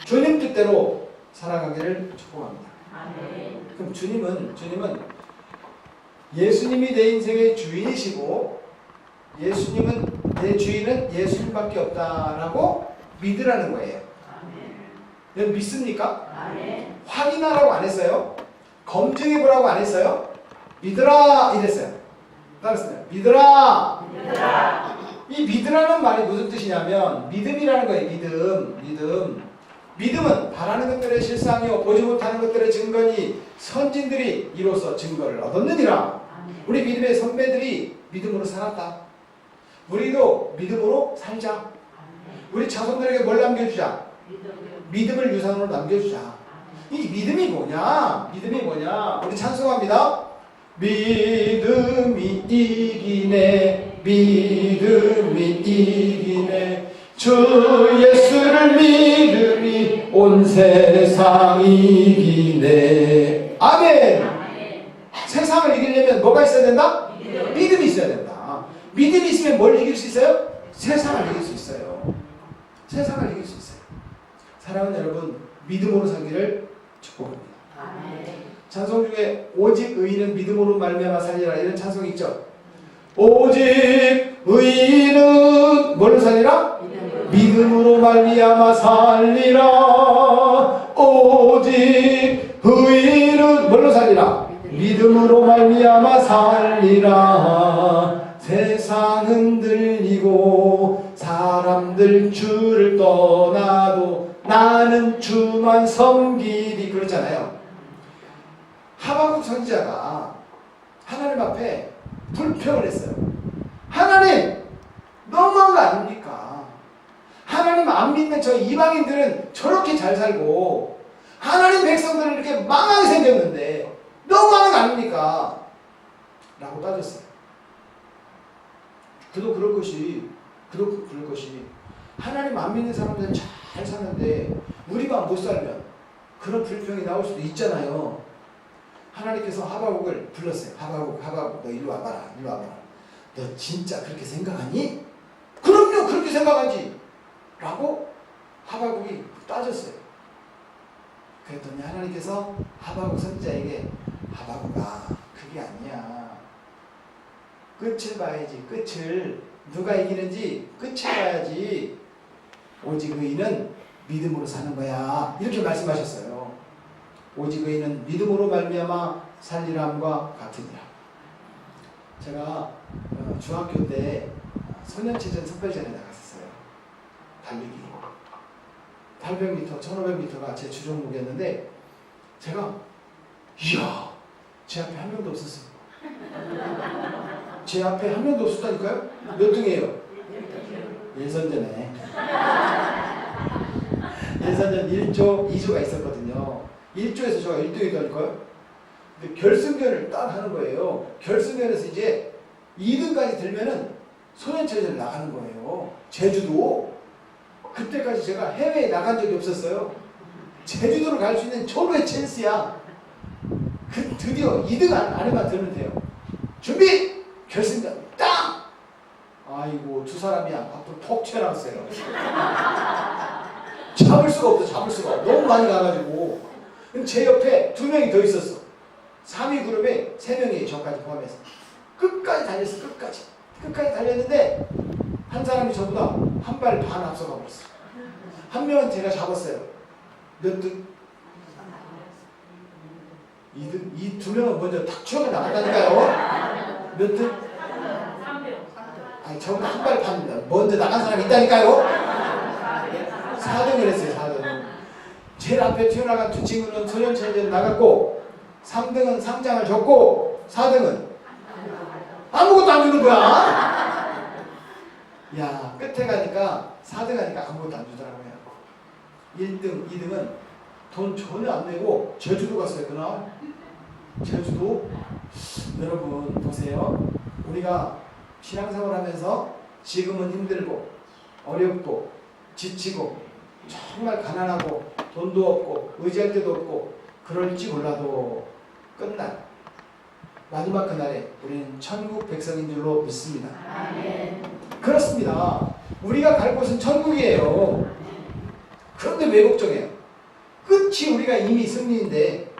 주님 뜻대로 살아가기를 축복합니다. 아멘. 그럼 주님은 예수님이 내 인생의 주인이시고 예수님은 내 주인은 예수님밖에 없다라고 믿으라는 거예요. 여러분 믿습니까? 아멘. 확인하라고 안 했어요? 검증해보라고 안 했어요? 믿으라 이랬어요. 따랐습니다. 믿으라. 믿으라. 이 믿으라는 말이 무슨 뜻이냐면 믿음이라는 거예요. 믿음은 바라는 것들의 실상이요 보지 못하는 것들의 증거니 선진들이 이로써 증거를 얻었느니라. 아멘. 우리 믿음의 선배들이 믿음으로 살았다. 우리도 믿음으로 살자. 아멘. 우리 자손들에게 뭘 남겨주자? 믿음을 유산으로 남겨주자. 이 믿음이 뭐냐? 우리 찬송합니다. 믿음이 이기네. 믿음이 이기네. 주 예수를 믿음이 온 세상 이기네. 아멘. 세상을 이기려면 뭐가 있어야 된다? 믿음이 있어야 된다. 믿음이 있으면 뭘 이길 수 있어요? 세상을 이길 수 있어요. 세상을 이길 수 있어요. 사랑하는 여러분, 믿음으로 살기를 축복합니다. 찬송 중에 오직 의인은 믿음으로 말미암아 살리라 이런 찬송이 있죠. 오직 의인은 뭘로 살리라? 믿음으로 말미암아 살리라. 오직 의인은 뭘로 살리라? 믿음으로 말미암아 살리라. 세상 흔들리고 사람들 주를 떠나도 나는 주만 섬기리 그렇잖아요. 하박국 선지자가 하나님 앞에 불평을 했어요. 하나님 너무한 거 아닙니까? 하나님 안 믿는 저 이방인들은 저렇게 잘 살고 하나님 백성들은 이렇게 망하게 생겼는데 너무한 거 아닙니까? 라고 따졌어요. 그도 그럴 것이 하나님 안 믿는 사람들은 잘 사는데 우리만 못 살면 그런 불평이 나올 수도 있잖아요. 하나님께서 하박국을 불렀어요. 하박국 너 일로 와봐라. 너 진짜 그렇게 생각하니? 그럼요 그렇게 생각하지 라고 하박국이 따졌어요. 그랬더니 하나님께서 하박국 선지자에게 하박국아 그게 아니야. 끝을 봐야지. 끝을 누가 이기는지 끝을 봐야지. 오직 의인은 믿음으로 사는 거야. 이렇게 말씀하셨어요. 오직 의인은 믿음으로 말미암아 살리람과 같으니라. 제가 중학교 때 소년체전 선발전에 나갔었어요. 달리기 800m, 1500m가 제 주종목이었는데 제가 이야 제 앞에 한 명도 없었어요. 제 앞에 한 명도 없었다니까요? 몇 등이에요? 예선전에 예선전 1조, 2조가 있었거든요. 1조에서 제가 1등이더라니까요. 근데 결승전을 딱 하는 거예요. 결승전에서 이제 2등까지 들면은 소년체전을 나가는 거예요. 제주도. 그때까지 제가 해외에 나간 적이 없었어요. 제주도를 갈 수 있는 초로의 찬스야. 드디어 2등 안에만 들면 돼요. 준비! 결승전 딱! 아이고 두 사람이 앞으로 톡 튀어나왔어요. 잡을 수가 너무 많이 가가지고. 제 옆에 2명이 더 있었어. 3위 그룹에 3명이 저까지 포함해서 끝까지 달렸어. 끝까지 달렸는데 한 사람이 저보다 한 발 반 앞서가 버렸어. 한 명은 제가 잡았어요. 몇 등? 2등? 이 2명은 먼저 탁 치고 나간다니까요. 몇 등? 3등. 아니 저보다 한 발 반 먼저 나간 사람이 있다니까요. 4등을 했어요. 4등. 제일 앞에 튀어나간 두 친구는 소년체전 나갔고 3등은 상장을 줬고 4등은 아무것도 안 주는 거야. 야 끝에 가니까 4등 하니까 아무것도 안 주더라고요. 1등, 2등은 돈 전혀 안 내고 제주도 갔어요. 그날 제주도. 여러분 보세요. 우리가 신앙생활 하면서 지금은 힘들고 어렵고 지치고 정말 가난하고 돈도 없고 의지할 데도 없고 그럴지 몰라도 끝날 마지막 그날에 우리는 천국 백성인 줄로 믿습니다. 아멘. 그렇습니다. 우리가 갈 곳은 천국이에요. 그런데 왜 걱정해요? 끝이 우리가 이미 승리인데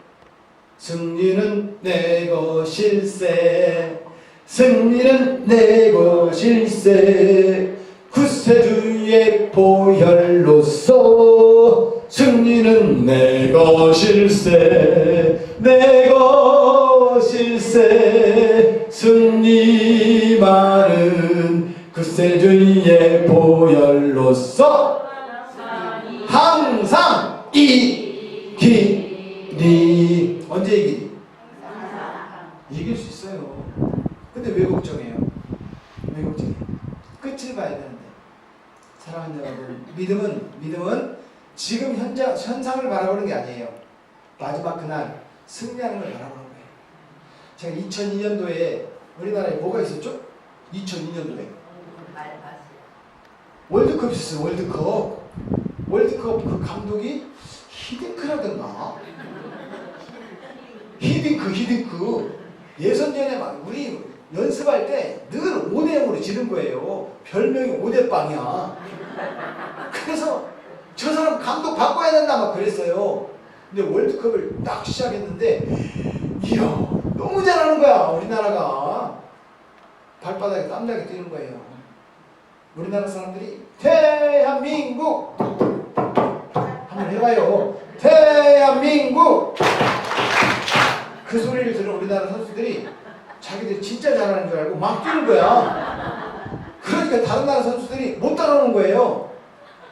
승리는 내 것일세 승리는 내 것일세 구세주의 보혈로서 승리는 내 것일세 내 것일세 승리 말은 구세주의 보혈로서 항상 이기리. 언제 이기리? 이길 수 있어요. 근데 왜 걱정해요? 왜 걱정해요? 끝을 봐야 되는데. 사랑하는 여러분, 믿음은 지금 현상을 바라보는 게 아니에요. 마지막 그날 승리하는 걸 바라보는 거예요. 제가 2002년도에 우리나라에 뭐가 있었죠? 2002년도에 월드컵이 있었어요. 월드컵 그 감독이 히딩크라던가 히딩크 예선전에 막 우리 연습할 때 늘 5대0으로 지는 거예요. 별명이 5대빵이야. 그래서 저 사람 감독 바꿔야 된다 막 그랬어요. 근데 월드컵을 딱 시작했는데 이야 너무 잘하는 거야. 우리나라가 발바닥에 땀나게 뛰는 거예요. 우리나라 사람들이 대한민국 한번 해봐요. 대한민국 그 소리를 들은 우리나라 선수들이 자기들 진짜 잘하는 줄 알고 막 뛰는 거야. 그러니까 다른 나라 선수들이 못 따라오는 거예요.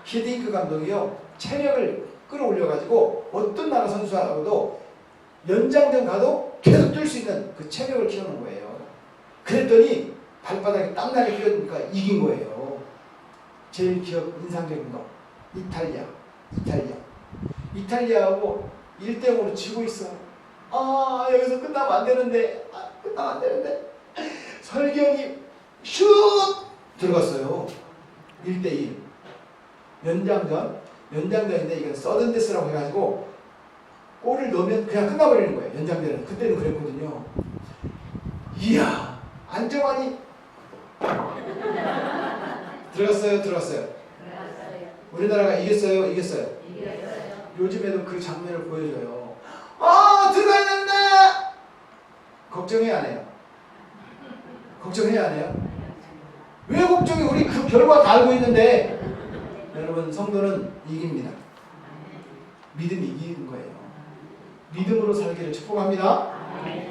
히딩크 감독이요 체력을 끌어올려가지고 어떤 나라 선수하고도 연장전 가도 계속 뛸 수 있는 그 체력을 키우는 거예요. 그랬더니 발바닥에 땀나게 뛰어니까 이긴 거예요. 제일 인상적인 거 이탈리아하고 1대0으로 지고 있어. 아 여기서 끝나면 안 되는데 설경이 슛 들어갔어요. 1대1 연장전인데 이건 서든데스라고 해가지고 골을 넣으면 그냥 끝나버리는 거예요. 연장전은 그때는 그랬거든요. 이야 안정환이 들어갔어요. 우리나라가 이겼어요. 요즘에도 그 장면을 보여줘요. 들어가야 된다. 걱정해야 안 해요? 왜 걱정해? 우리 그 결과 다 알고 있는데. 여러분 성도는 이깁니다. 믿음이 이기는 거예요. 믿음으로 살기를 축복합니다.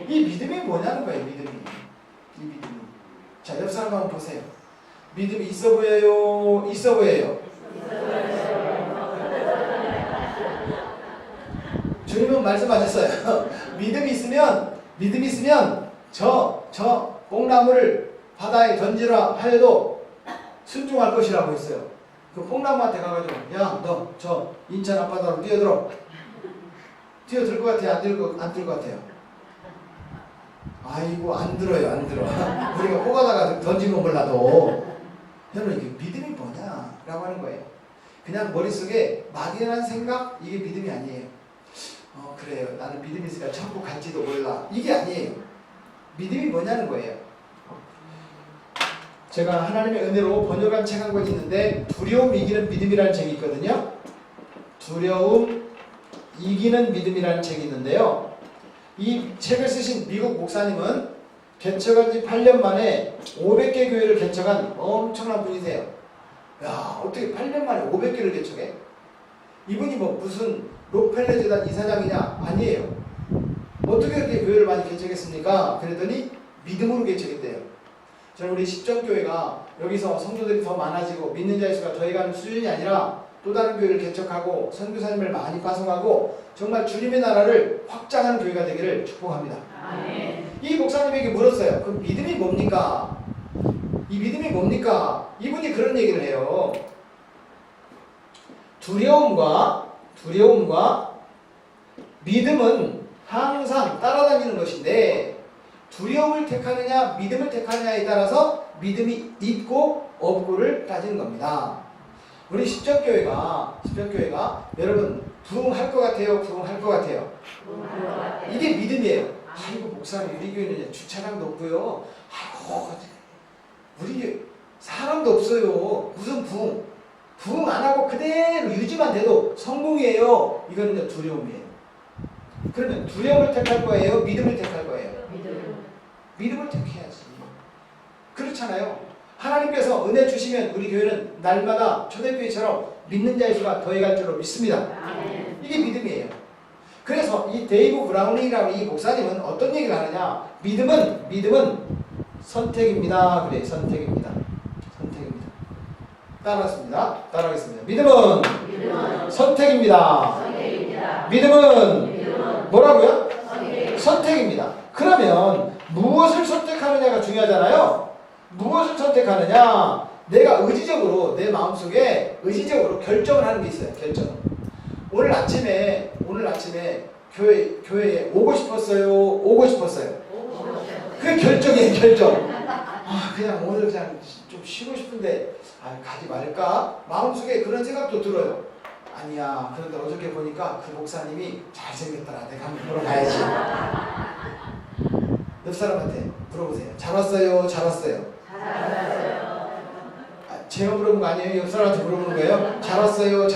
이 믿음이 뭐냐는 거예요. 믿음이. 자, 옆 사람 한번 보세요. 믿음이 있어 보여요? 있어 보여요? 주님은 말씀하셨어요. 믿음이 있으면 저 뽕나무를 바다에 던지라 하여도 순종할 것이라고 했어요. 그 뽕나무한테 가가지고 야 너 저 인천 앞바다로 뛰어들 것 같아요? 안 들 것 같아요? 아이고 안 들어요. 우리가 호가다가 던지면 몰라도. 여러분 이게 믿음이 뭐냐라고 하는 거예요. 그냥 머릿속에 막연한 생각 이게 믿음이 아니에요. 그래요. 나는 믿음이 있으니까 천국 갈지도 몰라. 이게 아니에요. 믿음이 뭐냐는 거예요. 제가 하나님의 은혜로 번역한 책 한 권 있는데 두려움 이기는 믿음이라는 책이 있거든요. 두려움 이기는 믿음이라는 책이 있는데요. 이 책을 쓰신 미국 목사님은 개척한 지 8년 만에 500개 교회를 개척한 엄청난 분이세요. 야 어떻게 8년 만에 500개를 개척해? 이분이 뭐 무슨 록펠러 재단 이사장이냐? 아니에요. 어떻게 그렇게 교회를 많이 개척했습니까? 그랬더니 믿음으로 개척했대요. 저는 우리 십정교회가 여기서 성도들이 더 많아지고 믿는 자의 수가 더해가는 수준이 아니라 또 다른 교회를 개척하고 선교사님을 많이 파송하고 정말 주님의 나라를 확장하는 교회가 되기를 축복합니다. 아멘. 이 목사님에게 물었어요. 그럼 믿음이 뭡니까? 이 믿음이 뭡니까? 이분이 그런 얘기를 해요. 두려움과 믿음은 항상 따라다니는 것인데 두려움을 택하느냐 믿음을 택하느냐에 따라서 믿음이 있고 없고를 따지는 겁니다. 우리 십정교회가 여러분 부흥할 것 같아요? 부흥할 것 같아요? 이게 믿음이에요. 아이고 목사님 우리 교회는 주차장도 없고요. 아이고 우리 사람도 없어요. 무슨 부흥? 부응 안 하고 그대로 유지만 돼도 성공이에요. 이거는 두려움이에요. 그러면 두려움을 택할 거예요? 믿음을 택할 거예요? 믿음을 택해야지. 그렇잖아요. 하나님께서 은혜 주시면 우리 교회는 날마다 초대교회처럼 믿는 자의 수가 더해갈 줄로 믿습니다. 이게 믿음이에요. 그래서 이 데이브 브라우닝이라는 이 목사님은 어떤 얘기를 하느냐? 믿음은 선택입니다. 그래, 선택입니다. 선택입니다. 따라하겠습니다. 믿음은 선택입니다. 믿음은 뭐라고요? 선택입니다. 그러면 무엇을 선택하느냐가 중요하잖아요. 무엇을 선택하느냐? 내가 의지적으로 내 마음속에 의지적으로 결정을 하는 게 있어요. 결정. 오늘 아침에 교회에 오고 싶었어요. 그게 결정이에요. 결정. 그냥 오늘 그냥 좀 쉬고 싶은데 가지 말까? 마음속에 그런 생각도 들어요. 아니야. 그런데 어저께 보니까 그 목사님이 잘생겼더라. 내가 한번 보러 가야지. 옆 사람한테 물어보세요. 잘 왔어요? 제가 물어본 거 아니에요? 옆 사람한테 물어보는 거예요? 잘 왔어요?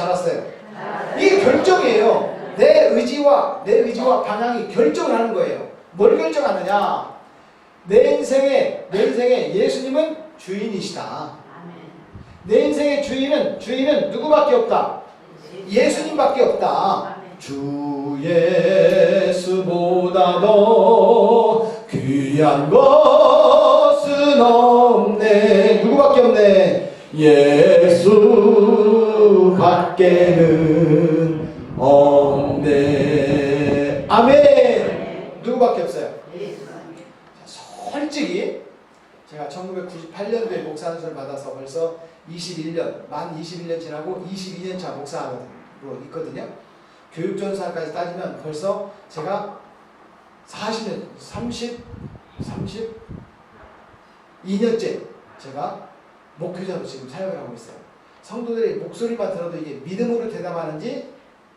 이게 결정이에요. 내 의지와 방향이 결정을 하는 거예요. 뭘 결정하느냐? 내 인생에 예수님은 주인이시다. 내 인생의 주인은 누구밖에 없다? 예수님밖에 없다. 주 예수보다 더 귀한 것은 없네. 누구밖에 없네? 예수밖에는 없네. 아멘. 누구밖에 없어요? 솔직히 제가 1998년도에 목사 안수를 받아서 벌써 21년 지나고 22년차 목사로 있거든요. 교육전사까지 따지면 벌써 제가 32년째 제가 목회자로 지금 사역을 하고 있어요. 성도들의 목소리만 들어도 이게 믿음으로 대답하는지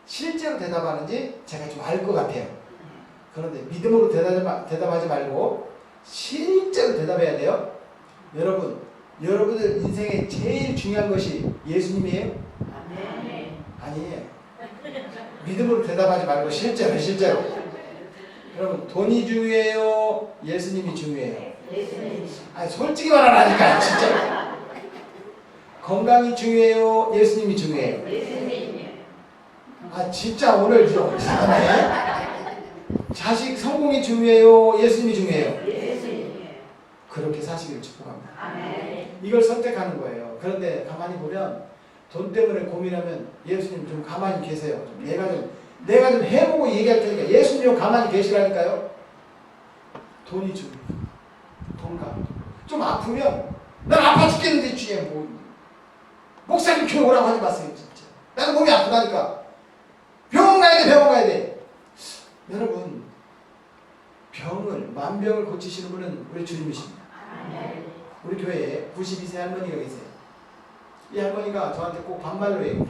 실제로 대답하는지 제가 좀 알 것 같아요. 그런데 믿음으로 대답하지 말고 실제로 대답해야 돼요. 여러분들 인생에 제일 중요한 것이 예수님이에요? 아니에요. 믿음으로 대답하지 말고 실제로. 여러분, 돈이 중요해요? 예수님이 중요해요? 솔직히 말하라니까요. 진짜. 건강이 중요해요? 예수님이 중요해요? 진짜 오늘 좀 이상하네. 자식 성공이 중요해요? 예수님이 중요해요? 그렇게 사시기를 축복합니다. 이걸 선택하는 거예요. 그런데 가만히 보면 돈 때문에 고민하면 예수님 좀 가만히 계세요. 내가 좀 해보고 얘기할 테니까 예수님 좀 가만히 계시라니까요. 돈이 중요해요. 돈가. 좀 아프면 난 아파 죽겠는데 주에 뭐 목사님 교회 오라고 하지 마세요. 진짜. 나는 몸이 아프다니까. 병원 가야 돼. 여러분, 만병을 고치시는 분은 우리 주님이십니다. 우리 교회에 92세 할머니가 계세요. 이 할머니가 저한테 꼭 반말로 해요.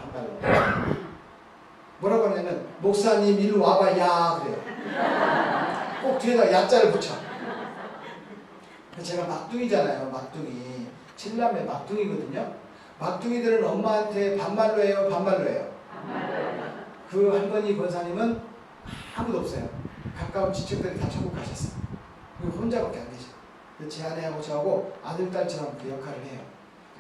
뭐라고 하냐면 목사님 일로 와봐 야 그래요. 꼭 뒤에다 야자를 붙여. 제가 막둥이잖아요. 막둥이. 7남매 막둥이거든요. 막둥이들은 엄마한테 반말로 해요? 그 할머니 권사님은 아무도 없어요. 가까운 지척들이 다 천국 가셨어요. 혼자밖에 안 계셔. 제 아내하고 저하고 아들, 딸처럼 그 역할을 해요.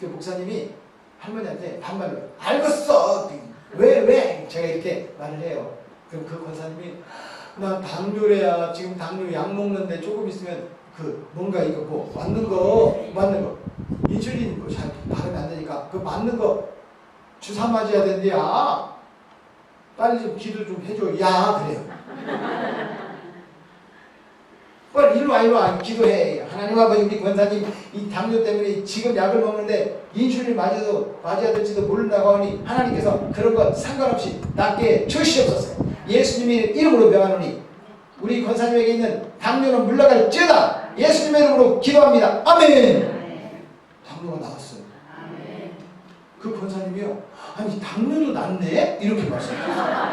그 목사님이 할머니한테 반말로 알겠어! 왜? 제가 이렇게 말을 해요. 그럼 그 권사님이 나 당뇨래야. 지금 당뇨 약 먹는데 조금 있으면 뭔가 이거 맞는 거 인슐린 잘 발음이 안 되니까 그 맞는 거 주사 맞아야 된대야. 빨리 좀 기도 좀 해줘. 야 그래요. 빨리 일로 와 기도해. 하나님 아버지 우리 권사님 이 당뇨 때문에 지금 약을 먹는데 인슐린 맞아야 될지도 모른다고 하니 하나님께서 그런 것 상관없이 낫게 주시옵소서. 예수님의 이름으로 명하노니 우리 권사님에게 있는 당뇨는 물러갈지어다. 예수님의 이름으로 기도합니다. 아멘. 당뇨가 나왔어요. 그 권사님이요. 아니 당뇨도 낫네? 이렇게 말씀하셨어요.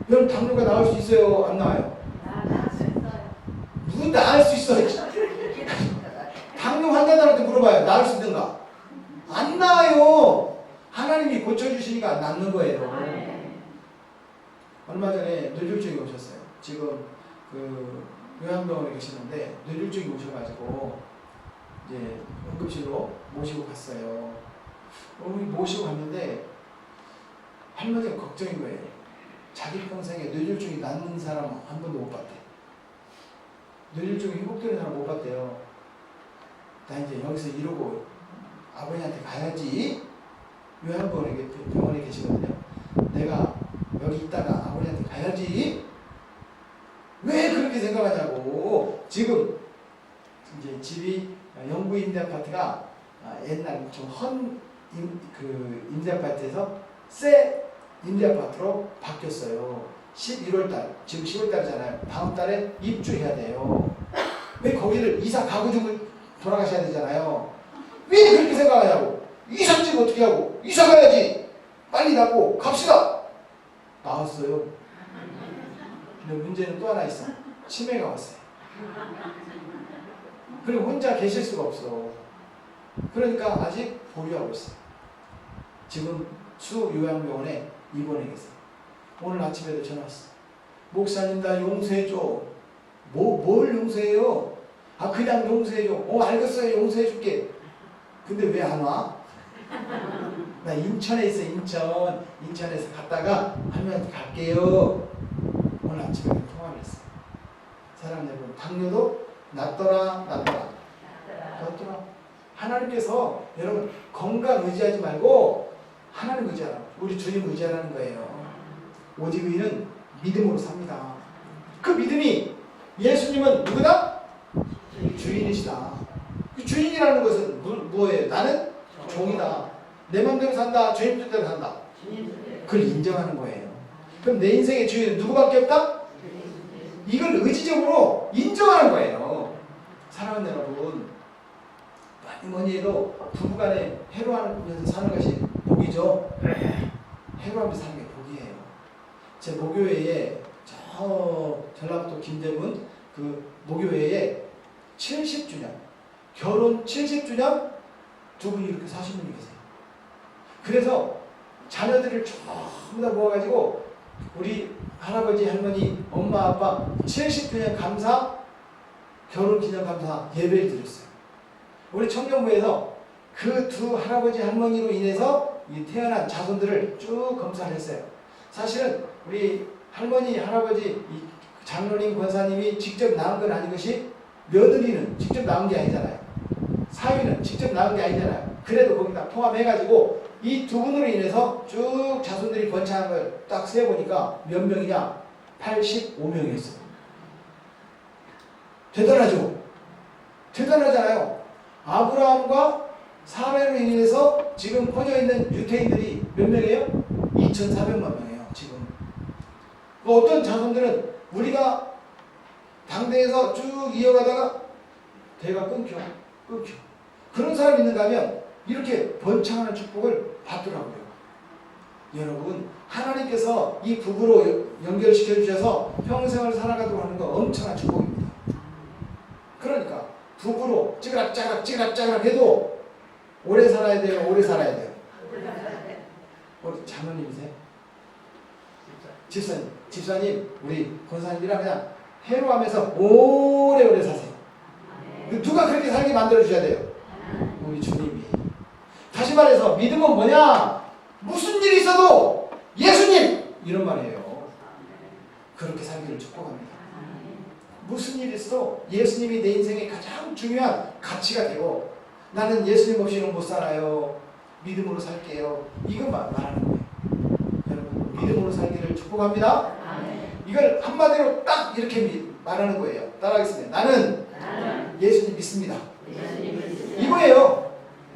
여러분 당뇨가 나을 수 있어요? 안 나와요? 누구 나을 수 있어? 당뇨 환자들한테 물어봐요. 나을 수 있는가? 안 나아요. 얼마 전에 뇌졸중이 오셨어요. 지금 그 요양병원에 계시는데 뇌졸중이 오셔가지고 이제 응급실로 모시고 갔어요. 모시고 갔는데 할머니가 걱정인 거예요. 자기 평생에 뇌졸중이 낫는 사람 한 번도 못 봤대. 뇌졸중이 회복되는 사람 못 봤대요. 나 이제 여기서 이러고 아버지한테 가야지. 요양병원에 병원에 계시거든요. 내가 여기 있다가 아버지한테 가야지. 왜 그렇게 생각하냐고. 지금 이제 집이 영구 임대 아파트가 옛날 좀 임대 아파트에서 새 임대 아파트로 바뀌었어요. 11월달, 지금 10월달이잖아요. 다음 달에 입주해야 돼요. 왜 거기를 이사 가구 좀 돌아가셔야 되잖아요. 왜 그렇게 생각하냐고. 이삿짐 어떻게 하고. 이사 가야지. 빨리 낫고 갑시다. 나왔어요. 근데 문제는 또 하나 있어. 치매가 왔어요. 그리고 혼자 계실 수가 없어. 그러니까 아직 보류하고 있어요. 지금 수요양병원에 입원해 계세요. 오늘 아침에도 전화 왔어. 목사님 나 용서해줘. 뭘 용서해요? 그냥 용서해줘. 알겠어요. 용서해줄게. 근데 왜 안 와? 나 인천에 있어. 인천에서 갔다가 할머니한테 갈게요. 오늘 아침에 통화를 했어요. 사랑 여러분, 당뇨도 낫더라. 하나님께서 여러분 건강 의지하지 말고 하나님 의지하라. 우리 주님 의지하라는 거예요. 오직 의인은 믿음으로 삽니다. 그 믿음이 예수님은 누구다? 주인이시다. 그 주인이라는 것은 뭐예요? 나는 종이다. 내 맘대로 산다. 주님 뜻대로 산다. 그걸 인정하는 거예요. 그럼 내 인생의 주인은 누구밖에 없다? 이걸 의지적으로 인정하는 거예요. 사랑하는 여러분, 뭐니 해도 부부간에 해로하면서 사는 것이 복이죠. 해로하면서 사는 게 복이에요. 제 모교회에 전라북도 김대문 그 모교회에 70주년 결혼 70주년 두 분이 이렇게 사신 분이 계세요. 그래서 자녀들을 전부 다 모아가지고 우리 할아버지 할머니 엄마 아빠 70주년 감사 결혼기념 감사 예배를 드렸어요. 우리 청년부에서 그 두 할아버지 할머니로 인해서 이 태어난 자손들을 쭉 검사를 했어요. 사실은 우리 할머니 할아버지 장로님 권사님이 직접 낳은 건 아닌 것이 며느리는 직접 낳은 게 아니잖아요. 사위는 직접 낳은 게 아니잖아요. 그래도 거기다 포함해가지고 이 두 분으로 인해서 쭉 자손들이 번창한 걸 딱 세어보니까 몇 명이냐? 85명이었어요. 대단하죠? 대단하잖아요. 아브라함과 사라로 인해서 지금 퍼져있는 유태인들이 몇 명이에요? 2,400만 명이에요. 지금 어떤 자손들은 우리가 당대에서 쭉 이어가다가 대가 끊겨. 그런 사람이 있는가 하면 이렇게 번창하는 축복을 받더라고요. 여러분, 하나님께서 이 부부로 연결시켜 주셔서 평생을 살아가도록 하는 거 엄청난 축복입니다. 그러니까 부부로 찌그락짜락 해도 오래 살아야 돼요. 우리 장모님이세요? 집사님 우리 권사님이랑 그냥 해로하면서 오래오래 사세요. 누가 그렇게 살게 만들어 주셔야 돼요? 우리 주님이. 다시 말해서 믿음은 뭐냐? 무슨 일이 있어도 예수님! 이런 말이에요. 그렇게 살기를 축복합니다. 무슨 일이 있어도 예수님이 내 인생의 가장 중요한 가치가 되고 나는 예수님 없이는 못 살아요. 믿음으로 살게요. 이건 말하는 거예요. 여러분, 믿음으로 살기를 축복합니다. 이걸 한마디로 딱 이렇게 말하는 거예요. 따라하겠습니다. 나는 예수님 믿습니다. 이거예요.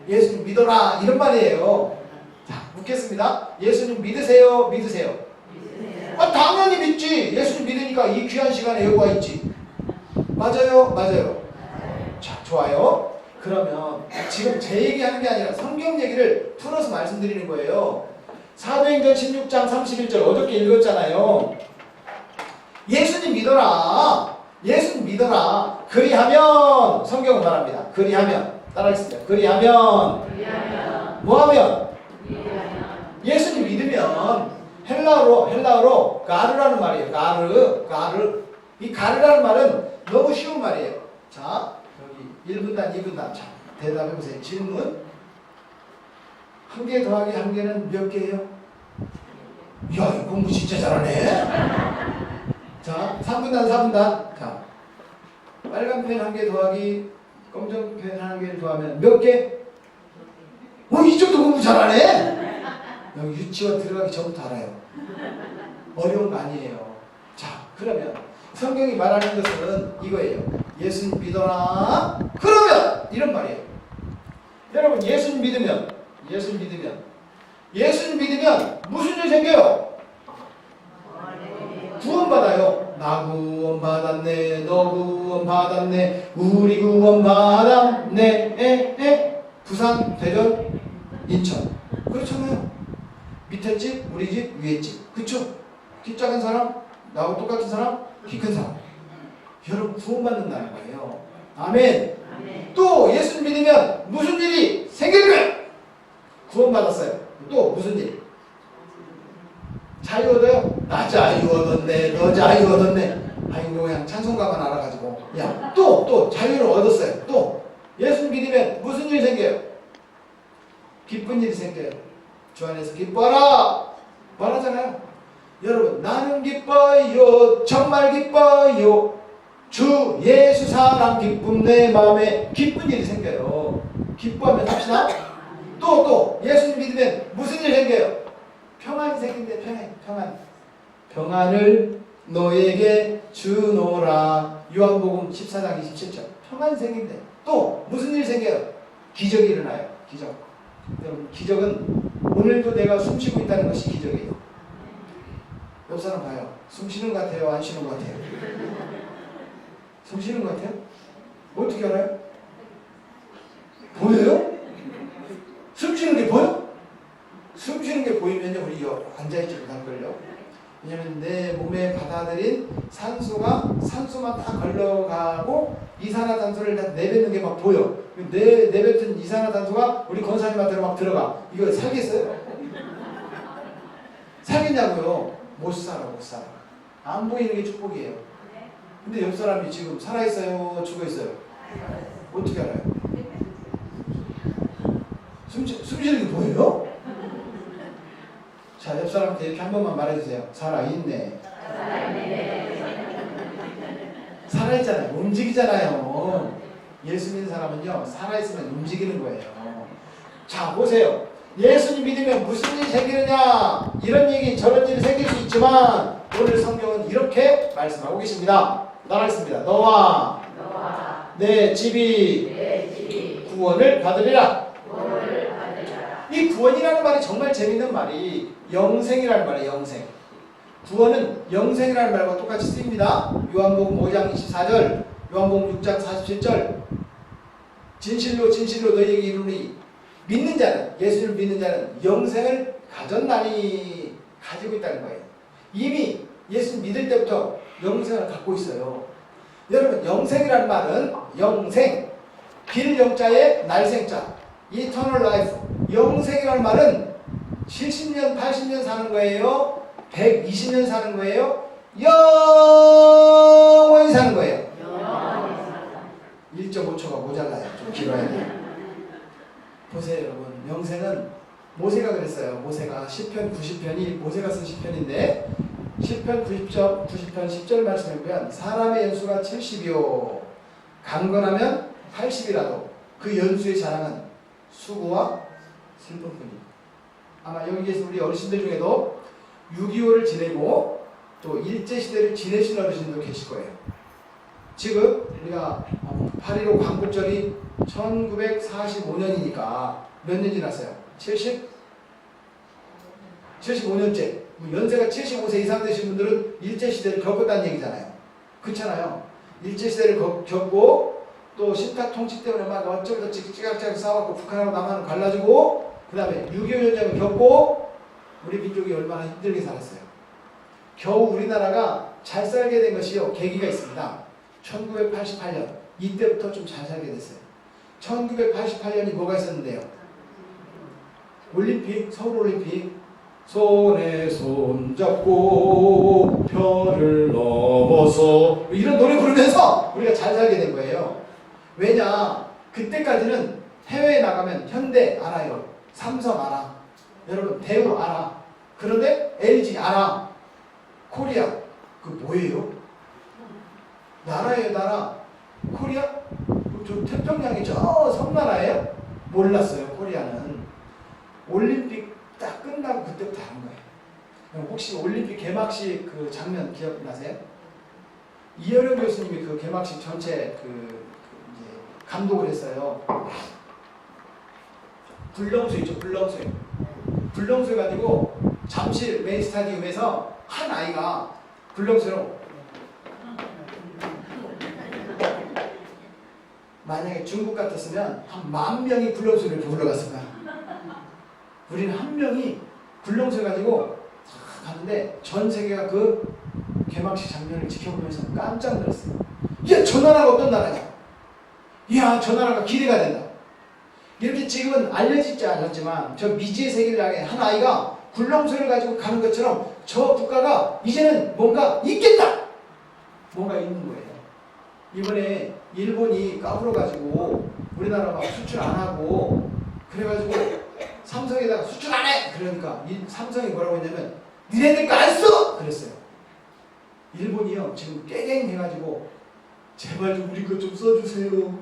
예수님 믿어라. 이런 말이에요. 자, 묻겠습니다. 예수님 믿으세요? 당연히 믿지. 예수님 믿으니까 이 귀한 시간에 여기 와 있지. 맞아요? 자, 좋아요. 그러면 지금 제 얘기하는 게 아니라 성경 얘기를 풀어서 말씀드리는 거예요. 사도행전 16장 31절 어저께 읽었잖아요. 예수님 믿어라. 그리하면 성경은 말합니다. 그리하면 따라하겠습니다. 그리하면 뭐하면? 예수님 믿으면 헬라어로 가르라는 말이에요. 가르. 이 가르라는 말은 너무 쉬운 말이에요. 자, 여기 1분단, 2분단. 자, 대답해 보세요. 질문. 1개 더하기 1개는 몇 개예요? 야, 이 공부 진짜 잘하네. 자, 3분단, 4분단. 자, 빨간 펜 1개 더하기 검정 펜 1개를 더하면 몇 개? 이쪽도 공부 잘하네. 여기 유치원 들어가기 전부터 알아요. 어려운 거 아니에요. 자, 그러면 성경이 말하는 것은 이거예요. 예수님 믿어라. 그러면 이런 말이에요. 여러분, 예수님 믿으면 무슨 일 생겨요? 구원받아요. 나 구원받았네. 너 구원받았네. 우리 구원받았네. 부산, 대전, 인천. 그렇잖아요. 밑에 집, 우리 집, 위에 집. 그쵸? 키 작은 사람, 나하고 똑같은 사람, 키 큰 사람. 여러분, 구원받는다는 거예요. 아멘. 또 예수님 믿으면 무슨 일이 생길 거예요? 구원받았어요. 또 무슨 일? 자유 얻어요? 나 자유 얻었네. 너 자유 얻었네. 아이고, 그냥 찬송가만 알아가지고. 야, 또 자유를 얻었어요. 또 예수님 믿으면 무슨 일이 생겨요? 기쁜 일이 생겨요. 주 안에서 기뻐라. 말하잖아요. 여러분, 나는 기뻐요. 정말 기뻐요. 주 예수 사랑 기쁨 내 마음에 기쁜 일이 생겨요. 기뻐하면 합시다. 또 예수님 믿으면 무슨 일이 생겨요? 평안이 생긴대. 평안. 평안을 너에게 주노라. 요한복음 14장 27절. 평안이 생긴대. 또 무슨 일이 생겨요? 기적이 일어나요. 기적. 여러분, 기적은 오늘도 내가 숨쉬고 있다는 것이 기적이에요. 옆 사람 봐요. 숨 쉬는 것 같아요? 안 쉬는 것 같아요? 숨 쉬는 것 같아요? 어떻게 알아요? 보여요? 숨 쉬는 게 보여? 숨 쉬는 게 보이면요, 우리 앉아있지 못할걸요. 왜냐면 내 몸에 받아들인 산소만 다 걸러가고 이산화탄소를 다 내뱉는 게 막 보여. 내뱉은 이산화탄소가 우리 권사님한테로 막 들어가. 이거 살겠어요? 살겠냐고요? 못 살아. 안 보이는 게 축복이에요. 근데 옆 사람이 지금 살아있어요? 죽어있어요? 어떻게 알아요? 숨 쉬는 게 보여요? 자, 옆 사람한테 이렇게 한 번만 말해주세요. 살아있네. 살아있잖아요. 움직이잖아요. 예수 믿는 사람은요, 살아있으면 움직이는 거예요. 자, 보세요. 예수님 믿으면 무슨 일이 생기느냐? 이런 얘기, 저런 일이 생길 수 있지만 오늘 성경은 이렇게 말씀하고 계십니다. 따라하겠습니다. 너와 내 집이 구원을 받으리라. 이 구원이라는 말이 정말 재밌는 말이 영생이라는 말이에요. 영생. 구원은 영생이라는 말과 똑같이 쓰입니다. 요한복음 5장 24절, 요한복음 6장 47절. 진실로 너희에게 이르노니 믿는 자는, 예수를 믿는 자는 영생을 가졌나니, 가지고 있다는 거예요. 이미 예수 믿을 때부터 영생을 갖고 있어요. 여러분, 영생이라는 말은 영생, 길 영자에 날생자, eternal life. 영생이라는 말은 70년, 80년 사는 거예요? 120년 사는 거예요? 영원히 사는 거예요. 1.5초가 모자라요. 좀 길어야 돼요. 보세요, 여러분. 영생은 모세가 그랬어요. 모세가 시편 90편이 모세가 쓴 시편인데, 시편 90편 10절 말씀에 보면 사람의 연수가 70이요 강건하면 80이라도 그 연수의 자랑은 수고와 슬픔뿐이다. 아마 여기 계신 우리 어르신들 중에도 6.25를 지내고 또 일제시대를 지내신 어르신도 계실 거예요. 지금 우리가 8.15 광복절이 1945년이니까 몇 년 지났어요? 75년째. 연세가 75세 이상 되신 분들은 일제시대를 겪었다는 얘기잖아요. 그렇잖아요. 일제시대를 겪고 또 신탁 통치 때문에 막 어쩌고저쩌고 찌각찌각 싸워갖고 북한하고 남한을 갈라지고 그 다음에 6.25 전쟁을 겪고 우리 민족이 얼마나 힘들게 살았어요. 겨우 우리나라가 잘 살게 된 것이요, 계기가 있습니다. 1988년 이때부터 좀 잘 살게 됐어요. 1988년이 뭐가 있었는데요? 올림픽, 서울올림픽. 손에 손 잡고 별을 넘어서 이런 노래 부르면서 우리가 잘 살게 된 거예요. 왜냐? 그때까지는 해외에 나가면 현대 알아요. 삼성 알아. 여러분 대우 알아. 그런데 LG 알아. 코리아 그 뭐예요? 나라예요 나라. 코리아? 저 태평양이 저 섬나라예요? 몰랐어요. 코리아는. 올림픽 딱 끝나고 그때부터 한 거예요. 혹시 올림픽 개막식 그 장면 기억나세요? 이어령 교수님이 그 개막식 전체 이제 감독을 했어요. 불렁쇠 있죠, 불렁쇠. 불렁쇠 가지고 잠실 메인 스타디움에서 한 아이가 불렁쇠로 만약에 중국 같았으면 한 10,000명이 불렁쇠를 불러갔을 거야. 우리는 한 명이 불렁쇠 가지고 탁 가는데 전 세계가 그 개막식 장면을 지켜보면서 깜짝 놀랐어요. 야, 저 나라가 어떤 나라냐? 이야, 저 나라가 기대가 된다. 이렇게 지금은 알려지지 않았지만 저 미지의 세계를 향해 한 아이가 굴렁쇠를 가지고 가는 것처럼 저 국가가 이제는 뭔가 있겠다. 뭔가 있는 거예요. 이번에 일본이 까불어가지고 우리나라 막 수출 안 하고 그래가지고 삼성에다가 수출 안 해! 그러니까 이 삼성이 뭐라고 했냐면 니네들 거 안 써! 그랬어요. 일본이요 지금 깨갱 해가지고 제발 좀 우리 거 좀 써주세요.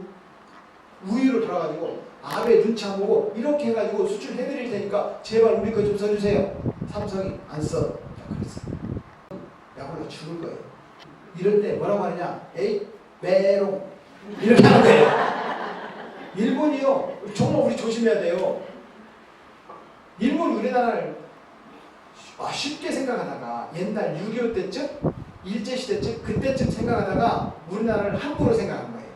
우위로 돌아가지고 아베 눈치 안 보고 이렇게 해가지고 수출해드릴 테니까 제발 우리 거 좀 써주세요. 삼성이 안 써. 그랬어요. 약올라 죽을 거예요. 이럴 때 뭐라고 하느냐? 에이 메롱 이렇게 하는 거예요. 일본이요 정말 우리 조심해야 돼요. 일본 우리나라를 쉽게 생각하다가 옛날 6.25 때쯤 일제시대쯤 그때쯤 생각하다가 우리나라를 함부로 생각한 거예요.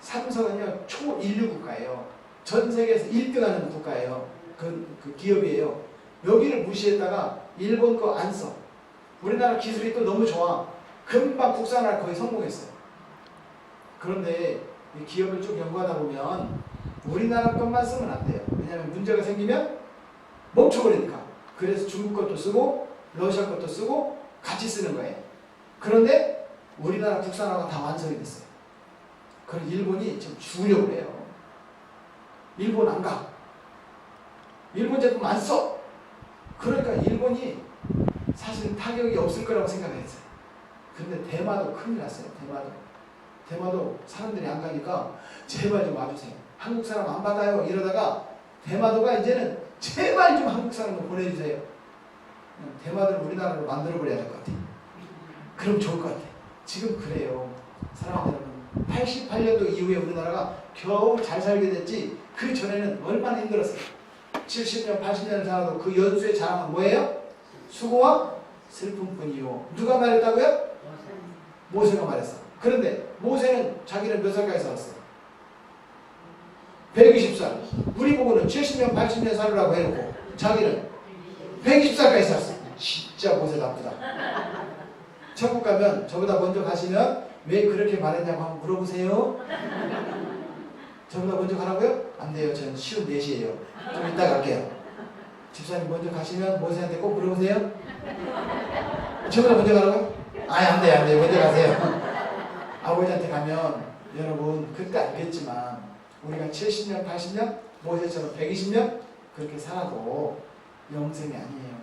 삼성은요 초인류 국가예요. 전 세계에서 1등하는 국가예요. 그 기업이에요. 여기를 무시했다가 일본 거 안 써. 우리나라 기술이 또 너무 좋아. 금방 국산화 거의 성공했어요. 그런데 이 기업을 쭉 연구하다 보면 우리나라 것만 쓰면 안 돼요. 왜냐하면 문제가 생기면 멈춰버리니까. 그래서 중국 것도 쓰고 러시아 것도 쓰고 같이 쓰는 거예요. 그런데 우리나라 국산화가 다 완성이 됐어요. 그럼 일본이 지금 주려고 해요. 일본 안 가. 일본 제품 안 써. 그러니까 일본이 사실 타격이 없을 거라고 생각했어요. 근데 대마도 큰일 났어요. 대마도 사람들이 안 가니까 제발 좀 와주세요. 한국 사람 안 받아요. 이러다가 대마도가 이제는 제발 좀 한국 사람을 보내주세요. 대마도를 우리나라로 만들어버려야 될 것 같아요. 그럼 좋을 것 같아요. 지금 그래요. 사랑하는 여러분. 88년도 이후에 우리나라가 겨우 잘 살게 됐지 그 전에는 얼마나 힘들었어요. 70년, 80년을 살아도 그 연수의 자랑은 뭐예요? 수고와 슬픔뿐이요. 누가 말했다고요? 모세가 말했어. 그런데 모세는 자기는 몇 살까지 살았어요? 120살. 우리 보고는 70년, 80년 살으라고 해놓고 자기는 120살까지 살았어. 진짜 모세 나쁘다. 천국 가면 저보다 먼저 가시면 왜 그렇게 말했냐고 한번 물어보세요. 저보다 먼저 가라고요? 안 돼요. 저는 쉬운 4시에요. 좀 이따 갈게요. 집사님 먼저 가시면 모세한테 꼭 물어보세요. 저보다 먼저 가라고요? 안 돼요. 먼저 가세요. 아버지한테 가면 여러분 그때 알겠지만 우리가 70년, 80년, 모세처럼 120년 그렇게 살아도 영생이 아니에요.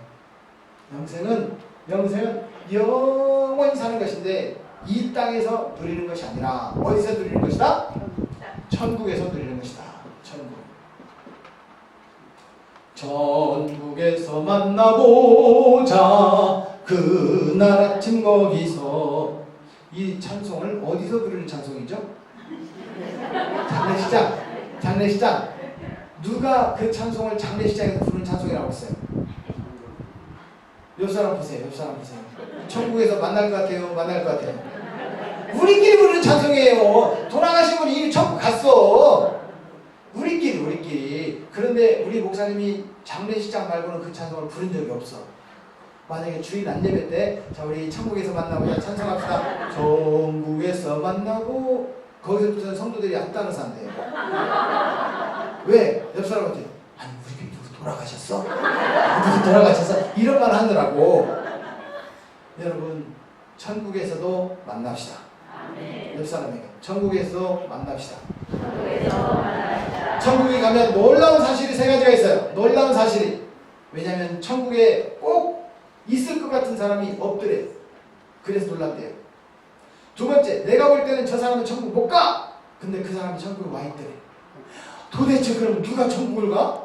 영생은 영원히 사는 것인데 이 땅에서 누리는 것이 아니라 어디서 누리는 것이다? 천국에서 누리는 것이다. 천국에서 만나보자 그날 아침 거기서. 이 찬송을 어디서 부르는 찬송이죠? 장례식장. 누가 그 찬송을 장례식장에서 부르는 찬송이라고 했어요? 옆 사람 보세요. 천국에서 만날 것 같아요. 우리끼리 부르는 찬송이에요. 돌아가신 분이 이미 천국 갔어. 우리끼리. 그런데 우리 목사님이 장례식장 말고는 그 찬송을 부른 적이 없어. 만약에 주일 안예배 때, 자, 우리 천국에서 만나보자 찬송합시다. 천국에서 만나고, 거기서부터는 성도들이 안 따라서 안 돼요. 왜? 옆 사람한테, 아니, 우리끼리 누구 돌아가셨어? 누구 돌아가셨어? 이런 말 하느라고. 여러분 천국에서도 만납시다. 옆 사람에게 천국에서 만납시다. 천국에 가면 놀라운 사실이 세 가지가 있어요. 놀라운 사실이. 왜냐하면 천국에 꼭 있을 것 같은 사람이 없더래. 그래서 놀란대요. 두 번째, 내가 볼 때는 저 사람은 천국 못 가. 근데 그 사람이 천국에 와 있더래. 도대체 그럼 누가 천국을 가?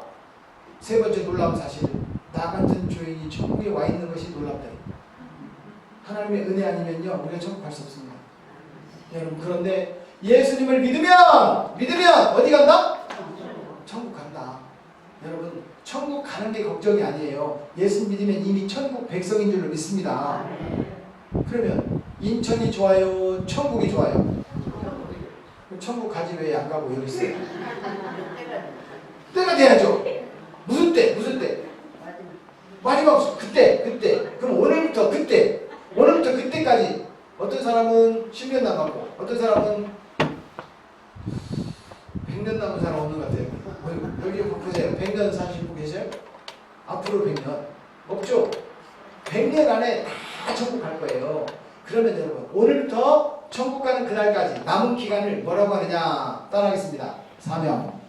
세 번째 놀라운 사실, 나 같은 죄인이 천국에 와 있는 것이 놀랍더래. 하나님의 은혜 아니면요 우리가 천국 갈 수 없습니다. 여러분 그런데 예수님을 믿으면 어디 간다? 천국 간다. 여러분 천국 가는 게 걱정이 아니에요. 예수 믿으면 이미 천국 백성인 줄로 믿습니다. 그러면 인천이 좋아요? 천국이 좋아요? 천국 가지 왜 안 가고 여기 있어요? 때가 돼야죠. 무슨 때? 무슨 때? 마지막 그때. 그럼 오늘부터 그때까지. 어떤 사람은 10년 남았고 어떤 사람은 100년 남은 사람 없는 것 같아요. 여기 보세요. 100년 사실 분 계세요? 앞으로 100년 없죠? 100년 안에 다 천국 갈 거예요. 그러면 여러분 오늘부터 천국 가는 그날까지 남은 기간을 뭐라고 하느냐 따라하겠습니다. 사명.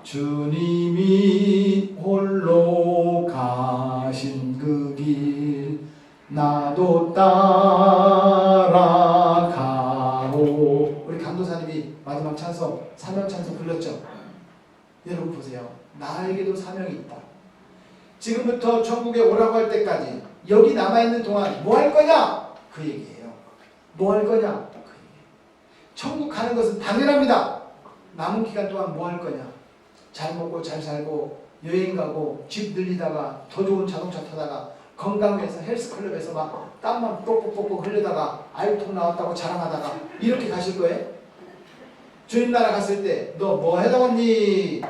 주님이 홀로 가신 그 길 나도 따라가오. 우리 강도사님이 마지막 찬송 사명 찬송 불렀죠. 여러분 보세요. 나에게도 사명이 있다. 지금부터 천국에 오라고 할 때까지 여기 남아있는 동안 뭐 할 거냐? 그 얘기예요. 뭐 할 거냐? 그 얘기예요. 천국 가는 것은 당연합니다. 남은 기간 동안 뭐 할 거냐? 잘 먹고 잘 살고 여행 가고 집 늘리다가 더 좋은 자동차 타다가 건강해서 헬스클럽에서 막 땀만 뻑뻑뻑뻑 흘리다가 알통 나왔다고 자랑하다가 이렇게 가실 거예요? 주님 나라 갔을 때 너 뭐 하다 왔니?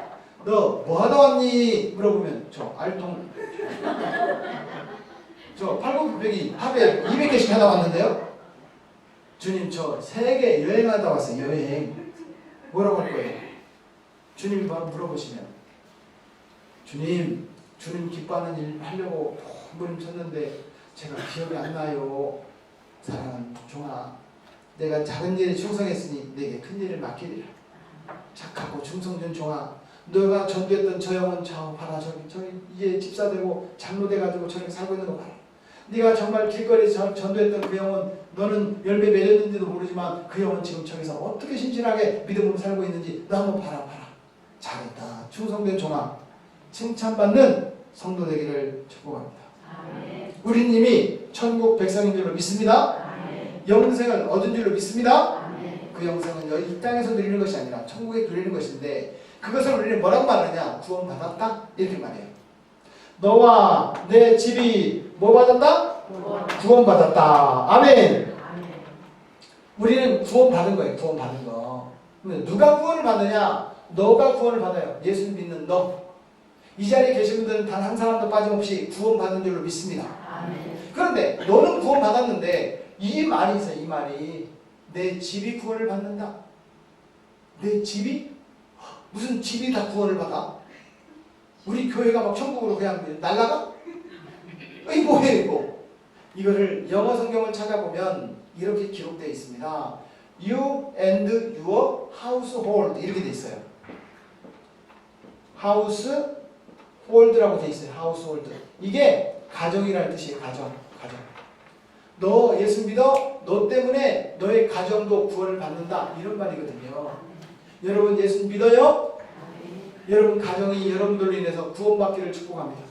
너 뭐 하다 왔니? 물어보면 저 알통 저 팔굽혀펴기 하루에 200개씩 하다 왔는데요. 주님 저 세계 여행하다 왔어요. 여행. 뭐라고 할 거예요? 주님이 바로 물어보시면 주님 기뻐하는 일 하려고 몸부림쳤는데 제가 기억이 안 나요. 사랑하는 종아, 내가 작은 일에 충성했으니 내게 큰 일을 맡기리라. 착하고 충성된 종아, 너가 전도했던 저 영혼 봐라. 저기 이제 집사 되고 장로 돼가지고 저렇게 살고 있는 거 봐라. 네가 정말 길거리에서 전도했던 그 영혼, 너는 열매 맺었는지도 모르지만 그 영혼 지금 저기서 어떻게 신실하게 믿음으로 살고 있는지 너 한번 봐라. 잘했다. 충성된 종아. 칭찬받는 성도 되기를 축복합니다. 우리 님이 천국 백성인 줄로 믿습니다. 영생을 얻은 줄로 믿습니다. 그 영생은 여기 이 땅에서 누리는 것이 아니라 천국에 누리는 것인데 그것을 우리는 뭐라고 말하냐? 구원받았다? 이렇게 말해요. 너와 내 집이 뭐 받았다? 구원받았다. 아멘. 우리는 구원받은 거예요. 구원받은 거. 누가 구원을 받느냐? 너가 구원을 받아요. 예수 믿는 너. 이 자리에 계신 분들은 단 한 사람도 빠짐없이 구원받은 줄로 믿습니다. 그런데 너는 구원받았는데 이 말이 있어요. 이 말이 내 집이 구원을 받는다. 내 집이? 무슨 집이 다 구원을 받아? 우리 교회가 막 천국으로 그냥 날아가? 이 뭐예요 이거? 이거를 영어 성경을 찾아보면 이렇게 기록되어 있습니다. You and your household 이렇게 되어 있어요. household라고 되어 있어요. household. 이게 가정이라는 뜻이에요. 가정. 너 예수 믿어? 너 때문에 너의 가정도 구원을 받는다. 이런 말이거든요. 여러분 예수 믿어요? 여러분 가정이 여러분들로 인해서 구원받기를 축복합니다.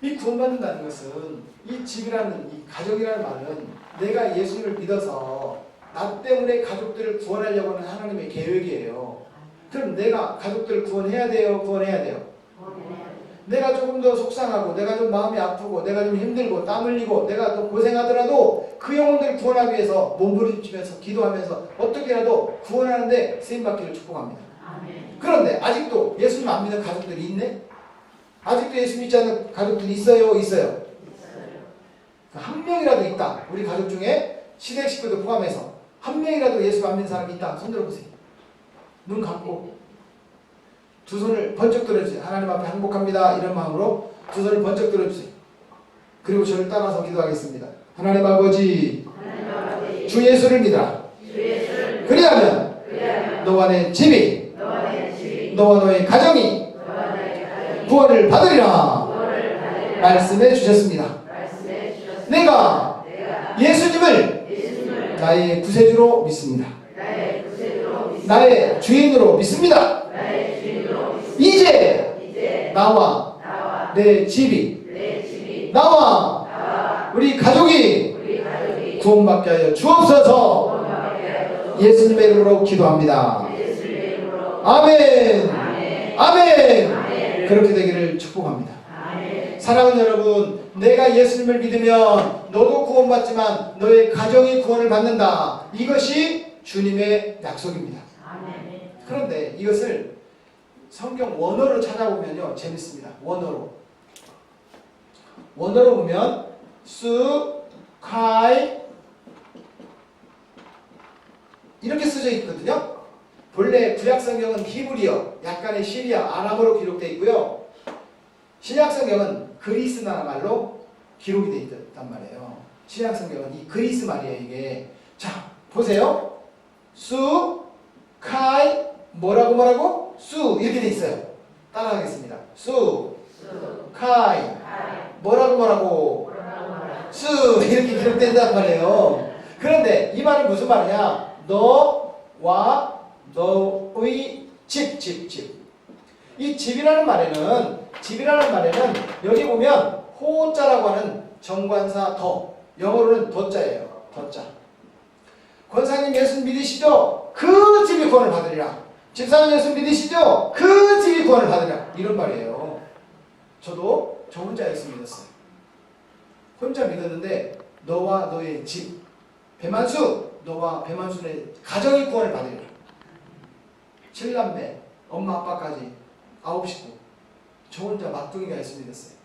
이 구원받는다는 것은 이 집이라는 이 가정이라는 말은 내가 예수를 믿어서 나 때문에 가족들을 구원하려고 하는 하나님의 계획이에요. 그럼 내가 가족들을 구원해야 돼요? 구원해야 돼요? 내가 조금 더 속상하고 내가 좀 마음이 아프고 내가 좀 힘들고 땀 흘리고 내가 또 고생하더라도 그 영혼들을 구원하기 위해서 몸부림치면서 기도하면서 어떻게라도 구원하는데 쓰임받기를 축복합니다. 그런데 아직도 예수님 안 믿는 가족들이 있네? 아직도 예수 믿지 않는 가족들이 있어요? 한 명이라도 있다. 우리 가족 중에 시댁 식구도 포함해서 한 명이라도 예수 안 믿는 사람이 있다. 손 들어보세요. 눈 감고 두 손을 번쩍 들어주세요. 하나님 앞에 항복합니다. 이런 마음으로 두 손을 번쩍 들어주세요. 그리고 저를 따라서 기도하겠습니다. 하나님 아버지, 주 예수를 믿어라. 그리하면 너와 내 집이, 너와 너의 가정이 구원을 받으리라 말씀해 주셨습니다. 내가 예수님을 나의 구세주로 믿습니다. 나의 주인으로 믿습니다. 이제 나와 내 집이, 나와 우리 가족이 구원받게 하여 주옵소서. 예수님의 이름으로 기도합니다. 아멘. 아멘. 그렇게 되기를 축복합니다. 사랑하는 여러분, 내가 예수님을 믿으면 너도 구원받지만 너의 가정이 구원을 받는다. 이것이 주님의 약속입니다. 그런데 이것을 성경 원어로 찾아보면요, 재밌습니다. 원어로 보면 수, 카이 이렇게 쓰여 있거든요. 본래 구약성경은 히브리어, 약간의 시리아, 아람어로 기록되어 있고요. 신약성경은 그리스 나라 말로 기록이 되어 있단 말이에요. 신약성경은 이 그리스 말이에요, 이게. 자, 보세요. 수, 카이, 뭐라고? 수, 이렇게 되어 있어요. 따라하겠습니다. 수, 카이, 뭐라고? 수, 이렇게 기록된단 말이에요. 그런데 이 말은 무슨 말이냐? 너와 너의 집. 이 집이라는 말에는 여기 보면 호자라고 하는 정관사 더, 영어로는 더자예요. 더자. 권사님 예수 믿으시죠? 그 집이 구원을 받으리라. 집사님 예수 믿으시죠? 그 집이 구원을 받으리라. 이런 말이에요. 저도 저 혼자 예수 믿었어요. 혼자 믿었는데 너와 너의 집, 배만수, 너와 배만수의 가정이 구원을 받으리라. 7남매, 엄마 아빠까지 9식구. 저 혼자 막둥이가 예수 믿었어요.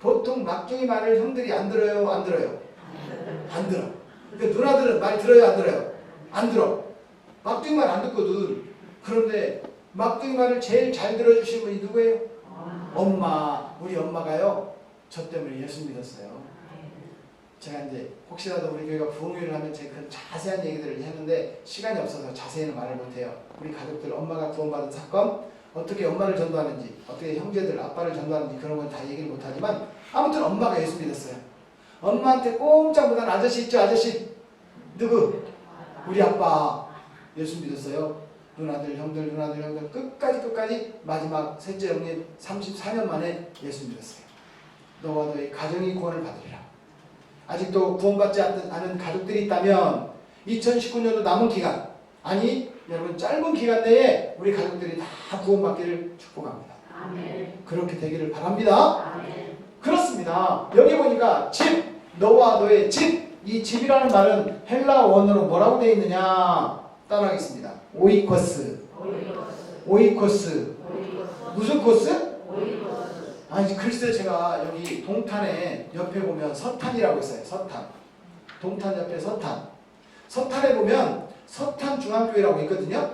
보통 막둥이 말을 형들이 안 들어요? 안 들어요? 안 들어. 근데 누나들은 말 들어요? 안 들어요? 안 들어. 막둥이 말 안 듣거든. 그런데 막둥이 말을 제일 잘 들어주신 분이 누구예요? 엄마. 우리 엄마가요, 저 때문에 예수 믿었어요. 제가 이제 혹시라도 우리 교회가 부흥회를 하면 제가 그 자세한 얘기들을 했는데 시간이 없어서 자세히는 말을 못해요. 우리 가족들 엄마가 구원받은 사건, 어떻게 엄마를 전도하는지, 어떻게 형제들 아빠를 전도하는지 그런 건 다 얘기를 못하지만 아무튼 엄마가 예수 믿었어요. 엄마한테 꼼짝 못한 아저씨 있죠? 아저씨 누구? 우리 아빠 예수 믿었어요. 누나들 형들 끝까지 마지막 셋째 형님 34년 만에 예수 믿었어요. 너와 너의 가정이 구원을 받으리라. 아직도 구원받지 않은 가족들이 있다면 2019년도 남은 기간, 아니 여러분 짧은 기간 내에 우리 가족들이 다 구원받기를 축복합니다. 아멘. 그렇게 되기를 바랍니다. 아멘. 그렇습니다. 여기 보니까 집, 너와 너의 집, 이 집이라는 말은 헬라 원어로 뭐라고 되어 있느냐? 따라하겠습니다. 오이코스. 무슨 코스? 아니 글쎄, 제가 여기 동탄에 옆에 보면 서탄이라고 있어요. 서탄. 동탄 옆에 서탄. 서탄에 보면 서탄중앙교회라고 있거든요.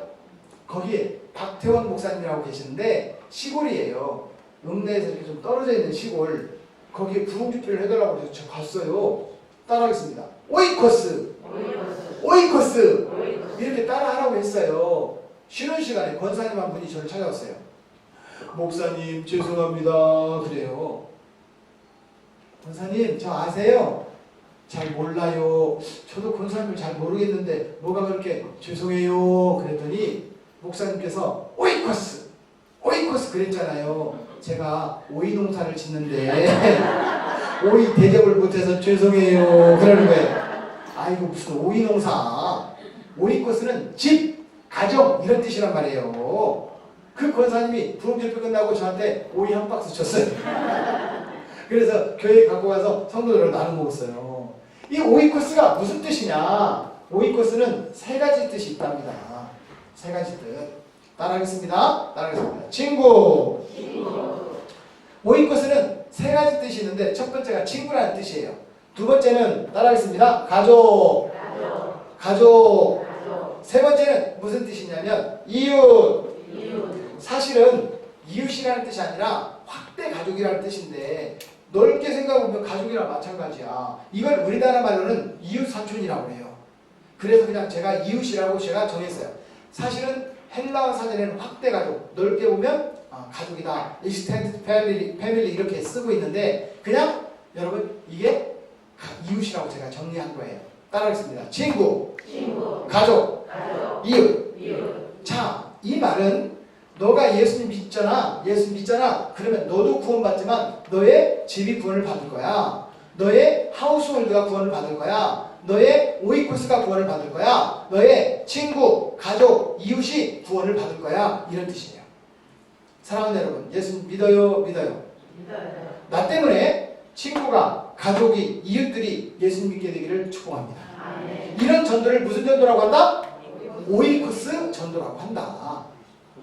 거기에 박태원 목사님이라고 계시는데 시골이에요. 읍내에서 이렇게 좀 떨어져 있는 시골. 거기에 부흥집회를 해달라고 해서 제가 갔어요. 따라하겠습니다. 오이코스. 이렇게 따라하라고 했어요. 쉬는 시간에 권사님 한 분이 저를 찾아왔어요. 목사님 죄송합니다. 그래요. 권사님 저 아세요? 잘 몰라요. 저도 권사님을 잘 모르겠는데 뭐가 그렇게 죄송해요. 그랬더니 목사님께서 오이코스 그랬잖아요. 제가 오이 농사를 짓는데 오이 대접을 못해서 죄송해요. 그러는 거예요. 아이고 무슨 오이 농사. 오이코스는 집, 가정 이런 뜻이란 말이에요. 그 권사님이 부흥집회 끝나고 저한테 오이 한 박스 줬어요. 그래서 교회에 갖고 가서 성도들을 나눠 먹었어요. 이 오이코스가 무슨 뜻이냐? 오이코스는 세 가지 뜻이 있답니다. 세 가지 뜻. 따라하겠습니다. 친구. 오이코스는 세 가지 뜻이 있는데 첫 번째가 친구라는 뜻이에요. 두 번째는 따라하겠습니다. 가족. 세 번째는 무슨 뜻이냐면 이웃. 사실은 이웃이라는 뜻이 아니라 확대 가족이라는 뜻인데 넓게 생각해보면 가족이랑 마찬가지야. 이걸 우리나라 말로는 이웃 사촌이라고 해요. 그래서 그냥 제가 이웃이라고 제가 정했어요. 사실은 헬라어 사전에는 확대 가족, 넓게 보면 가족이다, extended family 이렇게 쓰고 있는데 그냥 여러분 이게 이웃이라고 제가 정리한 거예요. 따라하겠습니다. 친구, 가족, 이웃. 자, 이 말은 너가 예수님 믿잖아. 그러면 너도 구원받지만 너의 집이 구원을 받을 거야. 너의 하우스홀드가 구원을 받을 거야. 너의 오이코스가 구원을 받을 거야. 너의 친구, 가족, 이웃이 구원을 받을 거야. 이런 뜻이에요. 사랑하는 여러분, 예수 믿어요? 나 때문에 친구가, 가족이, 이웃들이 예수님 믿게 되기를 축복합니다. 이런 전도를 무슨 전도라고 한다? 오이코스 전도라고 한다.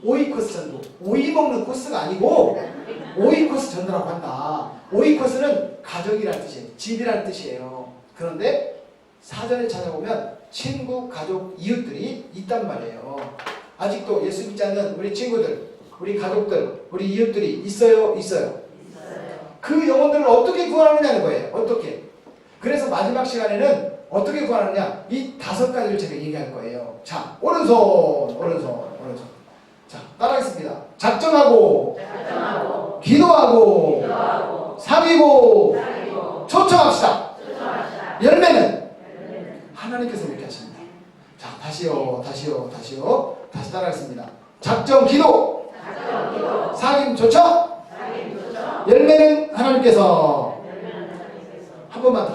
오이코스 전도. 오이 먹는 코스가 아니고 오이코스 전도라고 한다. 오이코스는 가족이라는 뜻이에요. 집이라는 뜻이에요. 그런데 사전에 찾아보면 친구, 가족, 이웃들이 있단 말이에요. 아직도 예수 믿지 않는 우리 친구들, 우리 가족들, 우리 이웃들이 있어요? 그 영혼들을 어떻게 구원하느냐는 거예요. 어떻게? 그래서 마지막 시간에는 어떻게 구원하느냐? 이 5가지를 제가 얘기할 거예요. 자, 오른손. 자, 따라하겠습니다. 작정하고, 기도하고, 사귀고, 초청합시다. 열매는 하나님께서 이렇게 하십니다. 자, 다시요. 다시 따라하겠습니다. 작정, 기도, 사귐, 초청, 열매는 하나님께서. 한 번만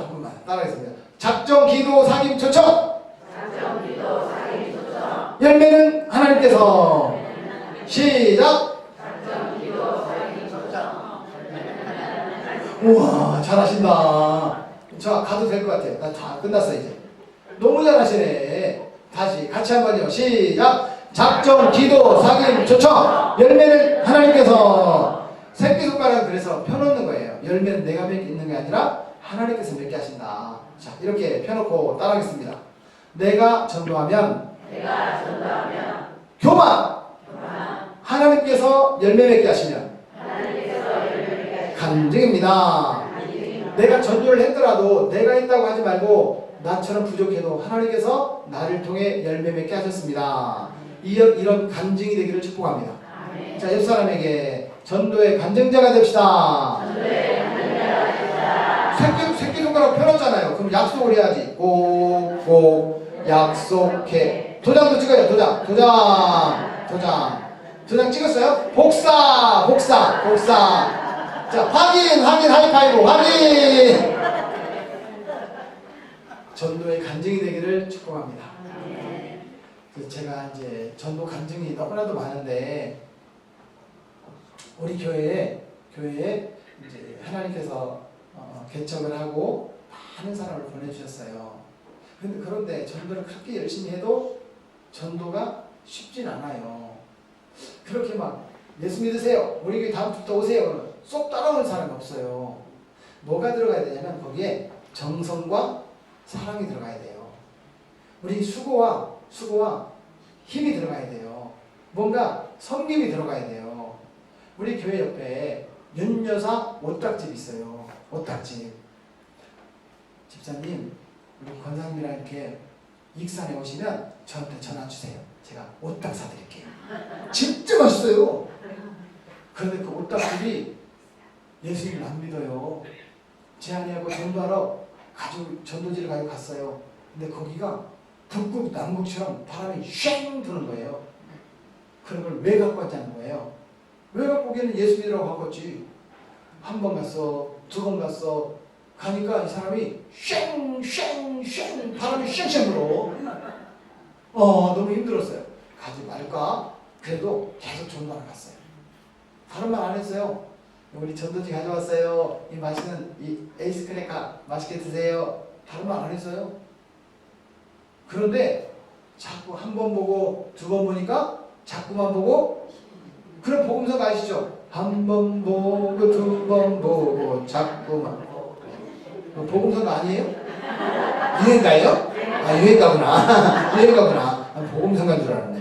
따라하겠습니다. 작정, 기도, 사귐, 초청, 열매는 하나님께서. 시작. 우와, 잘하신다. 자, 가도 될 것 같아요. 나 다 끝났어 이제. 너무 잘하시네. 다시 같이 한번요. 시작. 작정, 기도, 사귐, 초청, 열매는 하나님께서. 새끼손가락은 그래서 펴놓는 거예요. 열매는 내가 맺는 게 아니라 하나님께서 맺게 하신다. 자, 이렇게 펴놓고 따라하겠습니다. 내가 전도하면 교만. 하나님께서 열매 맺게 하시면 간증입니다. 내가 전도를 했더라도 내가 했다고 하지 말고 나처럼 부족해도 하나님께서 나를 통해 열매 맺게 하셨습니다. 이런 간증이 되기를 축복합니다. 자, 옆 사람에게 전도의 간증자가 됩시다. 새끼손가락 펴놨잖아요. 그럼 약속을 해야지. 꼭 약속해. 도장도 찍어요. 도장 찍었어요? 복사. 자, 확인, 하이파이브, 확인. 전도의 간증이 되기를 축복합니다. 그래서 제가 이제 전도 간증이 너무나도 많은데 우리 교회에 이제 하나님께서 개척을 하고 많은 사람을 보내주셨어요. 그런데 전도를 그렇게 열심히 해도 전도가 쉽진 않아요. 그렇게 막 예수 믿으세요. 우리 교회 다음 주부터 오세요. 그러면 쏙 따라오는 사람이 없어요. 뭐가 들어가야 되냐면 거기에 정성과 사랑이 들어가야 돼요. 우리 수고와 힘이 들어가야 돼요. 뭔가 섬김이 들어가야 돼요. 우리 교회 옆에 윤여사 옷딱집 있어요. 옷딱집. 집사님, 우리 권사님이랑 이렇게 익산에 오시면 저한테 전화 주세요. 제가 옷딱 사드릴게요. 진짜 맛있어요. 그런데 그 옷딱집이 예수님을 안 믿어요. 제 아내하고 전도하러 전도지를 가지고 갔어요. 근데 거기가 북극 남극처럼 바람이 쉥 도는 거예요. 그런 걸 왜 갖고 왔냐는 거예요. 왜 갖고 오기에는 예수 믿으라고 갖고 왔지. 한 번 갔어, 2번 갔어. 가니까 이 사람이 쉥 바람이 쉥 불어. 너무 힘들었어요. 가지 말까? 그래도 계속 전도하러 갔어요. 다른 말 안 했어요. 우리 전도지 가져왔어요. 이 맛있는 이 에이스 크래커 맛있게 드세요. 다른 말 안 했어요. 그런데 자꾸 한 번 보고 2번 보니까 자꾸만 보고. 그런 복음서가 아시죠? 한 번 보고 2번 보고 자꾸만. 복음서가 아니에요? 유행가예요? 유행가구나. 복음서가인 줄 알았네.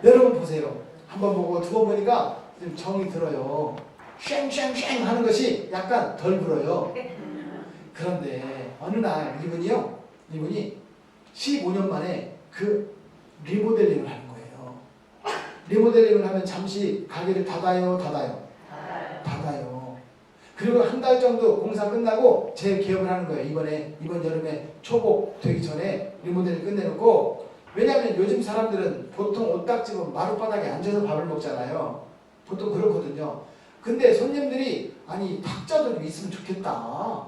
여러분 보세요. 한 한 번 보고 두 번 보니까 좀 정이 들어요. 쉥쉥쉥 하는 것이 약간 덜 불어요. 그런데 어느 날 이분이 15년 만에 그 리모델링을 하는 거예요. 리모델링을 하면 잠시 가게를 닫아요. 그리고 한 달 정도 공사 끝나고 재개업을 하는 거예요. 이번 여름에 초복 되기 전에 리모델링 끝내놓고. 왜냐하면 요즘 사람들은 보통 옷딱지고 마룻바닥에 앉아서 밥을 먹잖아요. 보통 그렇거든요. 근데 손님들이 아니 탁자도 좀 있으면 좋겠다.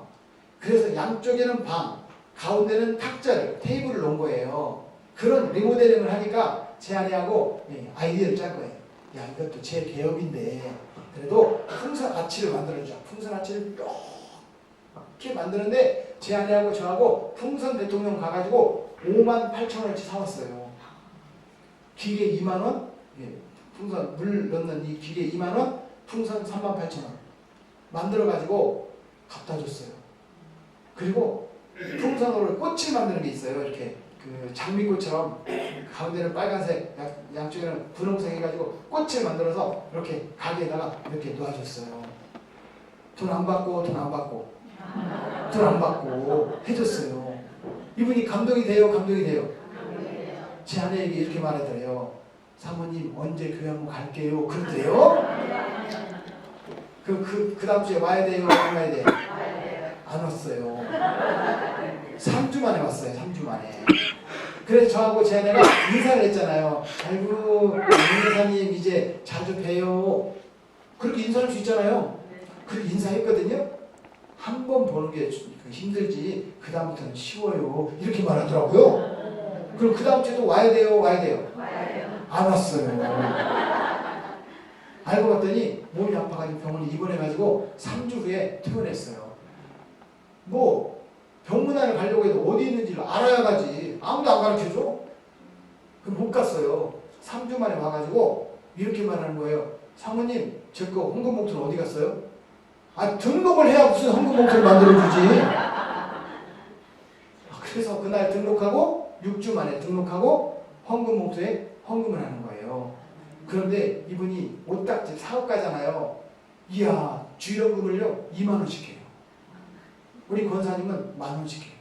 그래서 양쪽에는 방, 가운데는 탁자를 테이블을 놓은 거예요. 그런 리모델링을 하니까 제 아내하고 아이디어를 짤 거예요. 야, 이것도 제 개업인데 그래도 풍선 아치를 만들어주자. 풍선 아치를 이렇게 만드는데 제 아내하고 저하고 풍선 대통령 가가지고 58,000원어치 사왔어요. 기계 2만원, 풍선 물 넣는 이 기계 2만원, 풍선 38,000원 만들어가지고 갖다 줬어요. 그리고 풍선으로 꽃을 만드는 게 있어요. 이렇게 그 장미꽃처럼 가운데는 빨간색, 양쪽에는 분홍색 해가지고 꽃을 만들어서 이렇게 가게에다가 이렇게 놓아줬어요. 돈 안 받고 해줬어요. 이분이 감동이 돼요. 제 아내에게 이렇게 말하더래요. 사모님 언제 교회 한번 갈게요. 그러더래요. 그 다음 주에 와야 돼요. 안 와야 돼요? 안 왔어요. 3주 만에 왔어요. 3주 만에. 그래서 저하고 제 아내가 인사를 했잖아요. 아이고 윤여사님 이제 자주 봬요. 그렇게 인사할 수 있잖아요. 그렇게 인사했거든요. 한 번 보는 게 힘들지 그 다음부터는 쉬워요. 이렇게 말하더라고요. 그럼 그 다음 주에도 와야 돼요. 안 왔어요. 알고 봤더니 몸이 아파가지고 병원에 입원해가지고 3주 후에 퇴원했어요. 뭐 병문안을 가려고 해도 어디 있는지를 알아야 가지. 아무도 안 가르쳐줘? 그럼 못 갔어요. 3주 만에 와가지고 이렇게 말하는 거예요. 사모님 저 거 헌금 봉투는 어디 갔어요? 아 등록을 해야 무슨 헌금 봉투를 만들어주지. 그래서 그날 등록하고 6주 만에 등록하고 헌금 봉투에 헌금을 하는 거예요. 그런데 이분이 옷딱지 사업가잖아요. 이야 주연금을요 2만원씩 해요. 우리 권사님은 10,000원씩 해요.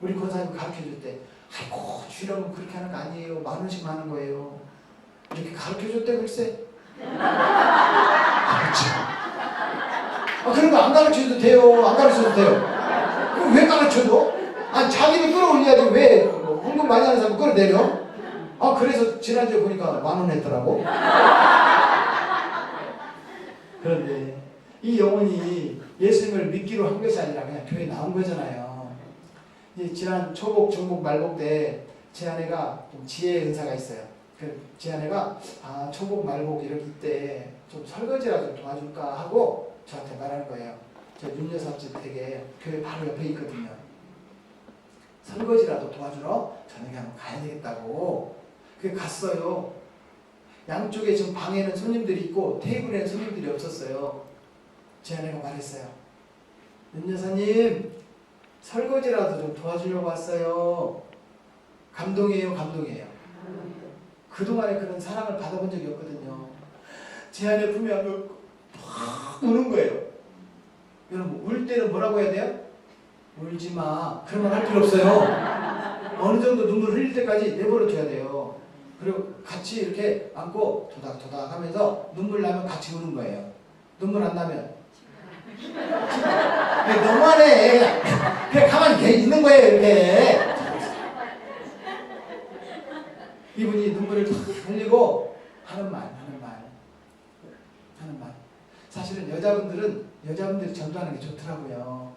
우리 권사님 가르쳐줄 때 아이고 주연금 그렇게 하는 거 아니에요. 10,000원씩 하는 거예요. 이렇게 가르쳐줬대 글쎄. 그렇죠. 그런 거 안 가르쳐도 돼요. 그럼 왜 가르쳐줘? 아니 자기를 끌어올려야지 왜 헌금 많이 하는 사람 끌어내려? 그래서 지난주에 보니까 10,000원 했더라고. 그런데 이 영혼이 예수님을 믿기로 한 것이 아니라 그냥 교회에 나온 거잖아요. 이제 지난 초복, 중복, 말복 때 제 아내가 좀 지혜의 은사가 있어요. 제 아내가 초복, 말복 이때 좀 설거지라도 좀 도와줄까 하고 저한테 말하는 거예요. 저 윤여사집 댁에 교회 바로 옆에 있거든요. 설거지라도 도와주러 저녁에 한번 가야 되겠다고. 그게 갔어요. 양쪽에 지금 방에는 손님들이 있고 테이블에는 손님들이 없었어요. 제 아내가 말했어요. 윤여사님 설거지라도 좀 도와주려고 왔어요. 감동이에요. 그동안에 그런 사랑을 받아본 적이 없거든요. 제 아내 품에 안고 팍 우는 거예요. 여러분 울 때는 뭐라고 해야 돼요? 울지 마. 그런 말 할 필요 없어요. 어느 정도 눈물 흘릴 때까지 내버려 둬야 돼요. 그리고 같이 이렇게 안고 토닥토닥 하면서 눈물 나면 같이 우는 거예요. 눈물 안 나면 너무하네. 그냥 가만히 있는 거예요. 이렇게. 이분이 눈물을 탁 흘리고 하는 말. 사실은 여자분들이 전도하는 게 좋더라고요.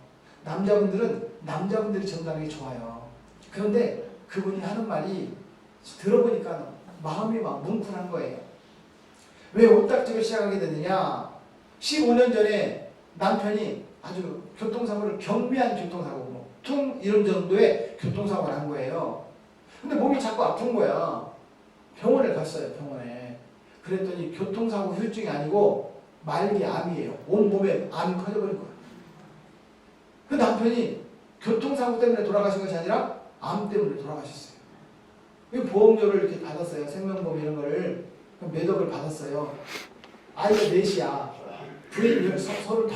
남자분들이 전도하는 게 좋아요. 그런데 그분이 하는 말이 들어보니까 마음이 막 뭉클한 거예요. 왜 옷딱지를 시작하게 됐느냐? 15년 전에 남편이 아주 교통사고를 경미한 교통사고, 퉁 이런 정도의 교통사고를 한 거예요. 근데 몸이 자꾸 아픈 거야. 병원에 갔어요. 그랬더니 교통사고 후유증이 아니고 말기 암이에요. 온몸에 암이 커져버린 거예요. 그 남편이 교통사고 때문에 돌아가신 것이 아니라 암 때문에 돌아가셨어요. 보험료를 이렇게 받았어요. 생명보험 이런 거를. 몇 억을 받았어요. 아이가 넷이야. 부인 35.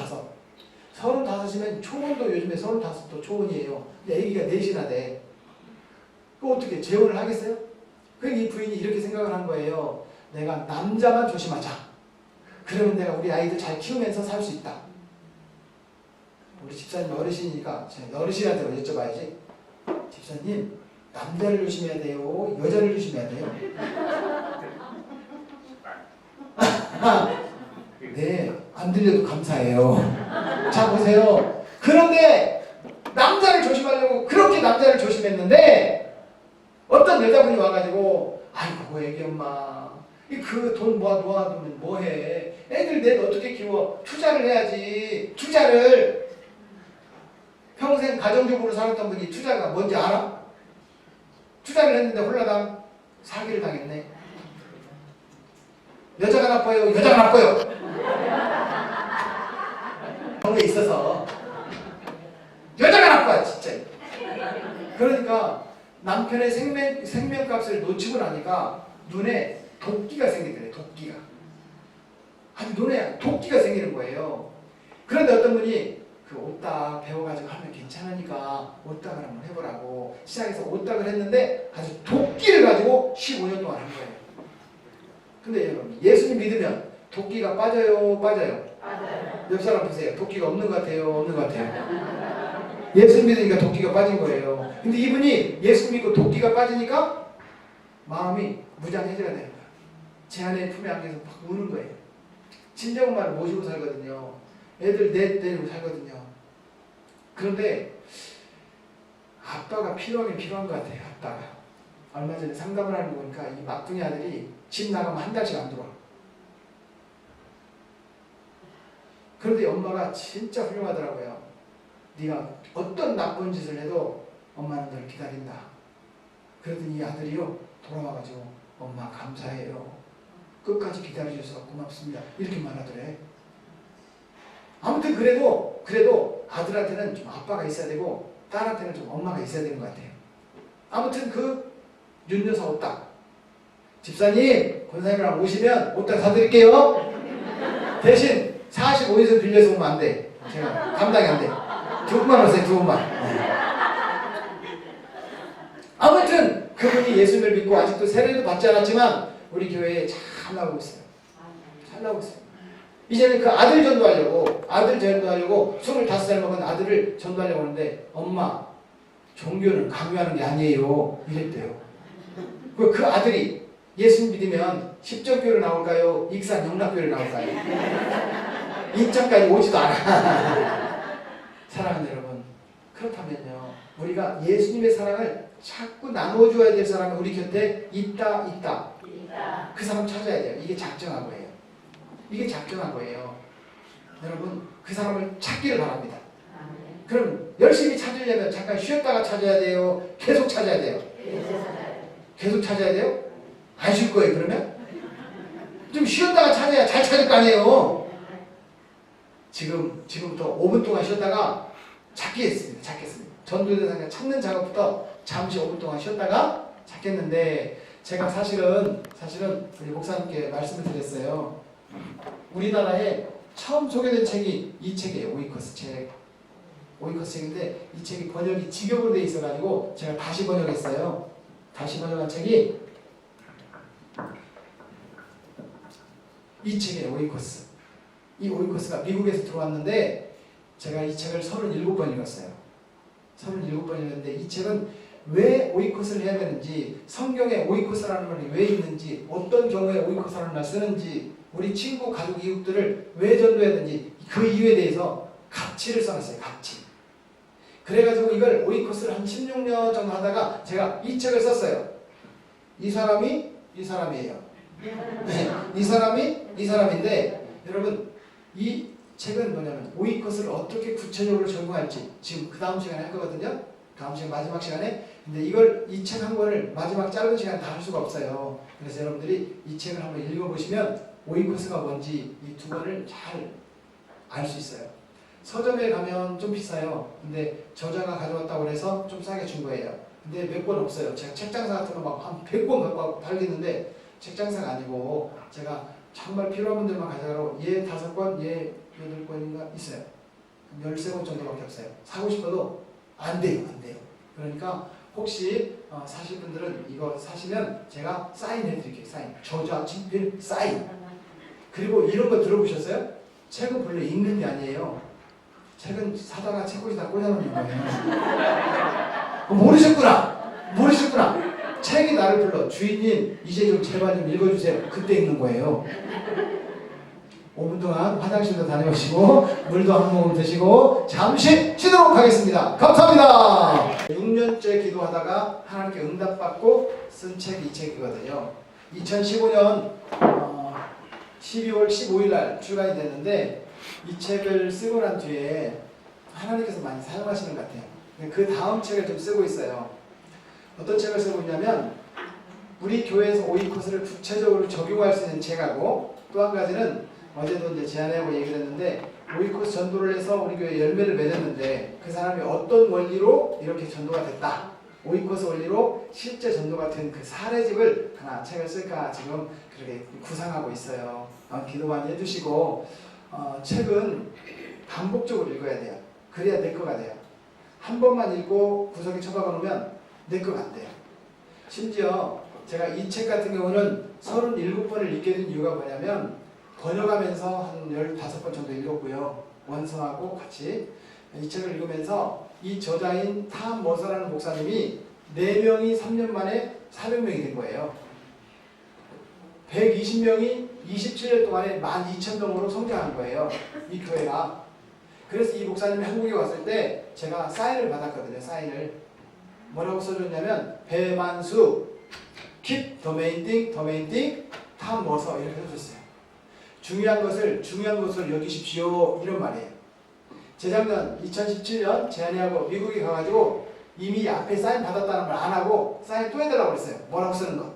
35이면 초혼도 요즘에 35도 초혼이에요. 근데 애기가 넷이나 돼. 그 어떻게 재혼을 하겠어요? 그러니까 이 부인이 이렇게 생각을 한 거예요. 내가 남자만 조심하자. 그러면 내가 우리 아이들 잘 키우면서 살 수 있다. 우리 집사님 어르신이니까 제가 어르신한테 여쭤봐야지. 집사님, 남자를 조심해야 돼요? 여자를 조심해야 돼요? 네, 안 들려도 감사해요. 자, 보세요. 그런데 남자를 조심하려고 그렇게 남자를 조심했는데 어떤 여자분이 와가지고 아이고 애기 엄마 그 돈 모아두면 뭐해. 애들 넷 어떻게 키워. 투자를 해야지. 투자를. 평생 가정주부로 살았던 분이 투자가 뭔지 알아? 투자를 했는데 홀라당 사기를 당했네. 여자가 나빠요? 여자가 나빠요? 그런 게 있어서 여자가 나빠 진짜. 그러니까 남편의 생명값을 놓치고 나니까 눈에 도끼가 생기더래. 도끼가. 아니 눈에 도끼가 생기는 거예요. 그런데 어떤 분이 그 옷딱 배워가지고 하면 괜찮으니까 옷딱을 한번 해보라고 시작해서 옷딱을 했는데 아주 도끼를 가지고 15년 동안 한 거예요. 근데 여러분 예수님 믿으면 도끼가 빠져요? 빠져요? 맞아요. 옆 사람 보세요. 도끼가 없는 것 같아요? 없는 것 같아요? 예수 믿으니까 도끼가 빠진 거예요. 근데 이분이 예수 믿고 도끼가 빠지니까 마음이 무장해져야 되는 거예요. 제 아내 품에 안겨서 막 우는 거예요. 친정엄마를 모시고 살거든요. 애들 넷 데리고 살거든요. 그런데 아빠가 필요하긴 필요한 것 같아요. 아빠가. 얼마 전에 상담을 하는 거 보니까 이 막둥이 아들이 집 나가면 한 달씩 안 들어와. 그런데 엄마가 진짜 훌륭하더라고요. 네가 어떤 나쁜 짓을 해도 엄마는 널 기다린다. 그러더니 이 아들이요 돌아와가지고 엄마 감사해요. 끝까지 기다려주셔서 고맙습니다. 이렇게 말하더래. 아무튼 그래도 아들한테는 좀 아빠가 있어야 되고 딸한테는 좀 엄마가 있어야 되는 것 같아요. 아무튼 그 윤여사 옷딱 집사님 권사님이랑 오시면 옷딱 사드릴게요. 대신 45인승 빌려서 오면 안 돼. 제가 감당이 안 돼. 두 분만 오세요. 두 분만. 아무튼 그분이 예수님을 믿고 아직도 세례도 받지 않았지만 우리 교회에 잘 나오고 있어요. 잘 나오고 있어요. 이제는 그 아들 전도하려고 25살 먹은 아들을 전도하려고 하는데 엄마 종교는 강요하는 게 아니에요. 이랬대요. 그 아들이 예수님 믿으면 십전교를 나올까요? 익산 영락교를 나올까요? 인천까지 오지도 않아. 사랑하는 여러분, 그렇다면요 우리가 예수님의 사랑을 자꾸 나눠줘야 될 사람이 우리 곁에 있다. 그 사람 찾아야 돼요. 이게 작정한 거예요. 이게 작정한 거예요. 여러분 그 사람을 찾기를 바랍니다. 그럼 열심히 찾으려면 잠깐 쉬었다가 찾아야 돼요? 계속 찾아야 돼요? 계속 찾아야 돼요? 안 쉴 거예요 그러면? 좀 쉬었다가 찾아야 잘 찾을 거 아니에요? 지금부터 5분 동안 쉬었다가 찾겠습니다. 전도대상자 찾는 작업부터 잠시 5분 동안 쉬었다가 찾겠는데 제가 사실은 우리 목사님께 말씀을 드렸어요. 우리나라에 처음 소개된 책이 이 책이에요. 오이커스 책인데 이 책이 번역이 직역으로 돼 있어가지고 제가 다시 번역했어요. 다시 번역한 책이 이 책이에요. 오이커스. 이 오이커스가 미국에서 들어왔는데 제가 이 책을 37번 읽었어요. 37번 읽었는데 이 책은 왜 오이코스를 해야 되는지, 성경에 오이코스라는 말이 왜 있는지, 어떤 경우에 오이코스라는 말을 쓰는지, 우리 친구, 가족, 이웃들을 왜 전도해야 되는지 그 이유에 대해서 가치를 써놨어요. 가치. 그래가지고 이걸 오이코스를 한 16년 정도 하다가 제가 이 책을 썼어요. 이 사람이에요. 네, 이 사람인데 여러분 이 책은 뭐냐면 오이코스를 어떻게 구체적으로 적용할지 지금 그 다음 시간에 할 거거든요. 다음 시간 마지막 시간에. 근데 이 책 한 권을 마지막 짧은 시간에 다 할 수가 없어요. 그래서 여러분들이 이 책을 한번 읽어보시면 오이코스가 뭔지 이 두 권을 잘 알 수 있어요. 서점에 가면 좀 비싸요. 근데 저자가 가져왔다고 그래서 좀 싸게 준 거예요. 근데 몇 권 없어요. 제가 책장사 같은 거 막 한 100권 갖고 와서 팔겠는데 책장사가 아니고 제가 정말 필요한 분들만 가져가라고 얘 5권, 얘 8권인가 있어요. 13권 정도밖에 없어요. 사고 싶어도 안 돼요. 안 돼요. 그러니까 혹시 사실 분들은 이거 사시면 제가 사인해 드릴게요. 사인. 저자, 친필, 사인. 그리고 이런 거 들어보셨어요? 책은 본래 읽는 게 아니에요. 책은 사다가 책꽂이다 꽂아놓는 거예요. 모르셨구나. 모르셨구나. 책이 나를 불러. 주인님 이제 좀 제발 좀 읽어주세요. 그때 읽는 거예요. 5분 동안 화장실도 다녀오시고 물도 한 모금 드시고 잠시 쉬도록 하겠습니다. 감사합니다. 6년째 기도하다가 하나님께 응답받고 쓴 책이 이 책이거든요. 2015년 12월 15일 날 출간이 됐는데 이 책을 쓰고 난 뒤에 하나님께서 많이 사용하시는 것 같아요. 그 다음 책을 좀 쓰고 있어요. 어떤 책을 쓰고 있냐면 우리 교회에서 오이코스를 구체적으로 적용할 수 있는 책하고 또 한 가지는 어제도 이제 제안하고 얘기를 했는데 오이코스 전도를 해서 우리 교회 열매를 맺었는데 그 사람이 어떤 원리로 이렇게 전도가 됐다. 오이코스 원리로 실제 전도가 된 그 사례집을 하나 책을 쓸까 지금 그렇게 구상하고 있어요. 기도 많이 해주시고 책은 반복적으로 읽어야 돼요. 그래야 내 거가 돼요. 한 번만 읽고 구석에 처박아 놓으면 내 거가 안 돼요. 심지어 제가 이 책 같은 경우는 37번을 읽게 된 이유가 뭐냐면 번역하면서 한 15번 정도 읽었고요. 원서하고 같이 이 책을 읽으면서 이 저자인 탐 머서라는 목사님이 4명이 3년 만에 400명이 된 거예요. 120명이 27년 동안에 12,000명으로 성장한 거예요. 이 교회가. 그래서 이 목사님이 한국에 왔을 때 제가 사인을 받았거든요. 사인을. 뭐라고 써줬냐면 배만수 keep the main thing 탐 머서 이렇게 써줬어요. 중요한 것을 여기십시오. 이런 말이에요. 재작년 2017년 제안이하고 미국에 가가지고 이미 앞에 사인 받았다는 걸 안 하고 사인 또 해달라고 그랬어요. 뭐라고 쓰는 거.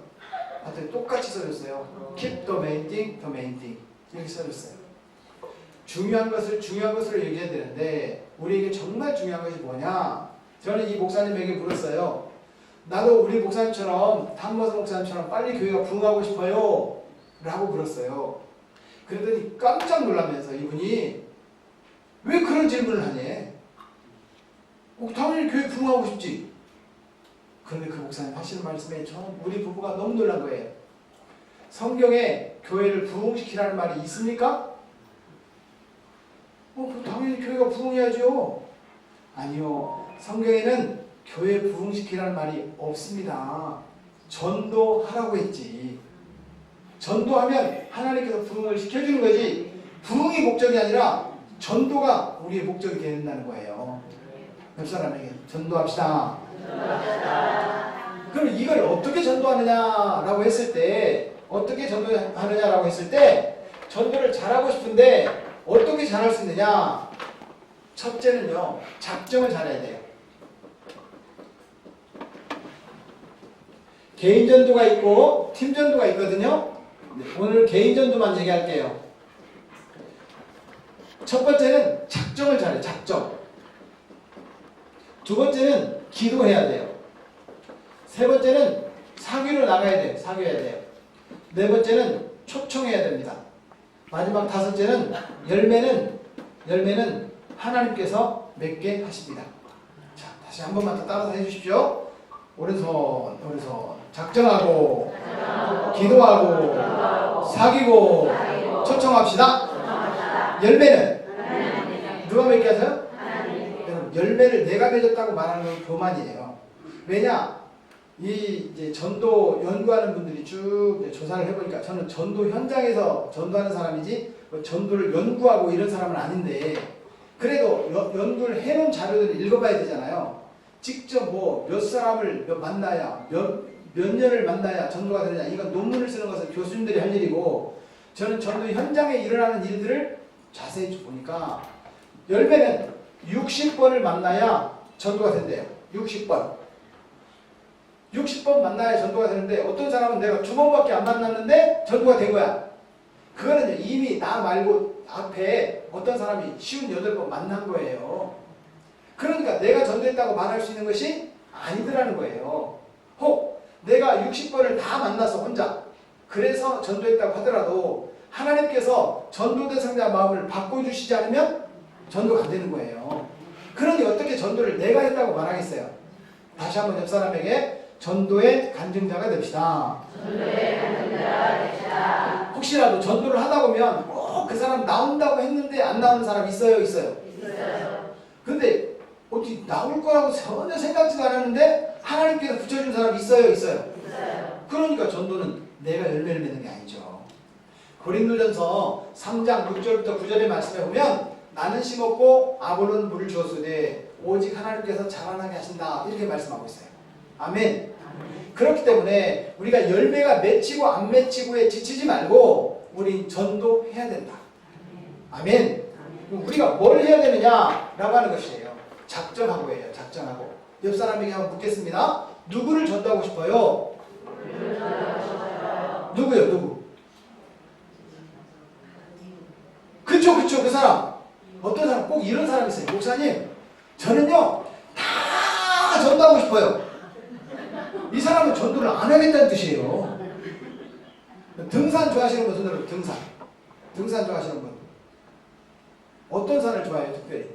하여튼 똑같이 써줬어요. Keep the main thing 이렇게 써줬어요. 중요한 것으로 얘기해야 되는데 우리에게 정말 중요한 것이 뭐냐. 저는 이 목사님에게 물었어요. 나도 우리 목사님처럼 탐머서 목사님처럼 빨리 교회가 부흥하고 싶어요 라고 물었어요. 그랬더니 깜짝 놀라면서 이분이 왜 그런 질문을 하니? 당연히 교회 부흥하고 싶지. 그런데 그 목사님 하시는 말씀에 우리 부부가 너무 놀란 거예요. 성경에 교회를 부흥시키라는 말이 있습니까? 당연히 교회가 부흥해야죠. 아니요. 성경에는 교회 부흥시키라는 말이 없습니다. 전도하라고 했지. 전도하면 하나님께서 부흥을 시켜주는 거지 부흥이 목적이 아니라 전도가 우리의 목적이 된다는 거예요. 옆 사람에게 전도합시다. 그럼 이걸 어떻게 전도하느냐라고 했을 때 어떻게 전도하느냐라고 했을 때 전도를 잘하고 싶은데 어떻게 잘할 수 있느냐. 첫째는요. 작정을 잘해야 돼요. 개인 전도가 있고 팀 전도가 있거든요. 오늘 개인 전도만 얘기할게요. 첫 번째는 작정을 잘해. 작정. 두 번째는 기도해야 돼요. 세 번째는 사귀러 나가야 돼요. 사귀어야 돼요. 네 번째는 초청해야 됩니다. 마지막 다섯째는 열매는 하나님께서 맺게 하십니다. 자, 다시 한 번만 더 따라서 해주십시오. 오른손 작정하고 기도하고 사귀고 초청합시다. 열매는 누가 맺게 하세요? 여러분, 열매를 내가 맺었다고 말하는 건 교만이에요. 왜냐? 이제 전도 연구하는 분들이 쭉 조사를 해보니까 저는 전도 현장에서 전도하는 사람이지 전도를 연구하고 이런 사람은 아닌데 그래도 연구를 해놓은 자료들을 읽어봐야 되잖아요. 직접 몇 사람을 만나야 몇 년을 만나야 전도가 되느냐. 이건 논문을 쓰는 것은 교수님들이 할 일이고 저는 전도 현장에 일어나는 일들을 자세히 보니까 열매는 60번을 만나야 전도가 된대요. 60번 만나야 전도가 되는데 어떤 사람은 내가 2번밖에 안 만났는데 전도가 된 거야. 그거는 이미 나 말고 앞에 어떤 사람이 58번 만난 거예요. 그러니까 내가 전도했다고 말할 수 있는 것이 아니더라는 거예요. 혹 내가 60번을 다 만나서 혼자 그래서 전도했다고 하더라도 하나님께서 전도 대상자 마음을 바꿔주시지 않으면 전도가 안 되는 거예요. 그러니 어떻게 전도를 내가 했다고 말하겠어요? 다시 한번 옆 사람에게 전도의 간증자가 됩시다. 혹시라도 전도를 하다 보면 꼭 그 사람 나온다고 했는데 안 나오는 사람 있어요? 있어요? 근데 어디 나올 거라고 전혀 생각지도 않았는데 하나님께서 붙여준 사람 있어요? 있어요? 그러니까 전도는 내가 열매를 맺는 게 아니죠. 고린도전서 3장 6절부터 9절의 말씀에 보면 나는 심었고 아볼로는 물을 주었으되 오직 하나님께서 자라나게 하신다 이렇게 말씀하고 있어요. 아멘. 그렇기 때문에 우리가 열매가 맺히고 안 맺히고에 지치지 말고 우리 전도해야 된다. 아멘. 우리가 뭘 해야 되느냐라고 하는 것이에요. 작정하고 해요. 작정하고. 옆 사람에게 한번 묻겠습니다. 누구를 전도하고 싶어요? 누구요? 누구? 그쵸 그 사람. 어떤 사람? 꼭 이런 사람이 있어요. 목사님 저는요 다 전도하고 싶어요. 이 사람은 전도를 안 하겠다는 뜻이에요. 등산 좋아하시는 분 손들어. 등산 좋아하시는 분. 어떤 산을 좋아해요? 특별히?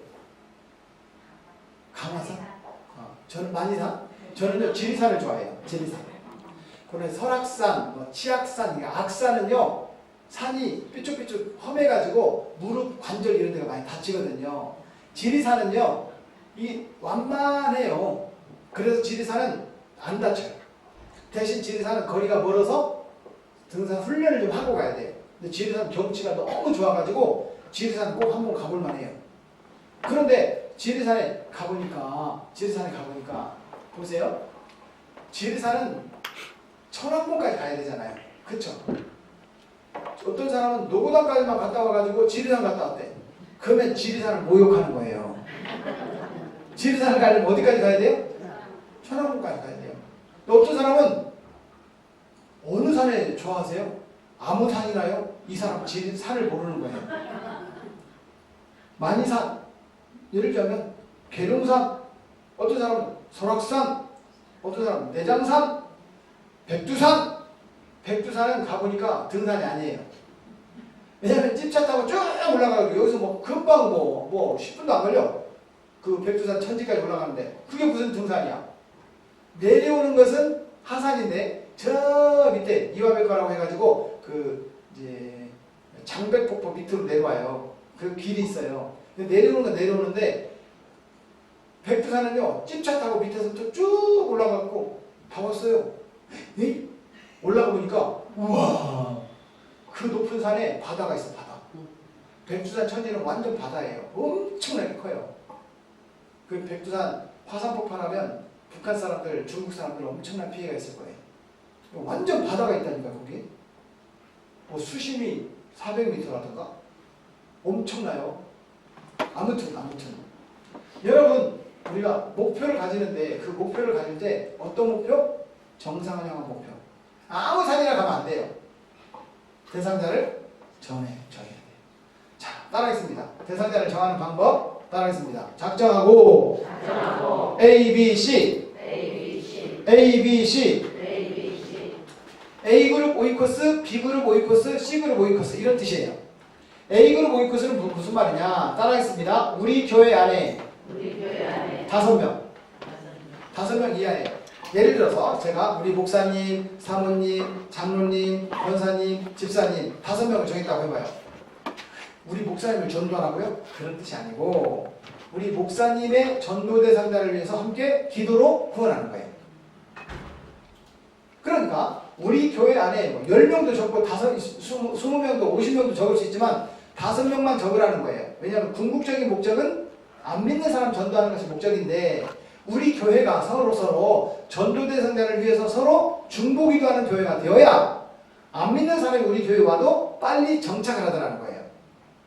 강화산? 저는 만이산? 저는요 지리산을 좋아해요. 지리산. 그런데 설악산, 치악산, 악산은요 산이 삐쭉삐쭉 험해가지고 무릎 관절 이런 데가 많이 다치거든요. 지리산은요 이 완만해요. 그래서 지리산은 안 다쳐요. 대신 지리산은 거리가 멀어서 등산 훈련을 좀 하고 가야 돼요. 근데 지리산 경치가 너무 좋아가지고 지리산 꼭 한번 가볼 만해요. 그런데 지리산에 가보니까 보세요. 지리산은 천왕봉까지 가야 되잖아요. 그쵸? 어떤 사람은 노고단까지만 갔다 와가지고 지리산 갔다 왔대. 그러면 지리산을 모욕하는 거예요. 지리산을 가려면 어디까지 가야 돼요? 천왕봉까지 가야 돼요. 또 어떤 사람은 어느 산에 좋아하세요? 아무 산이나요? 이 사람 산을 모르는 거예요. 만이산, 예를 들면 계룡산, 어떤 사람은 설악산, 어떤 사람은 내장산, 백두산. 백두산은 가보니까 등산이 아니에요. 왜냐면 찝차 타고 쭉 올라가고 여기서 뭐 금방 뭐 10분도 안 걸려. 그 백두산 천지까지 올라가는데 그게 무슨 등산이야? 내려오는 것은 하산인데 저 밑에 이화백과라고 해가지고 그 이제 장백폭포 밑으로 내려와요. 그 길이 있어요. 내려오는 건 내려오는데 백두산은요 찝차 타고 밑에서부터 쭉 올라가고 다 왔어요. 올라가 보니까 우와 그 높은 산에 바다가 있어. 바다. 백두산 천지는 완전 바다예요. 엄청나게 커요. 그 백두산 화산폭발 하면 북한 사람들, 중국 사람들 엄청난 피해가 있을 거예요. 완전 바다가 있다니까 거기. 뭐 수심이 400m라든가 엄청나요. 아무튼 여러분 우리가 목표를 가지는데 그 목표를 가질 때 어떤 목표? 정상을 향한 목표. 아무 산이나 가면 안 돼요. 대상자를 정해야 돼요. 자, 따라하겠습니다. 대상자를 정하는 방법 따라하겠습니다. 작정하고 A, B, C A그룹 오이코스, B그룹 오이코스, C그룹 오이코스 이런 뜻이에요. A그룹 오이코스는 무슨 말이냐? 따라하겠습니다. 우리 교회 안에 5명 이하예요. 예를 들어서 제가 우리 목사님, 사모님, 장로님, 권사님, 집사님 5명을 정했다고 해봐요. 우리 목사님을 전도하라고요? 그런 뜻이 아니고 우리 목사님의 전도 대상자를 위해서 함께 기도로 구원하는 거예요. 그러니까 우리 교회 안에 10명도 적고 20명도 50명도 적을 수 있지만 5명만 적으라는 거예요. 왜냐하면 궁극적인 목적은 안 믿는 사람 전도하는 것이 목적인데 우리 교회가 서로 전도 대상자를 위해서 서로 중보기도하는 교회가 되어야 안 믿는 사람이 우리 교회에 와도 빨리 정착을 하더라는 거예요.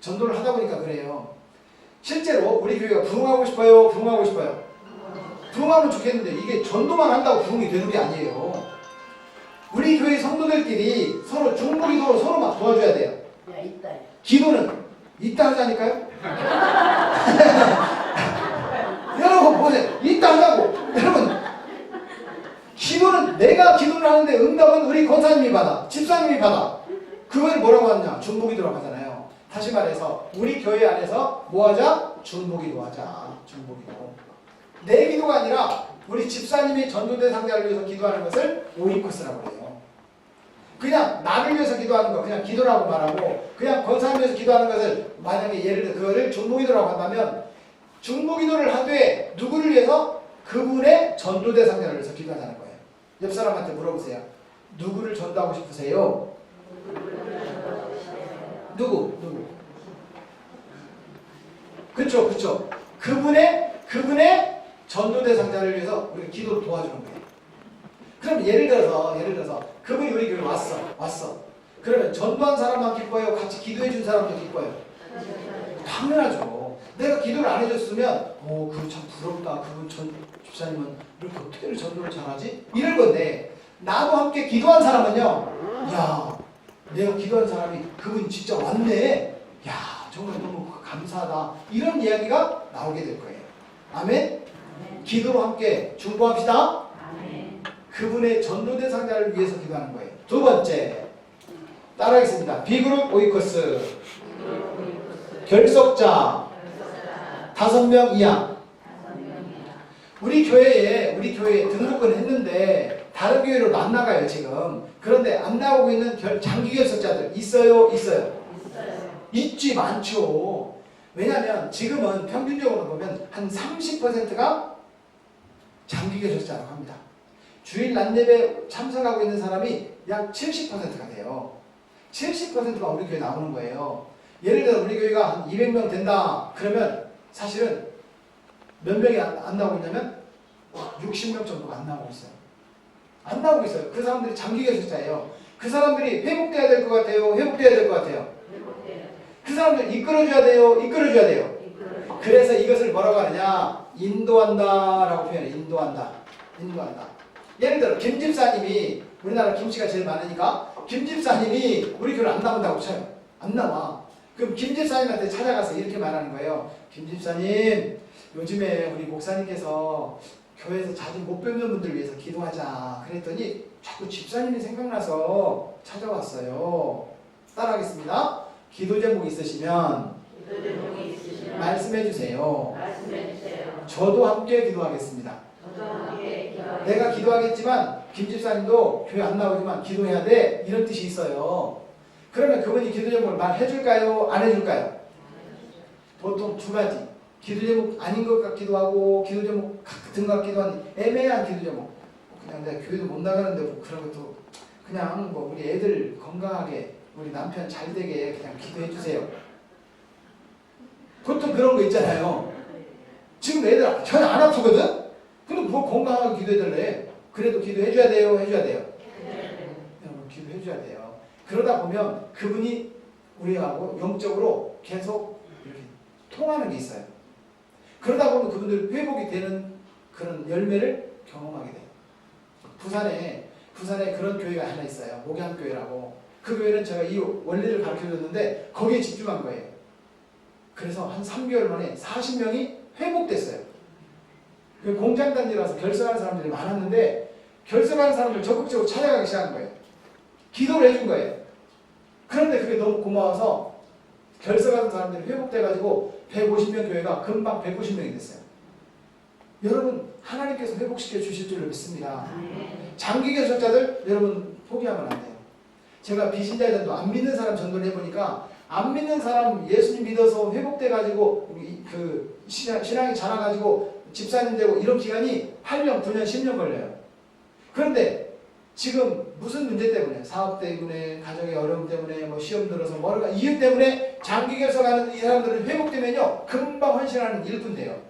전도를 하다 보니까 그래요. 실제로 우리 교회가 부흥하고 싶어요? 부흥하면 좋겠는데 이게 전도만 한다고 부흥이 되는 게 아니에요. 우리 교회 성도들끼리 서로 중보기도로 서로 막 도와줘야 돼요. 기도는 이따 하자니까요. 여러분 보세요. 이따 하자고. 여러분 기도는 내가 기도를 하는데 응답은 우리 권사님이 받아, 집사님이 받아. 그걸 뭐라고 하느냐? 중보기도라고 하잖아요. 다시 말해서 우리 교회 안에서 뭐 하자? 중보기도 하자. 중보기도. 내 기도가 아니라 우리 집사님이 전도된 상자를 위해서 기도하는 것을 오이코스라고 해요. 그냥 나를 위해서 기도하는 거 그냥 기도라고 말하고, 그냥 권사님을 위해서 기도하는 것을 만약에 예를 들어 그거를 중보기도라고 한다면, 중보기도를 하되 누구를 위해서? 그분의 전도된 상자를 위해서 기도하자는 거예요. 옆 사람한테 물어보세요. 누구를 전도하고 싶으세요? 누구? 그쵸. 그분의 전도 대상자를 위해서 우리가 기도를 도와주는 거예요. 그럼 예를 들어서 그분이 우리 교회에 왔어. 그러면 전도한 사람만 기뻐요? 같이 기도해 준 사람도 기뻐요? 당연하죠. 내가 기도를 안 해줬으면 그거 참 부럽다. 그분 집사님은 이렇게 어떻게 전도를 잘하지? 이럴 건데, 나도 함께 기도한 사람은요, 야, 내가 기도한 사람이 그분이 진짜 왔네. 야, 정말 너무 감사하다. 이런 이야기가 나오게 될 거예요. 아멘? 기도로 함께 중보합시다. 그분의 전도 대상자를 위해서 기도하는 거예요. 두 번째, 따라하겠습니다. B그룹 오이코스, 결석자 5명 이하. 우리 교회에 등록은 했는데 다른 교회로 안 나가요 지금. 그런데 안 나오고 있는 장기 결석자들 있어요? 있지, 많죠. 왜냐하면 지금은 평균적으로 보면 한 30%가 장기 결석자라고 합니다. 주일 낮예배 참석하고 있는 사람이 약 70%가 돼요. 70%가 우리 교회에 나오는 거예요. 예를 들어 우리 교회가 한 200명 된다 그러면 사실은 몇 명이 안 나오고 있냐면 60명 정도가 안 나오고 있어요. 그 사람들이 장기 결석자예요. 그 사람들이 회복돼야 될 것 같아요? 회복돼야 될 것 같아요? 그 사람들 이끌어줘야 돼요? 그래서 이것을 뭐라고 하느냐? 인도한다라고 표현해요. 인도한다. 예를 들어 김 집사님이, 우리나라 김씨가 제일 많으니까 김 집사님이 우리 교회 안 나온다고 쳐요. 안 나와. 그럼 김 집사님한테 찾아가서 이렇게 말하는 거예요. 김 집사님, 요즘에 우리 목사님께서 교회에서 자주 못 뵙는 분들 위해서 기도하자 그랬더니 자꾸 집사님이 생각나서 찾아왔어요. 따라하겠습니다. 기도 제목 있으시면 말씀해 주세요. 저도 함께 기도하겠습니다. 내가 기도하겠지만 김 집사님도 교회 안 나오지만 기도해야 돼, 이런 뜻이 있어요. 그러면 그분이 기도 제목을 말해 줄까요? 안 해줄까요? 보통 두 가지. 기도 제목 아닌 것 같기도 하고 기도 제목 같은 것 같기도 한 애매한 기도 제목. 그냥 내가 교회도 못 나가는데 뭐 그런 것도 그냥 뭐 우리 애들 건강하게, 우리 남편 잘 되게 그냥 기도해 주세요. 보통 그런 거 있잖아요. 지금 애들 전혀 안 아프거든? 근데 뭐 건강하게 기도해달래. 그래도 기도해줘야 돼요? 해줘야 돼요? 기도해줘야 돼요. 그러다 보면 그분이 우리하고 영적으로 계속 이렇게 통하는 게 있어요. 그러다 보면 그분들 회복이 되는 그런 열매를 경험하게 돼요. 부산에 그런 교회가 하나 있어요. 목양교회라고. 그 교회는 제가 이 원리를 가르쳐줬는데 거기에 집중한 거예요. 그래서 한 3개월 만에 40명이 회복됐어요. 그 공장단지라서 결석하는 사람들이 많았는데 결석하는 사람들 적극적으로 찾아가기 시작한 거예요. 기도를 해준 거예요. 그런데 그게 너무 고마워서 결석하는 사람들이 회복돼가지고 150명 교회가 금방 190명이 됐어요. 여러분, 하나님께서 회복시켜 주실 줄을 믿습니다. 장기 결석자들 여러분 포기하면 안 돼요. 제가 비신자의 전도, 안 믿는 사람 전도를 해보니까 안 믿는 사람 예수님 믿어서 회복돼가지고 그 신앙이 자라가지고 집사님 되고 이런 기간이 8년, 9년, 10년 걸려요. 그런데 지금 무슨 문제 때문에, 사업 때문에, 가정의 어려움 때문에, 뭐 시험 들어서 뭐가 이유 때문에 장기 결석하는 이 사람들은 회복되면요 금방 헌신하는 1분 돼요.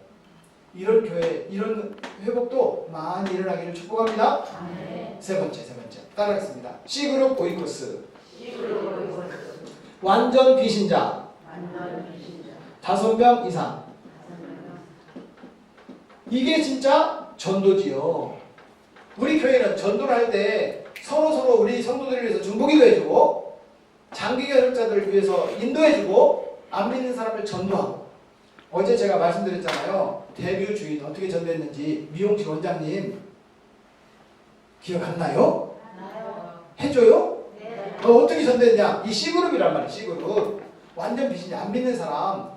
이런 교회, 이런 회복도 많이 일어나기를 축복합니다. 세 번째 따라하겠습니다. C그룹 오이코스, 완전 비신자 5명 이상. 이게 진짜 전도지요. 우리 교회는 전도를 할 때 서로 우리 성도들을 위해서 중보기도 해주고, 장기 결석자들을 위해서 인도해주고, 안 믿는 사람을 전도하고. 어제 제가 말씀드렸잖아요. 대뷰 주인 어떻게 전도했는지. 미용실 원장님 기억 안 나요? 해줘요? 어떻게 전도했냐? 이 C그룹이란 말이에요. C그룹. 완전 비신자 안 믿는 사람.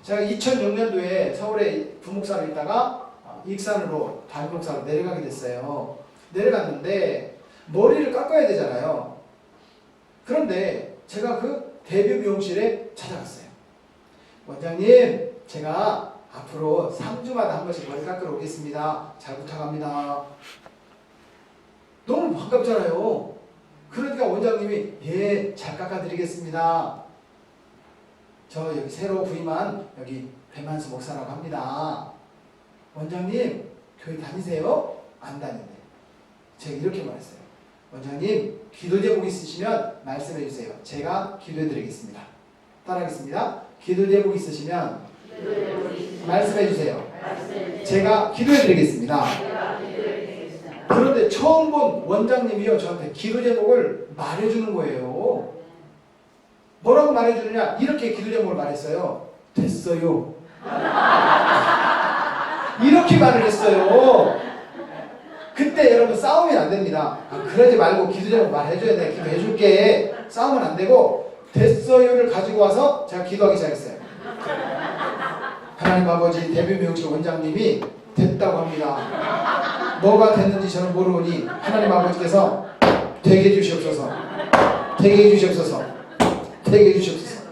제가 2006년도에 서울에 부목사로 있다가 익산으로 담임목사로 내려가게 됐어요. 내려갔는데 머리를 깎아야 되잖아요. 그런데 제가 그 대비 미용실에 찾아갔어요. 원장님, 제가 앞으로 3주마다 한 번씩 머리 깎으러 오겠습니다. 잘 부탁합니다. 너무 반갑잖아요. 그러니까 원장님이 예, 잘 깎아드리겠습니다. 저 여기 새로 부임한 여기 배만수 목사라고 합니다. 원장님, 교회 다니세요? 안 다니는데. 제가 이렇게 말했어요. 원장님, 기도 제목 있으시면 말씀해 주세요. 제가 기도해 드리겠습니다. 따라하겠습니다. 기도 제목 있으시면 말씀해 주세요. 제가 기도해 드리겠습니다. 그런데 처음 본 원장님이요, 저한테 기도 제목을 말해주는 거예요. 뭐라고 말해주느냐? 이렇게 기도 제목을 말했어요. 됐어요. 이렇게 말을 했어요. 그때 여러분 싸우면 안 됩니다. 그러지 말고 기도 제목 말해줘야 돼. 기도해줄게. 싸우면 안 되고 됐어요를 가지고 와서 제가 기도하기 시작했어요. 하나님 아버지 대비 미용실 원장님이 됐다고 합니다. 뭐가 됐는지 저는 모르니 하나님 아버지께서 되게 해주시옵소서. 되게 해주시옵소서. 되게 해주시옵소서.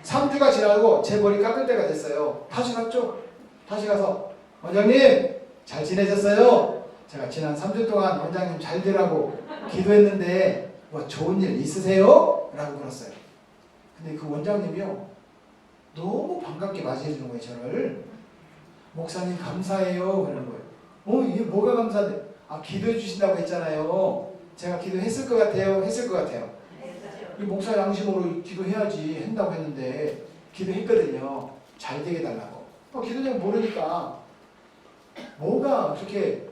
3주가 지나고 제 머리 깎을 때가 됐어요. 다시 갔죠? 다시 가서 원장님 잘 지내셨어요? 제가 지난 3주 동안 원장님 잘 되라고 기도했는데 뭐 좋은 일 있으세요? 라고 물었어요. 근데 그 원장님이요 너무 반갑게 맞이해 주는 거예요. 저를. 목사님 감사해요. 그러는 거예요. 이게 뭐가 감사해? 기도해 주신다고 했잖아요. 제가 기도했을 것 같아요. 했을 것 같아요. 이 목사 양심으로 기도해야지 한다고 했는데 기도했거든요. 잘 되게 달라고. 기도 제목 모르니까 뭐가 그렇게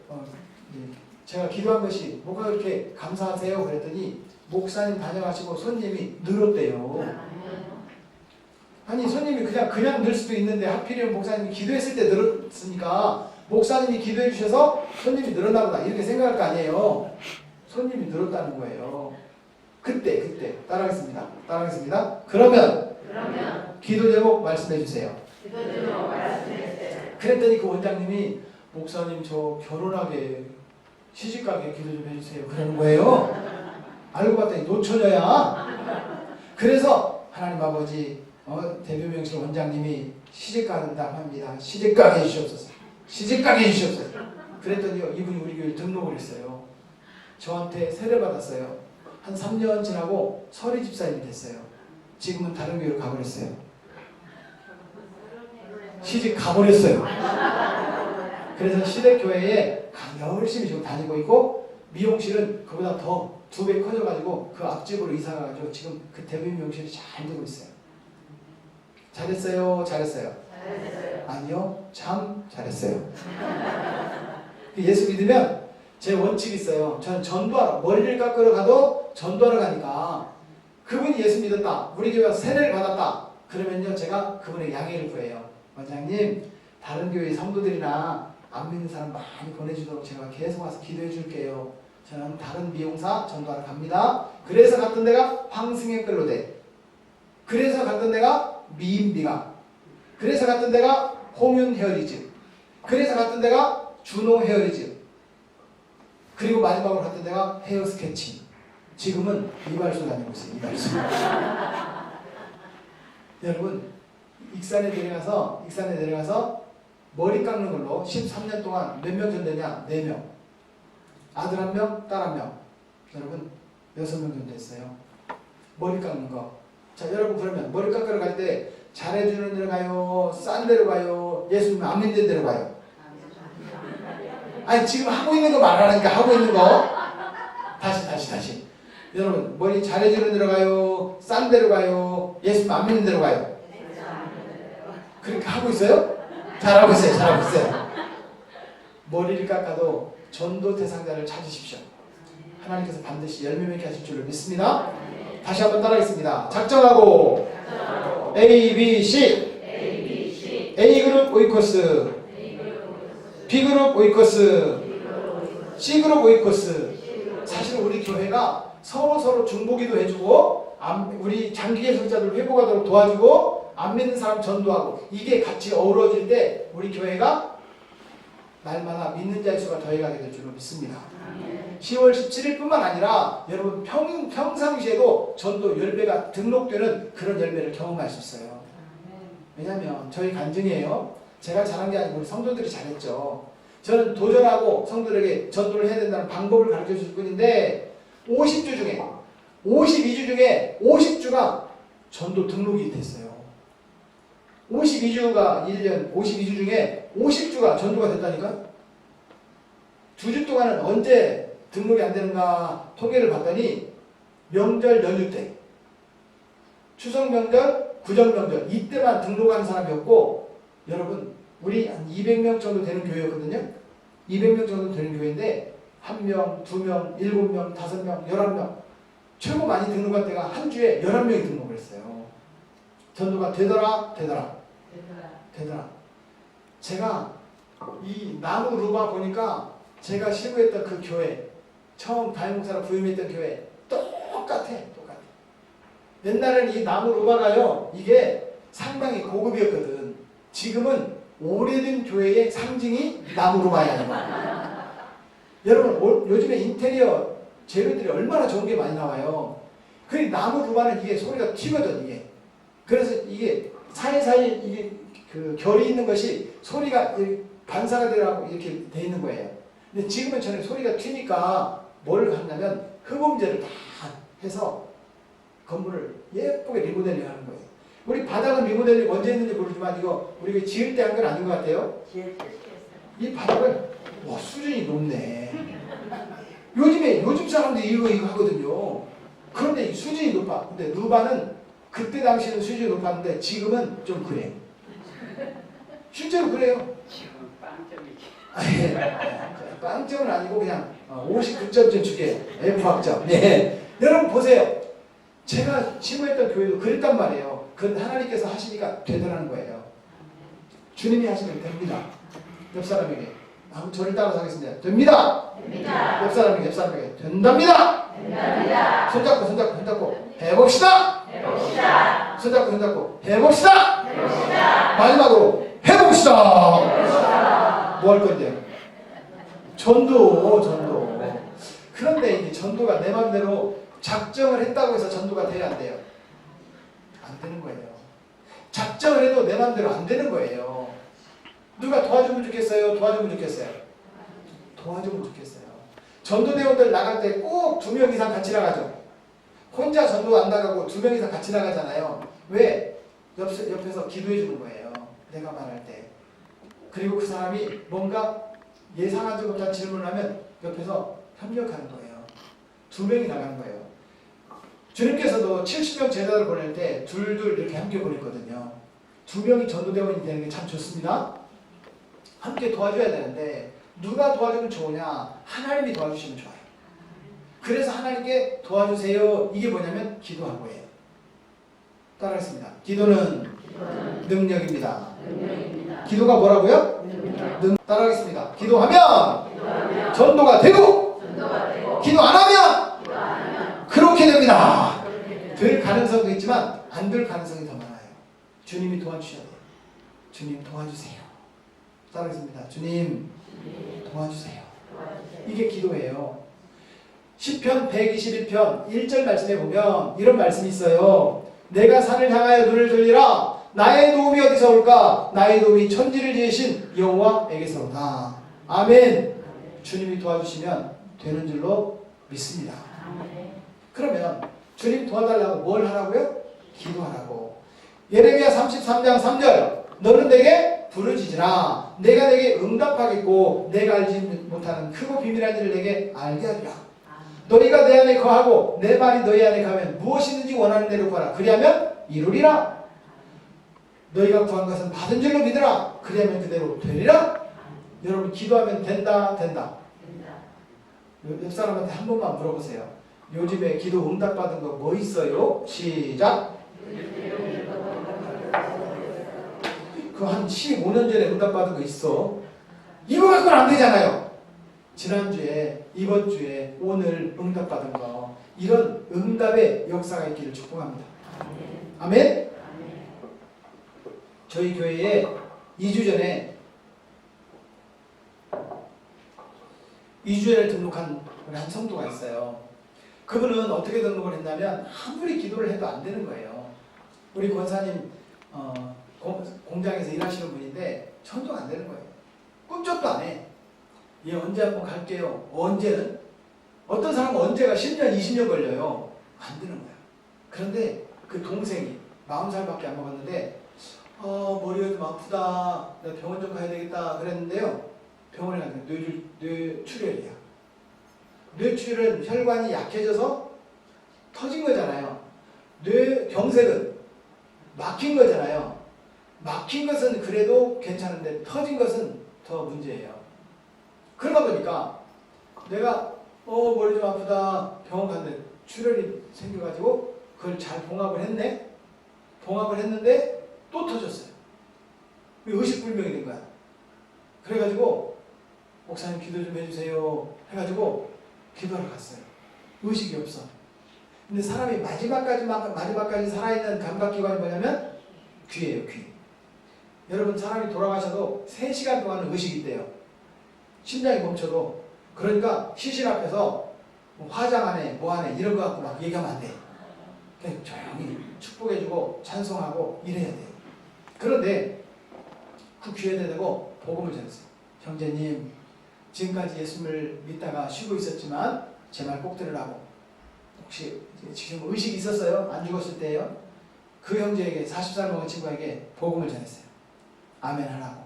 제가 기도한 것이 뭐가 그렇게 감사하세요? 그랬더니 목사님 다녀가시고 손님이 늘었대요. 아니 손님이 그냥 늘 수도 있는데 하필이면 목사님이 기도했을 때 늘었으니까 목사님이 기도해 주셔서 손님이 늘었나 보다 이렇게 생각할 거 아니에요. 손님이 늘었다는 거예요. 그때 따라하겠습니다. 그러면 기도 제목 말씀해 주세요. 그랬더니 그 원장님이 목사님 저 결혼하게 시집가게 기도 좀 해주세요. 그러는 거예요. 알고 봤더니 노처녀야. 그래서 하나님 아버지 대비명실 원장님이 시집간다고 합니다. 시집가게 해주시옵소서. 시집가게 해주시옵소서. 그랬더니요 이분이 우리 교회 등록을 했어요. 저한테 세례받았어요. 한 3년 지나고 서리 집사님이 됐어요. 지금은 다른 교회로 가버렸어요. 시집 가버렸어요. 그래서 시댁교회에 열심히 지금 다니고 있고 미용실은 그보다 더 2배 커져가지고 그 앞집으로 이사가가지고 지금 그 대비 미용실이 잘 되고 있어요. 잘했어요? 잘했어요? 아니요, 참 잘했어요. 예수 믿으면 제 원칙이 있어요. 저는 전도하러 머리를 깎으러 가도 전도하러 가니까 그분이 예수 믿었다, 우리 교회 와서 세례를 받았다 그러면요 제가 그분에게 양해를 구해요. 원장님 다른 교회 성도들이나 안 믿는 사람 많이 보내주도록 제가 계속 와서 기도해 줄게요. 저는 다른 미용사 전도하러 갑니다. 그래서 갔던 데가 황승의 끌로대, 그래서 갔던 데가 미인비가, 그래서 갔던 데가 홍윤 헤어리즈, 그래서 갔던 데가 준호 헤어리즈, 그리고 마지막으로 갔던 데가 헤어 스케치. 지금은 이발소 다니고 있어요. 이발소. 여러분 익산에 내려가서 머리 깎는 걸로 13년 동안 몇 명 전도했냐? 4명. 아들 1명, 딸 1명. 여러분 6명 전도했어요. 머리 깎는 거. 자 여러분 그러면 머리 깎으러 갈 때 잘해주는 데로 가요? 싼 데로 가요? 예수님 안 믿는 데로 가요? 아니 지금 하고 있는 거 말하라니까. 하고 있는 거. 다시. 여러분 머리 잘해주는 데로 가요? 싼 데로 가요? 예수님 안 믿는 데로 가요? 그렇게 하고 있어요? 잘하고 있어요. 머리를 깎아도 전도 대상자를 찾으십시오. 하나님께서 반드시 열매 맺게 하실 줄로 믿습니다. 다시 한번 따라하겠습니다. 작정하고 A, B, C. A그룹 오이코스, B그룹 오이코스, C그룹 오이코스, 사실 우리 교회가 서로 중보기도 해주고 우리 장기 개설자들 회복하도록 도와주고 안 믿는 사람 전도하고 이게 같이 어우러질 때 우리 교회가 날마다 믿는 자의 수가 더해가게 될 줄로 믿습니다. 10월 17일뿐만 아니라 여러분 평상시에도 전도 10배가 등록되는 그런 열매를 경험할 수 있어요. 왜냐하면 저희 간증이에요. 제가 잘한 게 아니고 우리 성도들이 잘했죠. 저는 도전하고 성도들에게 전도를 해야 된다는 방법을 가르쳐 줄 뿐인데 50주 중에 52주 중에 50주가 전도 등록이 됐어요. 52주가 1년 52주 중에 50주가 전도가 됐다니까. 2주 동안은 언제 등록이 안 되는가 통계를 봤더니 명절 연휴 때 추석 명절, 구정 명절 이때만 등록한 사람이었고 여러분 우리 한 200명 정도 되는 교회였거든요. 200명 정도 되는 교회인데 1명, 2명, 7명, 5명, 11명 최고 많이 등록한 때가 한 주에 11명이 등록을 했어요. 전도가 되더라. 제가 이 나무 루바 보니까 제가 신고했던 그 교회 처음 다임목사로 부임했던 교회 똑같아. 옛날에는 이 나무 루바가요 이게 상당히 고급이었거든. 지금은 오래된 교회의 상징이 나무 루바야. 여러분 요즘에 인테리어 재료들이 얼마나 좋은 게 많이 나와요. 그 나무 루바는 이게 소리가 튀거든 이게. 그래서 이게 사이사이 이게 그 결이 있는 것이 소리가 반사가 되라고 이렇게 돼 있는 거예요. 근데 지금은 저는 소리가 튀니까 뭘 하냐면 흡음재를 다 해서 건물을 예쁘게 리모델링 하는 거예요. 우리 바닥은 리모델링 언제 했는지 모르지만 이거 우리가 지을 때 한 건 아닌 것 같아요. 이 바닥은 와 수준이 높네. 요즘 사람들이 이거 하거든요. 그런데 이 수준이 높아. 근데 루바는 그때 당시에는 수준이 높았는데 지금은 좀 그래요. 실제로 그래요. 지금 빵점이지. 빵점은 아니고 그냥 59점 주게 F학점. 네. 여러분 보세요. 제가 신고했던 교회도 그랬단 말이에요. 그건 하나님께서 하시니까 되더라는 거예요. 주님이 하시면 됩니다. 옆 사람에게 저를 따라서 하겠습니다. 됩니다. 옆 사람에게 된답니다. 손잡고 해봅시다. 손잡고 해봅시다. 마지막으로 해봅시다. 뭐 할 건데요? 전도. 그런데 이게 전도가 내 맘대로 작정을 했다고 해서 전도가 돼야 안 돼요? 안 되는 거예요. 작정을 해도 내 맘대로 안 되는 거예요. 누가 도와주면 좋겠어요? 도와주면 좋겠어요. 전도대원들 나갈 때 꼭 2명 이상 같이 나가죠. 혼자 전도 안 나가고 2명 이상 같이 나가잖아요. 왜? 옆에서 기도해 주는 거예요. 내가 말할 때. 그리고 그 사람이 뭔가 예상하지 못한 질문을 하면 옆에서 협력하는 거예요. 2명이 나가는 거예요. 주님께서도 70명 제자를 보낼 때 둘 이렇게 함께 보냈거든요. 2명이 전도대원이 되는 게 참 좋습니다. 함께 도와줘야 되는데 누가 도와주면 좋으냐? 하나님이 도와주시면 좋아요. 그래서 하나님께 도와주세요. 이게 뭐냐면 기도한 거예요. 따라하겠습니다. 기도는 능력입니다. 기도가 뭐라고요? 따라하겠습니다. 기도하면 전도가 되고 기도 안 하면 그렇게 됩니다. 될 가능성도 있지만 안 될 가능성이 더 많아요. 주님이 도와주셔야 돼요. 주님 도와주세요. 따라하겠습니다. 주님 도와주세요. 이게 기도예요. 시편 121편 1절 말씀에 보면 이런 말씀이 있어요. 내가 산을 향하여 눈을 돌리라. 나의 도움이 어디서 올까? 나의 도움이 천지를 지으신 여호와에게서로다. 아멘. 주님이 도와주시면 되는 줄로 믿습니다. 그러면 주님 도와달라고 뭘 하라고요? 기도하라고. 예레미야 33장 3절 너는 내게 부르짖으라. 내가 내게 응답하겠고 내가 알지 못하는 크고 비밀한 일을 내게 알게 하리라. 너희가 내 안에 거하고 내 말이 너희 안에 가면 무엇이든지 원하는 대로 구하라. 그리하면 이루리라. 너희가 구한 것은 받은 줄로 믿으라. 그리하면 그대로 되리라. 여러분 기도하면 된다. 옆 사람한테 한 번만 물어보세요. 요즘에 기도 응답 받은 거 뭐 있어요? 시작. 그 한 15년 전에 응답 받은 거 있어. 이거 갖고는 안 되잖아요. 지난주에, 이번 주에, 오늘 응답받은 거, 이런 응답의 역사가 있기를 축복합니다. 아멘? 저희 교회에 2주 전에 등록한 우리 한 성도가 있어요. 그분은 어떻게 등록을 했냐면 아무리 기도를 해도 안 되는 거예요. 우리 권사님 공장에서 일하시는 분인데 전도 안 되는 거예요. 꿈쩍도 안 해. 얘 언제 한번 갈게요. 언제는? 어떤 사람은 언제가 10년, 20년 걸려요. 안 되는 거야. 그런데 그 동생이 40살밖에 안 먹었는데 머리가 좀 아프다. 나 병원 좀 가야 되겠다. 그랬는데요. 병원에 갔는데 뇌출혈이야. 뇌출혈은 혈관이 약해져서 터진 거잖아요. 뇌경색은 막힌 거잖아요. 막힌 것은 그래도 괜찮은데 터진 것은 더 문제예요. 그러다 보니까 내가 머리 좀 아프다 병원 갔는데 출혈이 생겨가지고 그걸 잘 봉합을 했네. 봉합을 했는데 또 터졌어요. 의식불명이 된 거야. 그래가지고 목사님 기도 좀 해주세요 해가지고 기도하러 갔어요. 의식이 없어. 근데 사람이 마지막까지 살아있는 감각기관이 뭐냐면 귀예요. 귀. 여러분 사람이 돌아가셔도 3시간 동안은 의식이 있대요. 심장이 멈춰도. 그러니까 시신 앞에서 뭐 화장 안 해, 뭐 안 해 이런 거 갖고 막 얘기하면 안 돼. 그냥 조용히 축복해주고 찬송하고 이래야 돼요. 그런데 그 귀에다 대고 복음을 전했어요. 형제님 지금까지 예수님을 믿다가 쉬고 있었지만 제 말 꼭 들으라고. 혹시 지금 의식이 있었어요? 안 죽었을 때예요? 그 형제에게 40살 먹은 친구에게 복음을 전했어요. 아멘 하라고.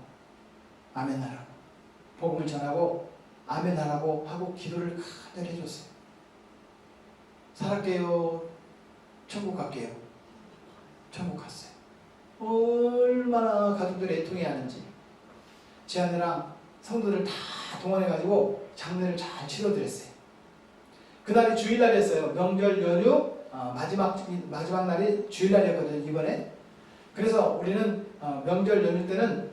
아멘 하라고. 복음을 전하고 아멘 하라고 하고 기도를 간절히 해줬어요. 살았게요. 천국 갈게요. 천국 갔어요. 얼마나 가족들이 애통해하는지. 제 아내랑 성도들 다 동원해가지고 장례를 잘 치러드렸어요. 그날이 주일날이었어요. 명절 연휴 마지막 날이 주일날이었거든요. 이번에. 그래서 우리는 명절 연휴 때는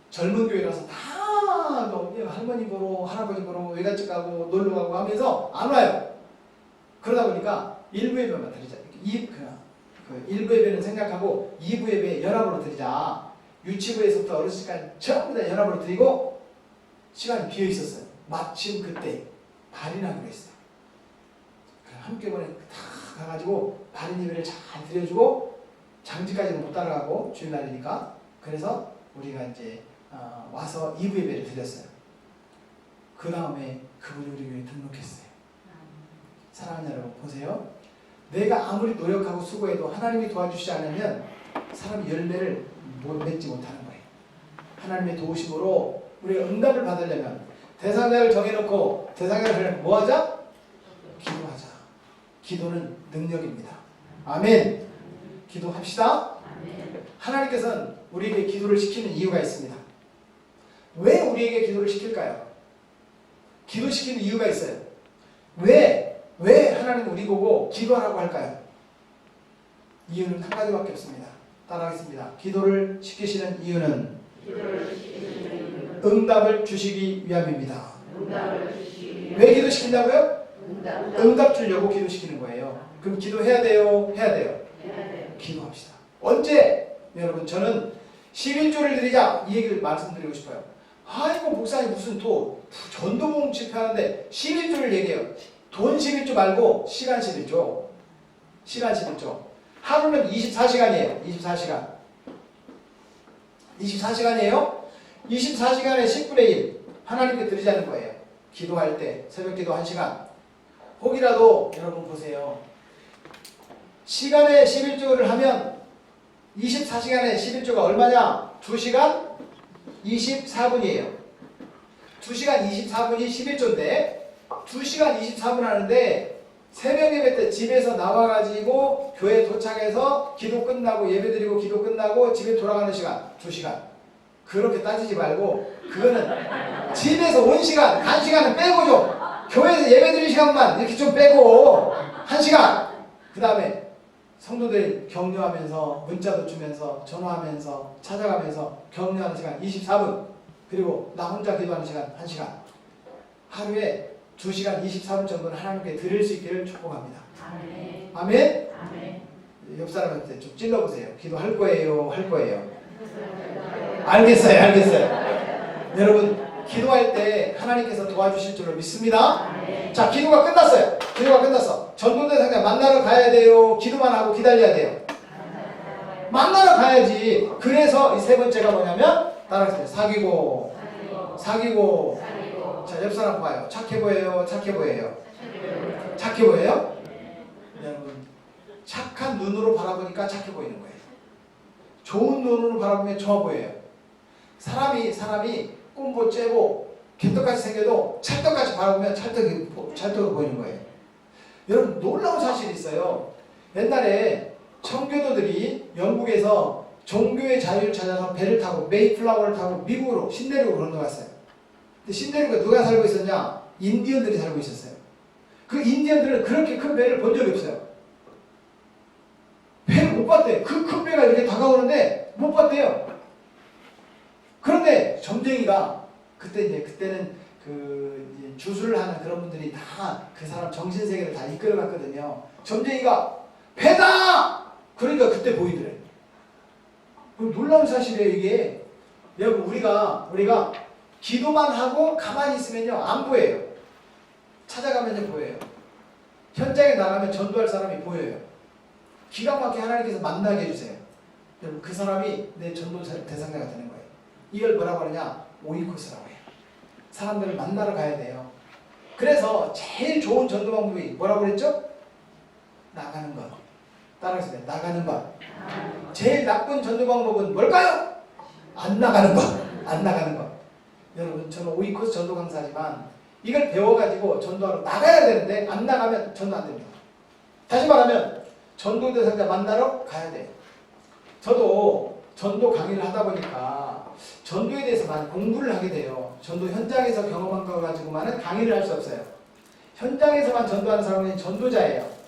젊은 교회라서 다 할머니 보러 할아버지 보러 외갓집 가고 놀러 가고 하면서 안 와요. 그러다 보니까 1부 예배만 드리자. 1부 예배는 생각하고 2부 예배 연합으로 드리자. 유치부에서부터 어르신까지 전부 다 연합으로 드리고 시간이 비어 있었어요. 마침 그때 발인하기로 했어요. 한꺼번에 다 가가지고 발인 예배를 잘 드려주고 장지까지는 못 따라가고 주일날이니까. 그래서 우리가 이제 와서 2부 예배를 드렸어요. 그 다음에 그분이 우리 교회에 등록했어요. 사랑하는 여러분 보세요. 내가 아무리 노력하고 수고해도 하나님이 도와주시지 않으면 사람이 열매를 맺지 못하는 거예요. 하나님의 도우심으로 우리가 응답을 받으려면 대상자를 정해놓고 대상자를 뭐하자? 기도하자. 기도는 능력입니다. 아멘. 기도합시다. 하나님께서는 우리에게 기도를 시키는 이유가 있습니다. 왜 우리에게 기도를 시킬까요? 기도시키는 이유가 있어요. 왜 하나님 우리 보고 기도하라고 할까요? 이유는 한 가지밖에 없습니다. 따라하겠습니다. 기도를 시키시는 이유는 응답을 주시기 위함입니다. 왜 기도시킨다고요? 응답 주려고 기도시키는 거예요. 그럼 기도해야 돼요? 해야 돼요? 기도합시다. 언제? 여러분 저는 11조를 드리자 이 얘기를 말씀드리고 싶어요. 아이고 목사님 무슨 또 전도봉 집회하는데 11조를 얘기해요. 돈 11조 말고 시간 11조. 시간 11조. 하루는 24시간이에요. 24시간. 24시간이에요. 24시간에 10분의 1 하나님께 드리자는 거예요. 기도할 때 새벽 기도 1시간. 혹이라도 여러분 보세요. 시간에 11조를 하면 24시간에 11조가 얼마냐? 2시간 24분이에요. 2시간 24분이 11조인데 2시간 24분 하는데 새벽 예배 때 집에서 나와가지고 교회 도착해서 기도 끝나고 예배드리고 기도 끝나고 집에 돌아가는 시간 2시간. 그렇게 따지지 말고 그거는 집에서 온 시간 1시간은 빼고 좀 교회에서 예배드리는 시간만 이렇게 좀 빼고 1시간. 그 다음에 성도들 격려하면서 문자도 주면서 전화하면서 찾아가면서 격려하는 시간 24분. 그리고 나 혼자 기도하는 시간 1시간. 하루에 2시간 24분 정도는 하나님께 드릴 수 있기를 축복합니다. 아멘. 아멘. 아멘. 옆 사람한테 좀 찔러보세요. 기도할 거예요? 할 거예요? 알겠어요. 알겠어요. 여러분 기도할 때 하나님께서 도와주실 줄로 믿습니다. 아멘. 자, 기도가 끝났어요. 기도가 끝났어. 전도대 상자 만나러 가야 돼요? 기도만 하고 기다려야 돼요? 만나러 가야지. 그래서 이 세 번째가 뭐냐면 따라하세요. 사귀고. 자, 옆 사람 봐요. 착해 보여요? 착해 보여요? 착해 보여요? 여러분 착한 눈으로 바라보니까 착해 보이는 거예요. 좋은 눈으로 바라보면 좋아 보여요. 사람이 꼼보 째고 개떡같이 생겨도 찰떡같이 바라보면 찰떡으로 보이는 거예요. 여러분 놀라운 사실이 있어요. 옛날에 청교도들이 영국에서 종교의 자유를 찾아서 배를 타고 메이플라워를 타고 미국으로 신대륙으로 건너갔어요. 근데 신대륙에 누가 살고 있었냐? 인디언들이 살고 있었어요. 그 인디언들은 그렇게 큰 배를 본 적이 없어요. 배를 못 봤대요. 그 큰 배가 이렇게 다가오는데 못 봤대요. 그런데 점쟁이가 그때는 그 주술을 하는 그런 분들이 다 그 사람 정신세계를 다 이끌어갔거든요. 점쟁이가 배다! 그러니까 그때 보이더래. 놀라운 사실이에요 이게. 여러분 우리가 기도만 하고 가만히 있으면요 안 보여요. 찾아가면요 보여요. 현장에 나가면 전도할 사람이 보여요. 기가 막히게 하나님께서 만나게 해주세요. 여러분 그 사람이 내 전도 대상자가 되는 거예요. 이걸 뭐라고 하느냐? 오이코스라고 해요. 사람들을 만나러 가야 돼요. 그래서 제일 좋은 전도 방법이 뭐라고 그랬죠? 나가는 것. 따라하세요. 나가는 것. 제일 나쁜 전도 방법은 뭘까요? 안 나가는 것. 안 나가는 것. 여러분 저는 오이코스 전도 강사지만 이걸 배워가지고 전도하러 나가야 되는데 안 나가면 전도 안 됩니다. 다시 말하면 전도 대상자 만나러 가야 돼요. 저도 전도 강의를 하다 보니까 전도에 대해서 많이 공부를 하게 돼요. 전도 현장에서 경험한 거 가지고만은 강의를 할 수 없어요. 현장에서만 전도하는 사람은 전도자예요.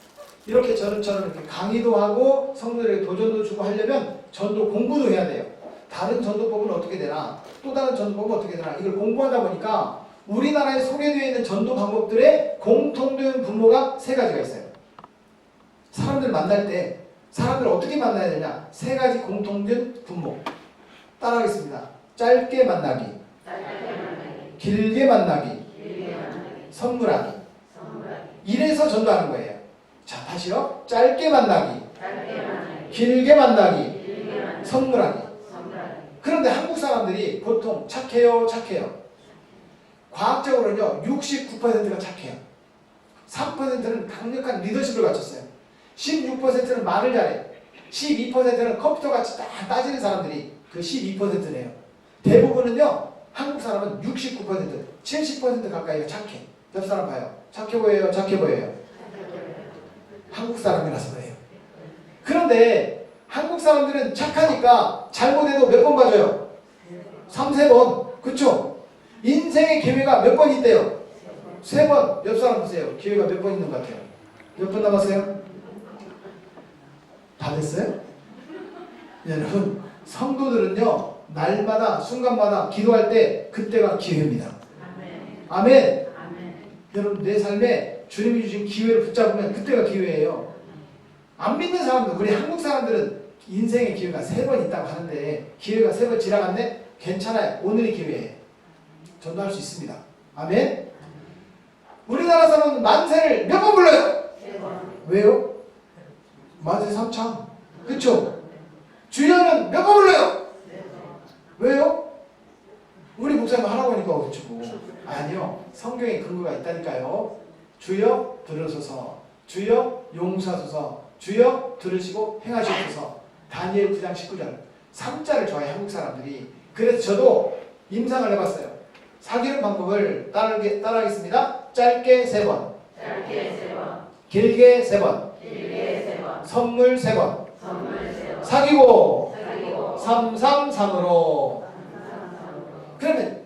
이렇게 저처럼 이렇게 강의도 하고 성도들에게 도전도 주고 하려면 전도 공부도 해야 돼요. 다른 전도법은 어떻게 되나? 또 다른 전도법은 어떻게 되나? 이걸 공부하다 보니까 우리나라에 소개되어 있는 전도 방법들의 공통된 분모가 세 가지가 있어요. 사람들 만날 때 사람들을 어떻게 만나야 되냐? 세 가지 공통된 분모. 따라하겠습니다. 짧게 만나기, 길게 만나기, 선물하기. 이래서 전도하는 거예요. 자, 다시요. 짧게 만나기, 길게 만나기, 선물하기. 그런데 한국 사람들이 보통 착해요. 과학적으로는요. 69%가 착해요. 3%는 강력한 리더십을 갖췄어요. 16%는 말을 잘해. 12%는 컴퓨터같이 딱 따지는 사람들이 그 12%네요. 대부분은요. 한국 사람은 69%, 70% 가까이가 착해. 옆 사람 봐요. 착해 보여요? 착해 보여요? 한국 사람이라서 그래요. 그런데 한국 사람들은 착하니까 잘못해도 몇 번 봐줘요? 3, 4번. 그쵸? 인생의 기회가 몇 번 있대요? 3번. 옆 사람 보세요. 기회가 몇 번 있는 것 같아요? 몇 번 남았어요? 다 됐어요? 여러분 성도들은요 날마다 순간마다 기도할 때 그때가 기회입니다. 아멘. 여러분 내 삶에 주님이 주신 기회를 붙잡으면 그때가 기회예요. 안 믿는 사람들, 우리 한국 사람들은 인생의 기회가 3번 있다고 하는데 기회가 3번 지나갔네? 괜찮아요. 오늘이 기회예요. 전도할 수 있습니다. 아멘. 우리나라 사람은 만세를 몇 번 불러요? 3번. 왜요? 만세 3참. 그쵸? 주여는 몇 번 불러요? 4번. 왜요? 우리 목사님 하라고 하니까 그렇고. 아니요. 성경에 근거가 있다니까요. 주여 들으소서. 주여 용서하소서. 주여 들으시고 행하시옵소서. 다니엘 9장 19절. 3자를 좋아해 한국 사람들이. 그래서 저도 임상을 해봤어요. 사귀는 방법을 따라하겠습니다. 짧게 3번. 길게 3번. 선물 3번. 사귀고 333으로. 그러면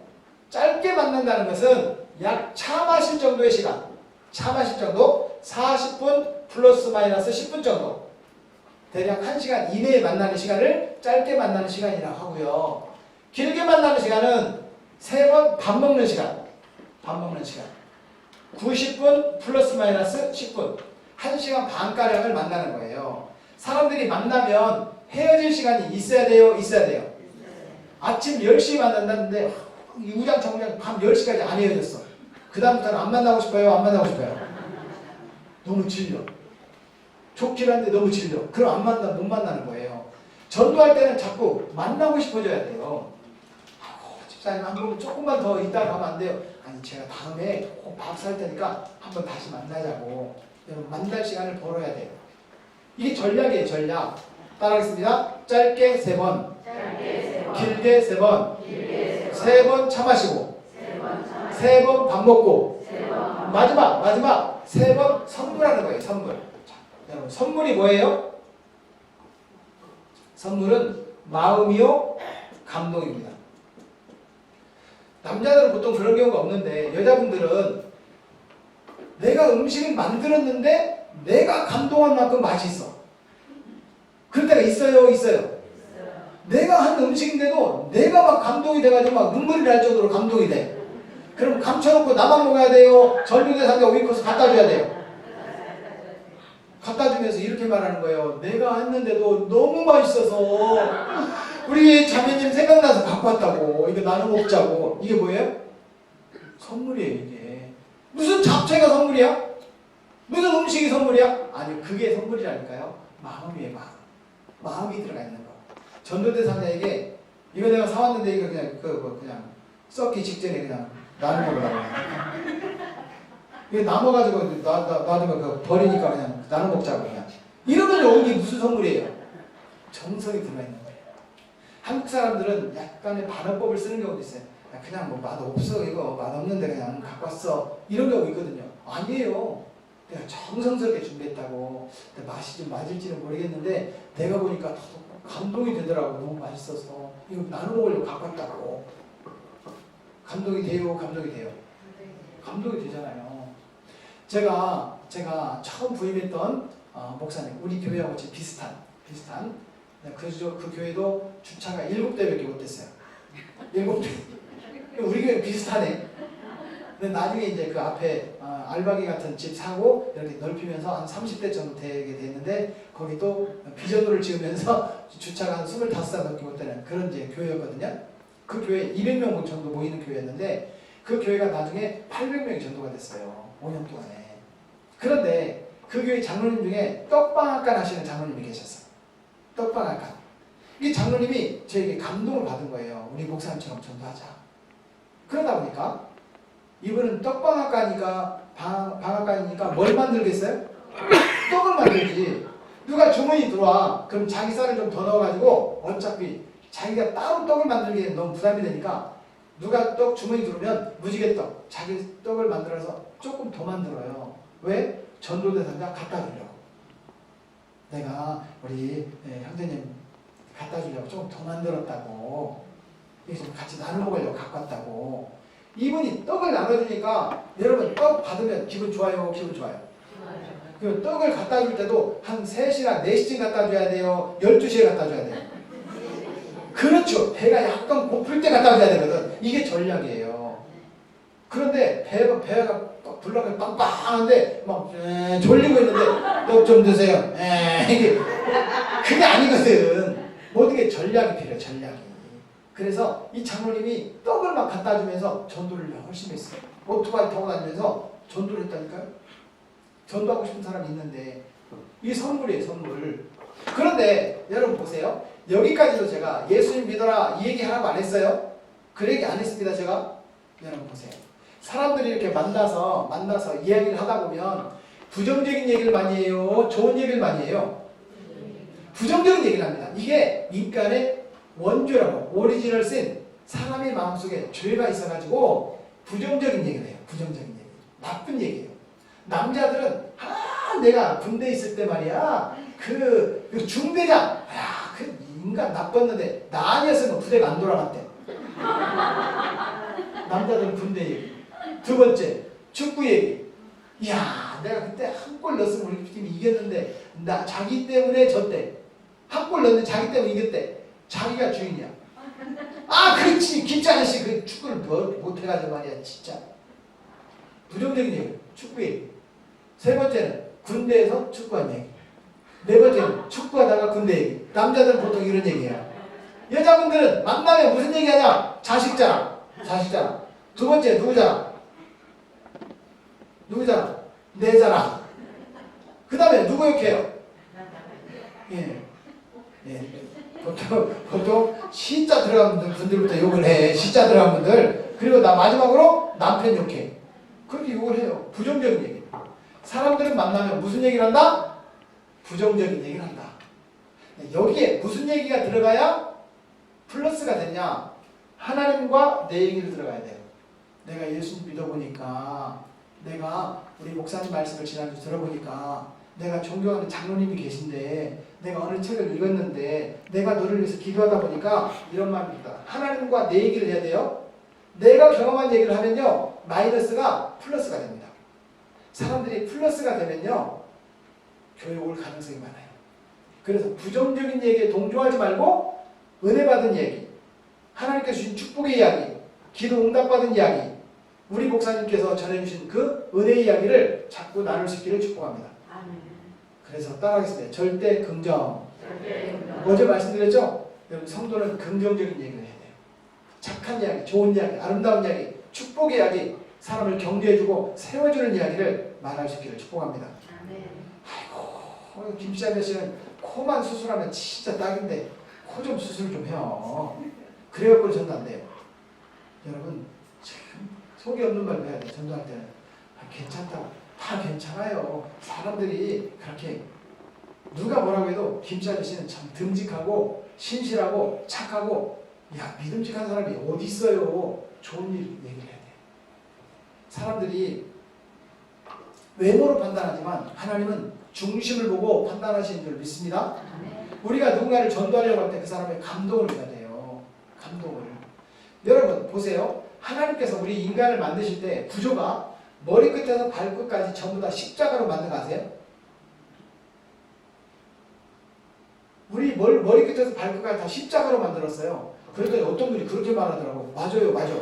짧게 만난다는 것은 약 차 마실 정도의 시간. 차 마실 정도 40분 플러스 마이너스 10분 정도. 대략 1시간 이내에 만나는 시간을 짧게 만나는 시간이라고 하고요. 길게 만나는 시간은 3번 밥 먹는 시간. 밥 먹는 시간. 90분 플러스 마이너스 10분. 1시간 반가량을 만나는 거예요. 사람들이 만나면 헤어질 시간이 있어야 돼요? 있어야 돼요? 아침 10시에 만난다는데 우장창장 밤 10시까지 안 헤어졌어. 그 다음부터는 안 만나고 싶어요? 안 만나고 싶어요? 너무 질려. 좋긴 한데 너무 질려. 그럼 안 만나, 못 만나는 거예요. 전도할 때는 자꾸 만나고 싶어져야 돼요. 집사님 한 번 조금만 더 있다가 가면 안 돼요. 아니 제가 다음에 꼭 밥 살 테니까 한번 다시 만나자고. 여러분 만날 시간을 벌어야 돼요. 이게 전략이에요. 전략. 따라하겠습니다. 짧게 3번, 길게 3번, 3번 차 마시고, 3번 밥 먹고, 마지막 3번 선물하는 거예요. 선물. 자, 여러분 선물이 뭐예요? 선물은 마음이요 감동입니다. 남자들은 보통 그런 경우가 없는데 여자분들은 내가 음식을 만들었는데 내가 감동한 만큼 맛있어. 그럴 때가 있어요? 있어요? 내가 한 음식인데도 내가 막 감동이 돼가지고 막 눈물이 날 정도로 감동이 돼. 그럼 감춰놓고 나만 먹어야 돼요? 전류대 상자 오이코스 갖다 줘야 돼요? 갖다 주면서 이렇게 말하는 거예요. 내가 했는데도 너무 맛있어서 우리 자매님 생각나서 갖고 왔다고. 이거 나눠 먹자고. 이게 뭐예요? 선물이에요. 이게 무슨 잡채가 선물이야? 무슨 음식이 선물이야? 아니 그게 선물이라니까요. 마음이에요. 마음이 들어가 있는 거. 전도대 상자에게 이거 내가 사왔는데 이거 그냥 썩기 직전에 그냥 나눠 먹으라고. 이거 남아가지고 놔두면 그 버리니까 그냥 나눠 먹자고 그냥. 이러면 이게 무슨 선물이에요? 정성이 들어있는 거예요. 한국 사람들은 약간의 반어법을 쓰는 경우도 있어요. 야, 그냥 뭐 맛없어 이거 맛없는데 그냥 갖고 왔어 이런 경우 있거든요. 아니에요. 내가 정성스럽게 준비했다고. 맛이 좀 맞을지는 모르겠는데 내가 보니까 감동이 되더라고. 너무 맛있어서 이거 나눠 먹으려고 갖고 왔다고. 감동이 돼요? 감동이 돼요? 감동이 되잖아요. 제가 처음 부임했던 목사님, 우리 교회하고 지금 비슷한 그 교회도 주차가 7대밖에 못 됐어요. 7대. 우리 교회 비슷하네. 근데 나중에 이제 그 앞에 알바기 같은 집 사고 이렇게 넓히면서 한 30대 정도 되게 됐는데 거기 또 비전도를 지으면서 주차가 한 25대밖에 못 되는 그런 이제 교회였거든요. 그 교회 200명 정도 모이는 교회였는데 그 교회가 나중에 800명이 전도가 됐어요. 5년 동안에. 그런데 그 교회 장로님 중에 떡방학간 하시는 장로님이 계셨어요. 떡방학간. 이 장로님이 저에게 감동을 받은 거예요. 우리 목사님처럼 전도하자. 그러다 보니까 이분은 떡방학과니까 방학과니까 뭘 만들겠어요? 떡을 만들지. 누가 주문이 들어와. 그럼 자기 쌀을 좀 더 넣어가지고 어차피 자기가 따로 떡을 만들기에는 너무 부담이 되니까 누가 떡 주문이 들어오면 무지개떡 자기 떡을 만들어서 조금 더 만들어요. 왜? 전도대 상자 갖다 주려고. 내가 우리 형제님 갖다 주려고 조금 더 만들었다고. 이게 좀 같이 나눠 먹으려고 갖고 왔다고. 이분이 떡을 나눠주니까 여러분 떡 받으면 기분 좋아요? 기분 좋아요? 그 떡을 갖다 줄 때도 한 3시나 4시쯤 갖다 줘야 돼요? 12시에 갖다 줘야 돼요? 그렇죠. 배가 약간 고플 때 갖다 줘야 되거든. 이게 전략이에요. 그런데 배가 불러가 빵빵한데 막 졸리고 있는데 떡 좀 드세요. 이게 그게 아니거든. 모든 게 전략이 필요해요. 전략이. 그래서 이 장로님이 떡을 막 갖다 주면서 전도를 열심히 했어요. 오토바이 타고 다니면서 전도를 했다니까요. 전도하고 싶은 사람이 있는데 이게 선물이에요. 선물. 그런데 여러분 보세요. 여기까지도 제가 예수님 믿어라 이 얘기 하라고 안 했어요? 그 얘기 안 했습니다. 제가. 여러분 보세요. 사람들이 이렇게 만나서 이야기를 하다 보면 부정적인 얘기를 많이 해요? 좋은 얘기를 많이 해요? 부정적인 얘기를 합니다. 이게 인간의 원죄라고 오리지널 신 사람의 마음속에 죄가 있어가지고 부정적인 얘기를 해요. 부정적인 얘기. 나쁜 얘기예요. 남자들은 내가 군대에 있을 때 말이야 그 중대장 그 인간 나빴는데 나 아니었으면 부대가 안 돌아갔대. 남자들은 군대 얘기. 두 번째 축구 얘기. 이야 내가 그때 한 골 넣었으면 우리 팀이 이겼는데 나 자기 때문에 졌대. 한 골 넣었는데 자기 때문에 이겼대. 자기가 주인이야. 그렇지 김치 아저씨 그 축구를 못해가지고 말이야 진짜 부정적인 얘기, 축구 얘기. 세 번째는 군대에서 축구한 얘기. 네 번째는 축구하다가 군대 얘기. 남자들은 보통 이런 얘기해요. 여자분들은 만나면 무슨 얘기하냐? 자식 자랑. 자식 자랑. 두 번째 누구 자랑? 누구 자랑? 내 자랑. 그 다음에 누구 욕해요? 예. 예. 보통 시자 들어간 분들부터 욕을 해. 시자 들어간 분들. 그리고 나 마지막으로 남편 욕해. 그렇게 욕을 해요. 부정적인 얘기. 사람들은 만나면 무슨 얘기를 한다? 부정적인 얘기를 한다. 여기에 무슨 얘기가 들어가야 플러스가 되냐? 하나님과 내 얘기를 들어가야 돼요. 내가 예수님 믿어보니까, 내가 우리 목사님 말씀을 지난주 들어보니까, 내가 존경하는 장로님이 계신데, 내가 어느 책을 읽었는데, 내가 너를 위해서 기도하다 보니까 이런 말입니다. 하나님과 내 얘기를 해야 돼요. 내가 경험한 얘기를 하면요, 마이너스가 플러스가 됩니다. 사람들이 플러스가 되면요, 교회 올 가능성이 많아요. 그래서 부정적인 얘기에 동조하지 말고 은혜 받은 얘기, 하나님께서 주신 축복의 이야기, 기도 응답받은 이야기, 우리 목사님께서 전해주신 그 은혜의 이야기를 자꾸 나눌 수 있기를 축복합니다. 그래서 따라하겠습니다. 절대 긍정. 어제 말씀드렸죠? 여러분, 성도는 긍정적인 얘기를 해야 돼요. 착한 이야기, 좋은 이야기, 아름다운 이야기, 축복의 이야기, 사람을 격려해주고 세워주는 이야기를 말할 수 있기를 축복합니다. 아이고, 김씨 아저씨는 코만 수술하면 진짜 딱인데 코 좀 수술 좀 해요. 그래갖고 전도한대요. 여러분, 참 속이 없는 말로 해야 돼요. 전도할 때는. 괜찮다. 다 괜찮아요. 사람들이 그렇게 누가 뭐라고 해도 김씨 아저씨는 참 듬직하고 신실하고 착하고, 야, 믿음직한 사람이 어디 있어요. 좋은 일 얘기를 해야 돼요. 사람들이 외모로 판단하지만 하나님은 중심을 보고 판단하시는 줄 믿습니다. 우리가 누군가를 전도하려고 할 때 그 사람의 감동을 줘야 돼요. 감동을. 여러분 보세요. 하나님께서 우리 인간을 만드실 때 구조가 머리끝에서 발끝까지 전부 다 십자가로 만든 거 아세요? 우리 머리끝에서 발끝까지 다 십자가로 만들었어요. 그랬더니 어떤 분이 그렇게 말하더라고. 맞아요, 맞아.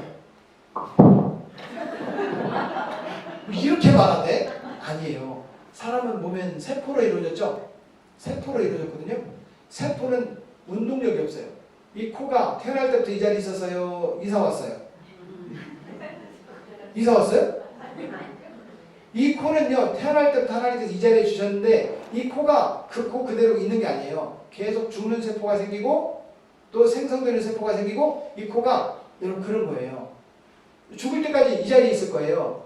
이렇게 말하대? 아니에요. 사람은 몸엔 세포로 이루어졌죠? 세포로 이루어졌거든요. 세포는 운동력이 없어요. 이 코가 태어날 때부터 이 자리에 있었어요? 이사 왔어요? 이사 왔어요? 이 코는요, 태어날 때부터 하나님께서 이 자리에 주셨는데, 이 코가 그 코 그대로 있는 게 아니에요. 계속 죽는 세포가 생기고, 또 생성되는 세포가 생기고, 이 코가 여러분 그런 거예요. 죽을 때까지 이 자리에 있을 거예요.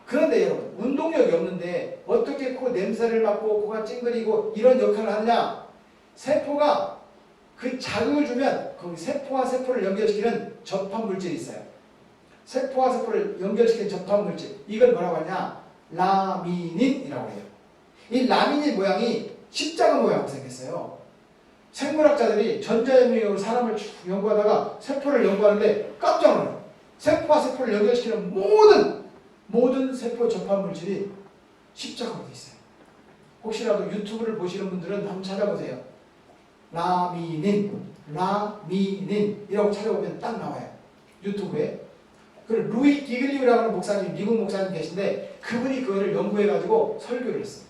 그런데 여러분, 운동력이 없는데 어떻게 코 냄새를 맡고 코가 찡그리고 이런 역할을 하느냐? 세포가 그 자극을 주면 거기 세포와 세포를 연결시키는 접합물질이 있어요. 세포와 세포를 연결시키는 접합물질, 이걸 뭐라고 하냐? 라미닌이라고 해요. 이 라미닌 모양이 십자가 모양으로 생겼어요. 생물학자들이 전자연명으로 사람을 쭉 연구하다가 세포를 연구하는데 깜짝 놀라요. 세포와 세포를 연결시키는 모든 세포 접합물질이 십자가로 되어 있어요. 혹시라도 유튜브를 보시는 분들은 한번 찾아보세요. 라미닌이라고 찾아보면 딱 나와요. 유튜브에. 그리고 루이 기글리우라고 하는 목사님, 미국 목사님 계신데 그분이 그거를 연구해가지고 설교를 했어요.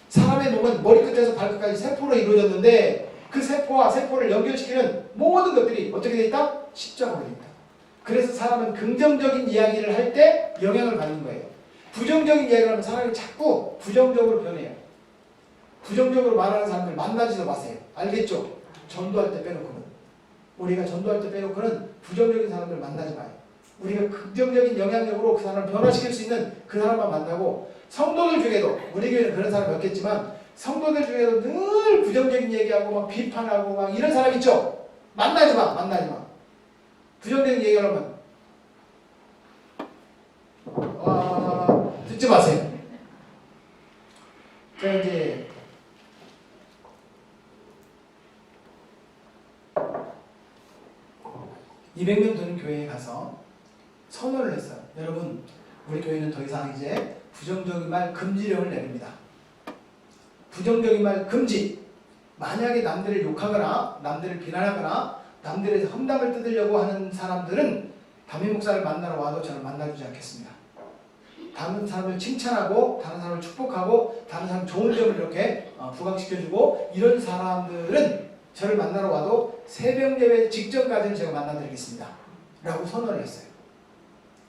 사람의 몸은 머리끝에서 발끝까지 세포로 이루어졌는데 그 세포와 세포를 연결시키는 모든 것들이 어떻게 되어 있다? 십자가로 되어 있다. 그래서 사람은 긍정적인 이야기를 할 때 영향을 받는 거예요. 부정적인 이야기를 하면 사람이 자꾸 부정적으로 변해요. 부정적으로 말하는 사람들 만나지도 마세요. 알겠죠? 전도할 때 빼놓고는. 우리가 전도할 때 빼놓고는 부정적인 사람들 만나지 마요. 우리가 긍정적인 영향력으로 그 사람을 변화시킬 수 있는 그 사람만 만나고, 성도들 중에도, 우리 교회는 그런 사람이 없겠지만 성도들 중에도 늘 부정적인 얘기하고 막 비판하고 막 이런 사람 있죠? 만나지 마. 부정적인 얘기하면 듣지 마세요. 자, 이제 (200명) 되는 교회에 가서 선언을 했어요. 여러분, 우리 교회는 더 이상 이제 부정적인 말 금지령을 내립니다. 부정적인 말 금지. 만약에 남들을 욕하거나 남들을 비난하거나 남들의 험담을 뜯으려고 하는 사람들은 담임 목사를 만나러 와도 저는 만나주지 않겠습니다. 다른 사람을 칭찬하고 다른 사람을 축복하고 다른 사람 좋은 점을 이렇게 부각시켜주고 이런 사람들은 저를 만나러 와도 새벽 예배 직전까지는 제가 만나드리겠습니다 라고 선언을 했어요.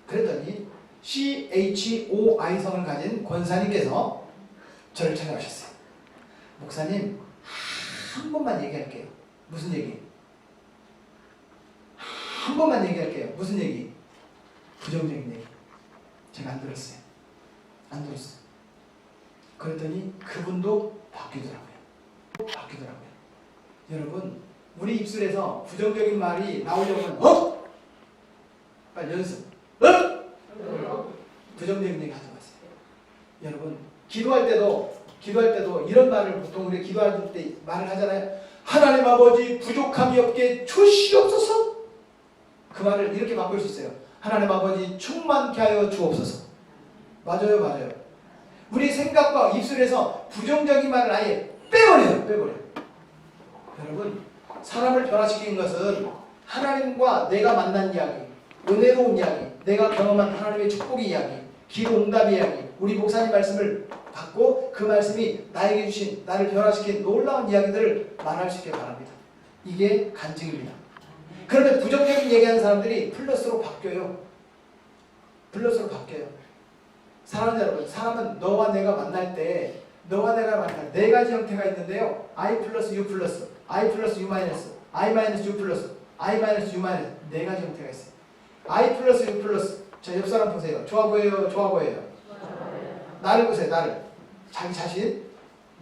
그랬더니 CHOI 성을 가진 권사님께서 저를 찾아오셨어요. 목사님 한 번만 얘기할게요. 무슨 얘기? 한 번만 얘기할게요. 무슨 얘기? 부정적인 얘기. 제가 안 들었어요. 안 들었어요. 그랬더니 그분도 바뀌더라고요. 여러분 우리 입술에서 부정적인 말이 나오려면 빨리 연습. 부정적인 얘기 하지 마세요. 여러분 기도할 때도 이런 말을 보통 우리 기도할 때 말을 하잖아요. 하나님 아버지 부족함이 없게 주시옵소서. 그 말을 이렇게 바꿀 수 있어요. 하나님 아버지 충만케 하여 주옵소서. 맞아요. 우리 생각과 입술에서 부정적인 말을 아예 빼버려요. 여러분 사람을 변화시키는 것은 하나님과 내가 만난 이야기, 은혜로운 이야기, 내가 경험한 하나님의 축복의 이야기, 기도 응답의 이야기, 우리 목사님 말씀을 받고 그 말씀이 나에게 주신 나를 변화시킨 놀라운 이야기들을 말할 수 있게 바랍니다. 이게 간증입니다. 그러면 부정적인 얘기하는 사람들이 플러스로 바뀌어요. 사랑하는 여러분, 사람은 너와 내가 만날 때 네 가지 형태가 있는데요. I 플러스 U 플러스, I 플러스 U 마이너스, I 마이너스 U 플러스, I 마이너스 U 마이너스 네 가지 형태가 있어요. I 플러스 U 플러스. 자, 옆 사람 보세요. 좋아 보여요. 나를 보세요. 나를. 자기 자신.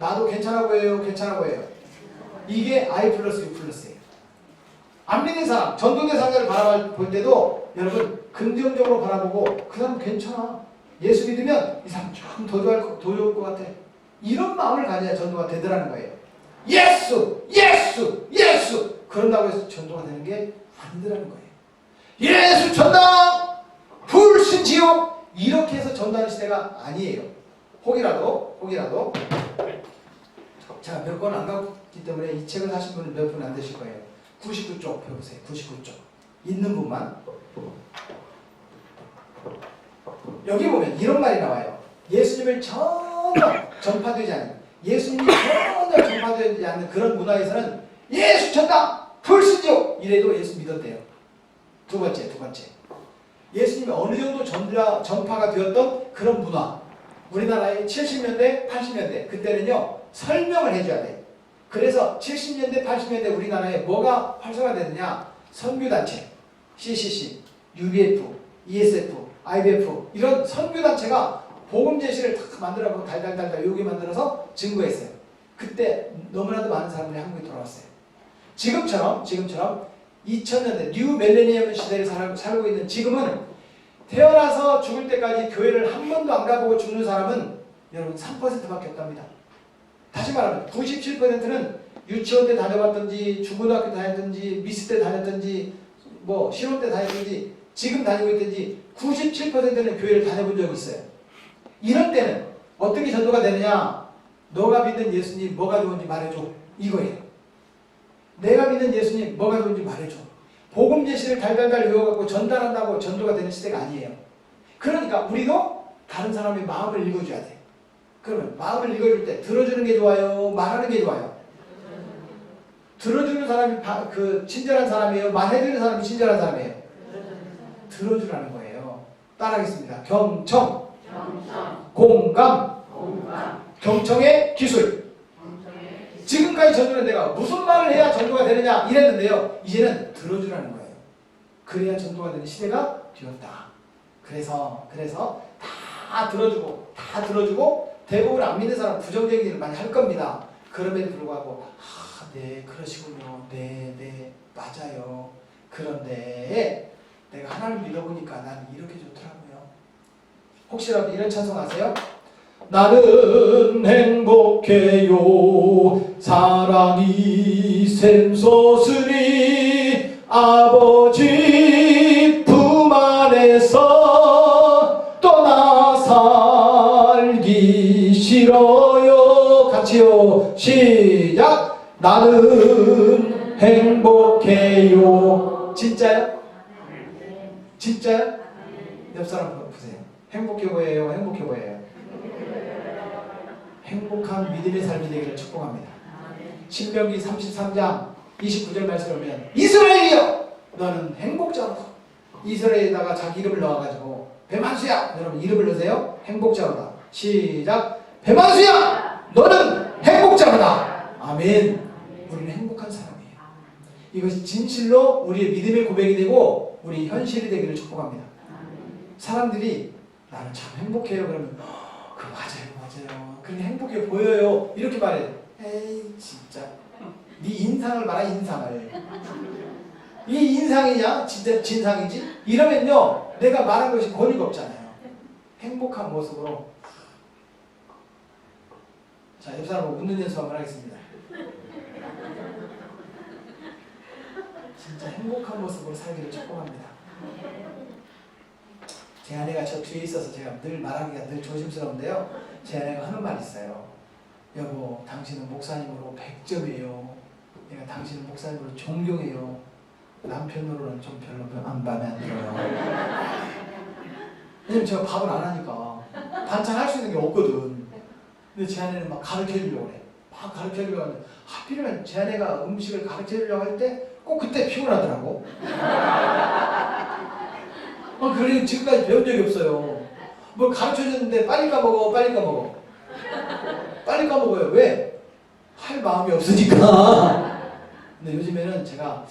나도 괜찮아 보여요. 이게 I 플러스 U 플러스예요. 안 믿는 사람, 전도된 상자를 바라볼 때도 여러분 긍정적으로 바라보고 그 사람 괜찮아. 예수 믿으면 이 사람 좀 더 좋을 것 같아. 이런 마음을 가져야 전도가 되더라는 거예요. 예수! 그런다고 해서 전도가 되는 게 아니더라는 거예요. 예수 전당! 불신 지옥! 이렇게 해서 전도하는 시대가 아니에요. 혹이라도 자, 몇 권 안 갔기 때문에 이 책을 사신 분은 몇 분 안 되실 거예요. 99쪽 펴보세요. 99쪽. 있는 분만. 여기 보면 이런 말이 나와요. 예수님을 전혀 전파되지 않는 그런 문화에서는 예수 천당 불신지옥 이래도 예수 믿었대요. 두 번째. 예수님이 어느 정도 전파가 되었던 그런 문화. 우리나라의 70년대, 80년대 그때는요 설명을 해줘야 돼. 그래서 70년대, 80년대 우리나라에 뭐가 활성화되느냐? 선교단체, CCC, UBF, ESF, IBF 이런 선교단체가 복음 제시를 탁 만들어서 달달달달 여기 만들어서 증거했어요. 그때 너무나도 많은 사람들이 한국에 돌아왔어요. 지금처럼 2000년대 뉴 밀레니엄 시대를 살고 있는 지금은 태어나서 죽을 때까지 교회를 한 번도 안 가보고 죽는 사람은 여러분 3%밖에 없답니다. 다시 말하면 97%는 유치원 때 다녀봤든지 중고등학교 다녔든지 미스 때 다녔든지 뭐 신혼 때 다녔든지 지금 다니고 있든지 97%는 교회를 다녀본 적이 있어요. 이런 때는 어떻게 전도가 되느냐? 너가 믿는 예수님 뭐가 좋은지 말해줘. 이거예요. 내가 믿는 예수님 뭐가 좋은지 말해줘. 복음 제시를 달달달 외워갖고 전달한다고 전도가 되는 시대가 아니에요. 그러니까 우리도 다른 사람의 마음을 읽어줘야 돼. 그러면 마음을 읽어줄 때 들어주는 게 좋아요? 말하는 게 좋아요? 들어주는 사람이 친절한 사람이에요? 말해주는 사람이 친절한 사람이에요? 들어주라는 거예요. 따라하겠습니다. 경청, 공감, 경청의 기술. 지금까지 전도는 내가 무슨 말을 해야 전도가 되느냐 이랬는데요. 이제는 들어주라는 거예요. 그래야 전도가 되는 시대가 되었다. 그래서 다 들어주고 대부분 안 믿는 사람 부정적인 일을 많이 할 겁니다. 그럼에도 불구하고 네 그러시군요. 네 맞아요. 그런데 내가 하나님 믿어보니까 난 이렇게 좋더라고요. 혹시라도 이런 찬송 아세요? 나는 행복해요. 사랑이 샘솟으니 아버지 품 안에서 떠나 살기 싫어요. 같이요. 시작. 나는 행복해요. 진짜요? 옆 사람 보세요. 행복해 보여요? 행복해 보여요? 행복한 믿음의 삶이 되기를 축복합니다. 신명기 33장 29절 말씀을 보면 이스라엘이여 너는 행복자로다. 이스라엘에다가 자기 이름을 넣어가지고 배만수야 여러분 이름을 넣으세요. 행복자로다. 시작. 배만수야 너는 행복자로다. 아멘. 우리는 행복한 사람이에요. 이것이 진실로 우리의 믿음의 고백이 되고 우리 현실이 되기를 축복합니다. 사람들이 나는 참 행복해요 그러면 그 맞아요 그렇게 행복해 보여요 이렇게 말해요. 에이 진짜 네 인상을 봐라 인상을. 이게 인상이냐 진짜 진상이지? 이러면요 내가 말한 것이 권위가 없잖아요. 행복한 모습으로 자 옆 사람하고 웃는 연습 한번 하겠습니다. 진짜 행복한 모습으로 살기를 축복합니다. 제 아내가 저 뒤에 있어서 제가 늘 말하기가 늘 조심스러운데요. 제 아내가 하는 말이 있어요. 여보, 당신은 목사님으로 100점이에요. 내가 당신을 목사님으로 존경해요. 남편으로는 좀 별로 안 마음에 안 들어요. 왜냐면 제가 밥을 안 하니까 반찬 할 수 있는 게 없거든. 근데 제 아내는 막 가르쳐 주려고 그래. 막 가르쳐 주려고 하는데 하필이면 제 아내가 음식을 가르쳐 주려고 할 때 꼭 그때 피곤하더라고. 그래 지금까지 배운 적이 없어요. 뭐 가르쳐줬는데 빨리 까먹어. 빨리 까먹어요. 왜? 할 마음이 없으니까. 근데 요즘에는 제가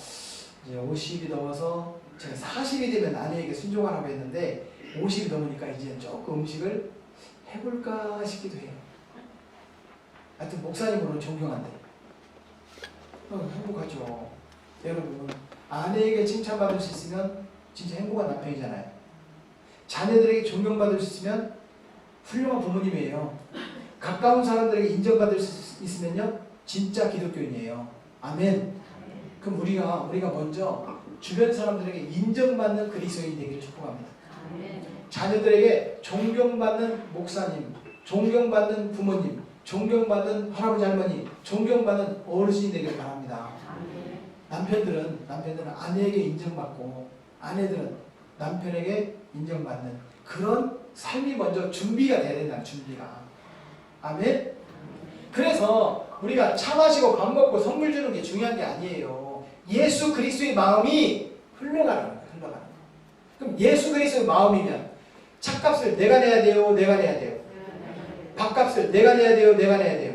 이제 50이 넘어서 제가 40이 되면 아내에게 순종하라고 했는데 50이 넘으니까 이제 조금 음식을 해볼까 싶기도 해요. 하여튼 목사님으로는 존경한대. 행복하죠. 여러분 아내에게 칭찬받을 수 있으면 진짜 행복한 남편이잖아요. 자녀들에게 존경받을 수 있으면 훌륭한 부모님이에요. 가까운 사람들에게 인정받을 수 있으면요 진짜 기독교인이에요. 아멘. 그럼 우리가 먼저 주변 사람들에게 인정받는 그리스도인이 되기를 축복합니다. 자녀들에게 존경받는 목사님, 존경받는 부모님, 존경받는 할아버지 할머니, 존경받는 어르신이 되기를 바랍니다. 남편들은 아내에게 인정받고 아내들은 남편에게 인정받는 그런 삶이 먼저 준비가 돼야 된다. 준비가. 아멘. 그래서 우리가 차 마시고 밥 먹고 선물 주는 게 중요한 게 아니에요. 예수 그리스도의 마음이 흘러가는 거예요. 그럼 예수 그리스도의 마음이면 차값을 내가 내야 돼요. 밥값을 내가 내야 돼요.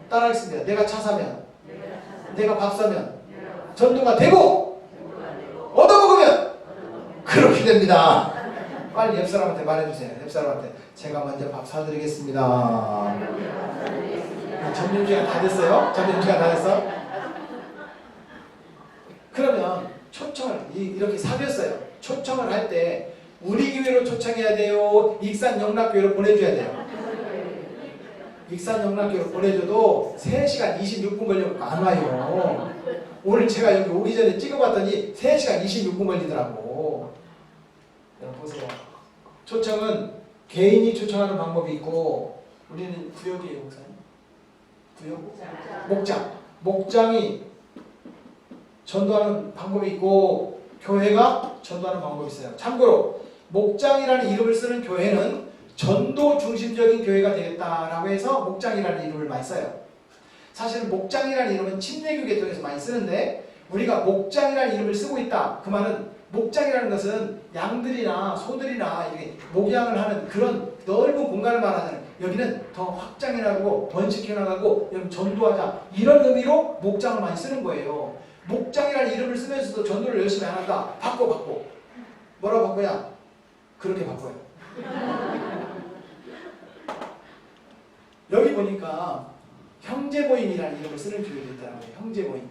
따라하겠습니다. 내가 차 사면, 내가 밥 사면 전도가 되고 얻어먹으면 그렇게 됩니다. 빨리 옆 사람한테 말해주세요. 옆 사람한테 제가 먼저 밥 사드리겠습니다. 점심시간 다 됐어요? 점심시간 다 됐어? 그러면 초청을 이렇게 사귀었어요. 초청을 할 때 우리 교회로 초청해야 돼요? 익산 영락교회로 보내줘야 돼요? 익산 영락교회로 보내줘도 3시간 26분 걸리면 안 와요. 오늘 제가 여기 오기 전에 찍어봤더니 3시간 26분 걸리더라고. 여러분 보세요. 초청은 개인이 초청하는 방법이 있고 우리는 구역이에요. 목사님. 구역? 목장이 전도하는 방법이 있고 교회가 전도하는 방법이 있어요. 참고로 목장이라는 이름을 쓰는 교회는 전도 중심적인 교회가 되겠다라고 해서 목장이라는 이름을 많이 써요. 사실은 목장이라는 이름은 침례교 계통에서 많이 쓰는데 우리가 목장이라는 이름을 쓰고 있다. 그 말은 목장이라는 것은 양들이나 소들이나 이렇게 목양을 하는 그런 넓은 공간을 말하잖아요. 여기는 더 확장해나가고 번식해나가고 전도하자 이런 의미로 목장을 많이 쓰는 거예요. 목장이라는 이름을 쓰면서도 전도를 열심히 안 한다. 바꿔. 뭐라고 바꿔야? 그렇게 바꿔요. 여기 보니까 형제모임이라는 이름을 쓰는 교회도 있더라고요. 형제모임.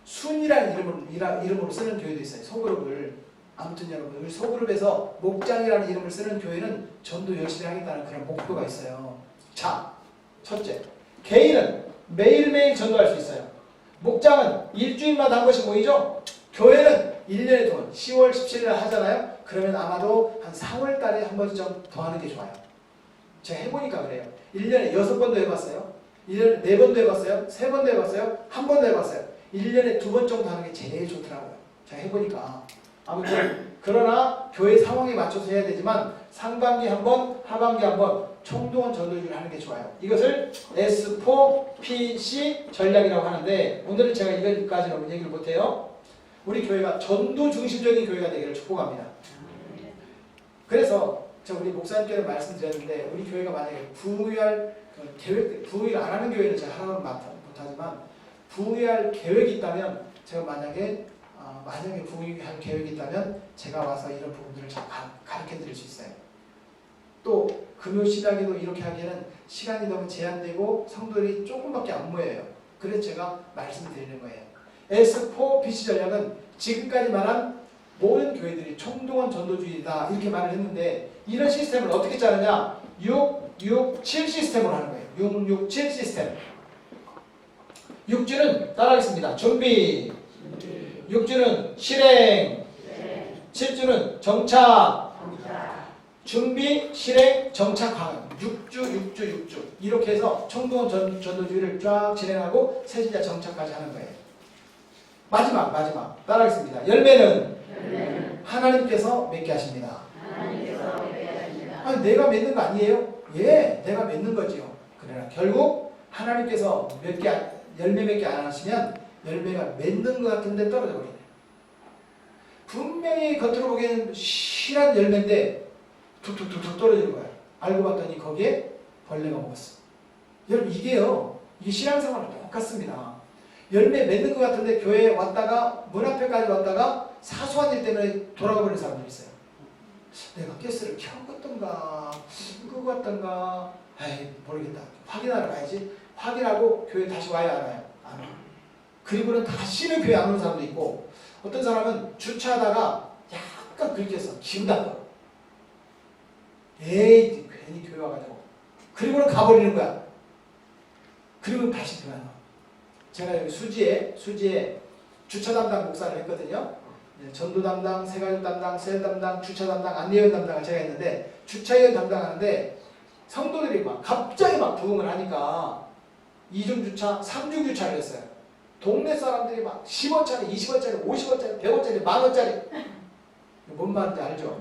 순이라는 이름으로 쓰는 교회도 있어요. 소그룹을. 아무튼 여러분 우리 소그룹에서 목장이라는 이름을 쓰는 교회는 전도 열심히 하겠다는 그런 목표가 있어요. 자, 첫째. 개인은 매일매일 전도할 수 있어요. 목장은 일주일마다 한 번씩 모이죠? 교회는 1년에 두 번, 10월 17일 하잖아요? 그러면 아마도 한 4월 달에 한 번 좀 더 하는 게 좋아요. 제가 해보니까 그래요. 1년에 6번도 해봤어요. 1년에 4번도 해봤어요. 3번도 해봤어요. 1번도 해봤어요. 1년에 2번 정도 하는 게 제일 좋더라고요. 제가 해보니까. 아무튼 그러나 교회 상황에 맞춰서 해야 되지만 상반기 한 번, 하반기 한 번 총동원 전도주의를 하는 게 좋아요. 이것을 S4PC 전략이라고 하는데 오늘은 제가 이것까지는 얘기를 못해요. 우리 교회가 전도 중심적인 교회가 되기를 축복합니다. 그래서 저 우리 목사님께는 말씀드렸는데 우리 교회가 만약에 부흥회할 계획, 부흥회를 안 하는 교회는 제가 하라고는 못하지만 부흥회할 계획이 있다면 제가 만약에 부흥회할 계획이 있다면 제가 와서 이런 부분들을 잘 가르쳐 드릴 수 있어요. 또 금요 시작에도 이렇게 하기에는 시간이 너무 제한되고 성도들이 조금밖에 안 모여요. 그래서 제가 말씀드리는 거예요. S4PC 전략은 지금까지 말한 모든 교회들이 총동원 전도주의다 이렇게 말을 했는데 이런 시스템을 어떻게 짜느냐 667 시스템으로 하는 거예요. 667 시스템. 6주는 따라하겠습니다. 준비 6주는 실행 7주는 정착 준비, 실행, 정착, 강행 6주 이렇게 해서 총동원 전도주의를 쫙 진행하고 세신자 정착까지 하는 거예요. 마지막 따라하겠습니다. 열매는 하나님께서 맺게 하십니다. 아니 내가 맺는 거 아니에요? 예, 내가 맺는 거지요. 그러나 결국 하나님께서 열매 맺게 안 하시면 열매가 맺는 것 같은데 떨어져 버리네. 분명히 겉으로 보기에는 실한 열매인데 툭툭툭툭 떨어지는 거야. 알고 봤더니 거기에 벌레가 먹었어. 여러분 이게 신앙생활은 똑같습니다. 열매 맺는 것 같은데 교회에 왔다가 문 앞에까지 왔다가 사소한 일 때문에 돌아가 버리는 사람들이 있어요. 내가 가스를 켜갔던가 끄고 갔던가 에이 모르겠다. 확인하러 가야지. 확인하고 교회 다시 와야 알아요. 안 와. 그리고는 다시는 교회 안 오는 사람도 있고 어떤 사람은 주차하다가 약간 긁혔어. 기분 나빠. 에이 괜히 교회 와가지고 그리고는 가버리는 거야. 그리고 다시 교회 안 와. 제가 여기 수지에 주차 담당 목사를 했거든요. 전도 담당, 세가족 담당, 셀 담당, 주차 담당, 안내원 담당을 제가 했는데 주차위원 담당하는데 성도들이 갑자기 부흥을 하니까 2중 주차, 3중 주차를 했어요. 동네 사람들이 10원짜리, 20원짜리, 50원짜리, 100원짜리, 만원짜리 뭔 말인지 알죠?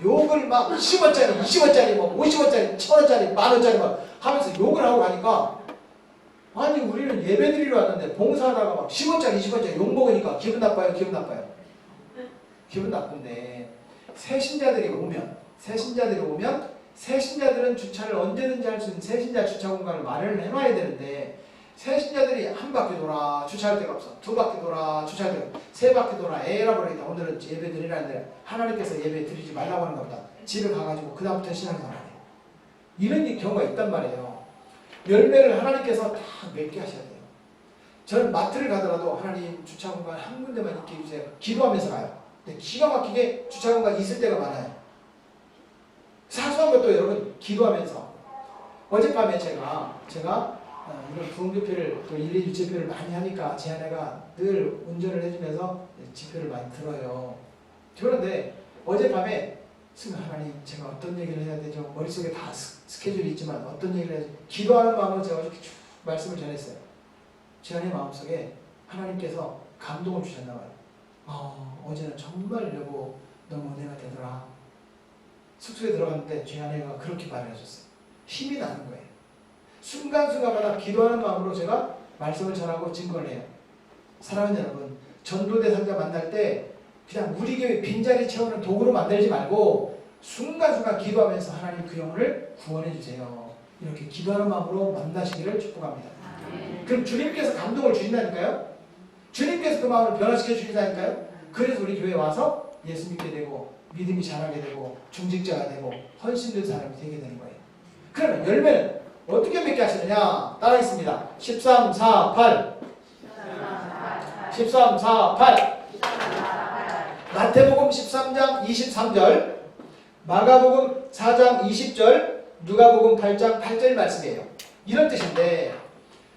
욕을 10원짜리, 20원짜리, 50원짜리, 1000원짜리, 만원짜리 하면서 욕을 하고 가니까 아니 우리는 예배 드리러 왔는데 봉사하다가 10원짜리 20원짜리 욕먹으니까 기분 나빠요? 기분 나쁜데 세신자들이 오면 세신자들은 주차를 언제든지 할 수 있는 세신자 주차 공간을 마련을 해놔야 되는데 세신자들이 한 바퀴 돌아 주차할 데가 없어. 두 바퀴 돌아 주차할 데가 없어. 세 바퀴 돌아 에라 버리겠다. 오늘은 예배 드리라는데 하나님께서 예배 드리지 말라고 하는 겁니다. 집에 가가지고 그 다음부터 신앙생활 안 해요. 이런 경우가 있단 말이에요. 열매를 하나님께서 다 맺게 하셔야 돼요. 저는 마트를 가더라도 하나님 주차 공간 한 군데만 있게 해주세요. 기도하면서 가요. 근데 기가 막히게 주차 공간이 있을 때가 많아요. 사소한 것도 여러분 기도하면서 어젯밤에 제가 이런 부흥지표를 또 1, 2주 지표를 많이 하니까 제 아내가 늘 운전을 해주면서 지표를 많이 들어요. 그런데 어젯밤에 하나님 제가 어떤 얘기를 해야 되죠? 머릿속에 다 스케줄이 있지만 어떤 얘기를 해야 되죠? 기도하는 마음으로 제가 이렇게 쭉 말씀을 전했어요. 제 아내 마음속에 하나님께서 감동을 주셨나 봐요. 어제는 정말 여보 너무 은혜가 되더라. 숙소에 들어갔는데 제 아내가 그렇게 말을 해줬어요. 힘이 나는 거예요. 순간순간마다 기도하는 마음으로 제가 말씀을 전하고 증거를 해요. 사랑하는 여러분, 전도대 상자 만날 때 그냥 우리 교회 빈자리 채우는 도구로 만들지 말고 순간순간 기도하면서 하나님 그 영혼을 구원해 주세요. 이렇게 기도하는 마음으로 만나시기를 축복합니다. 그럼 주님께서 감동을 주신다니까요? 주님께서 그 마음을 변화시켜 주신다니까요? 그래서 우리 교회에 와서 예수 믿게 되고 믿음이 자라게 되고 중직자가 되고 헌신된 사람이 되게 되는 거예요. 그러면 열매는 어떻게 맺게 하시느냐? 따라하겠습니다. 13, 4, 8 13, 4, 8 마태복음 13장 23절, 마가복음 4장 20절, 누가복음 8장 8절 말씀이에요. 이런 뜻인데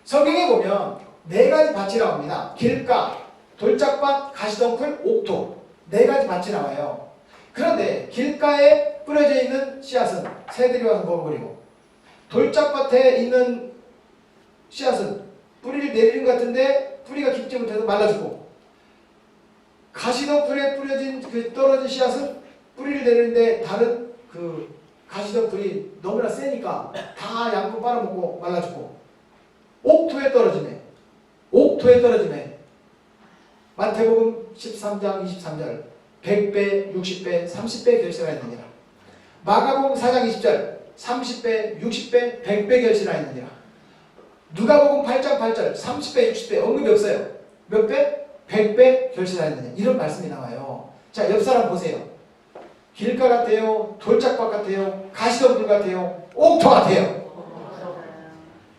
성경에 보면 네 가지 밭이 나옵니다. 길가, 돌짝밭, 가시덩굴, 옥토 네 가지 밭이 나와요. 그런데 길가에 뿌려져 있는 씨앗은 새들이 와서 먹어버리고 돌짝밭에 있는 씨앗은 뿌리를 내리는 것 같은데 뿌리가 깊지 못해서 말라 죽고 가시덤불에 뿌려진 그 떨어진 씨앗은 뿌리를 내리는데 다른 그 가시덤불이 너무나 세니까 다 양분 빨아먹고 말라 죽고, 옥토에 떨어지네. 마태복음 13장 23절 100배, 60배, 30배 결실하였느니라. 마가복음 4장 20절 30배, 60배, 100배 결실하였느니라. 누가복음 8장 8절 30배, 60배 언급이 없어요. 몇 배? 100배 결실하였느냐. 이런 말씀이 나와요. 자, 옆 사람 보세요. 길가 같아요? 돌짝밭 같아요? 가시덤불 같아요? 옥토 같아요?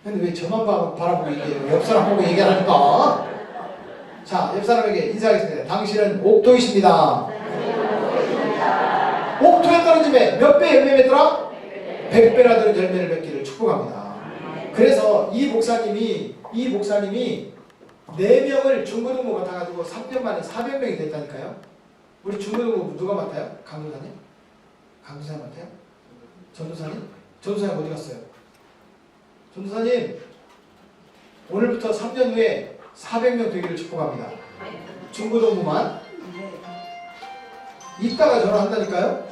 근데 왜 저만 바라보고 얘기해요? 옆 사람 보고 얘기하니까. 자, 옆 사람에게 인사하겠습니다. 당신은 옥토이십니다. 옥토에 떨어짐에 몇 배 열매 맺더라? 100배라도 열매를 맺기를 축복합니다. 그래서 이 목사님이 4명을 중고등부 맡아가지고 3년 만에 400명이 됐다니까요. 우리 중고등부 누가 맡아요? 강도사님? 강도사님 맡아요? 전도사님? 전도사님 어디 갔어요? 전도사님, 오늘부터 3년 후에 400명 되기를 축복합니다. 중고등부만. 이따가 전화한다니까요?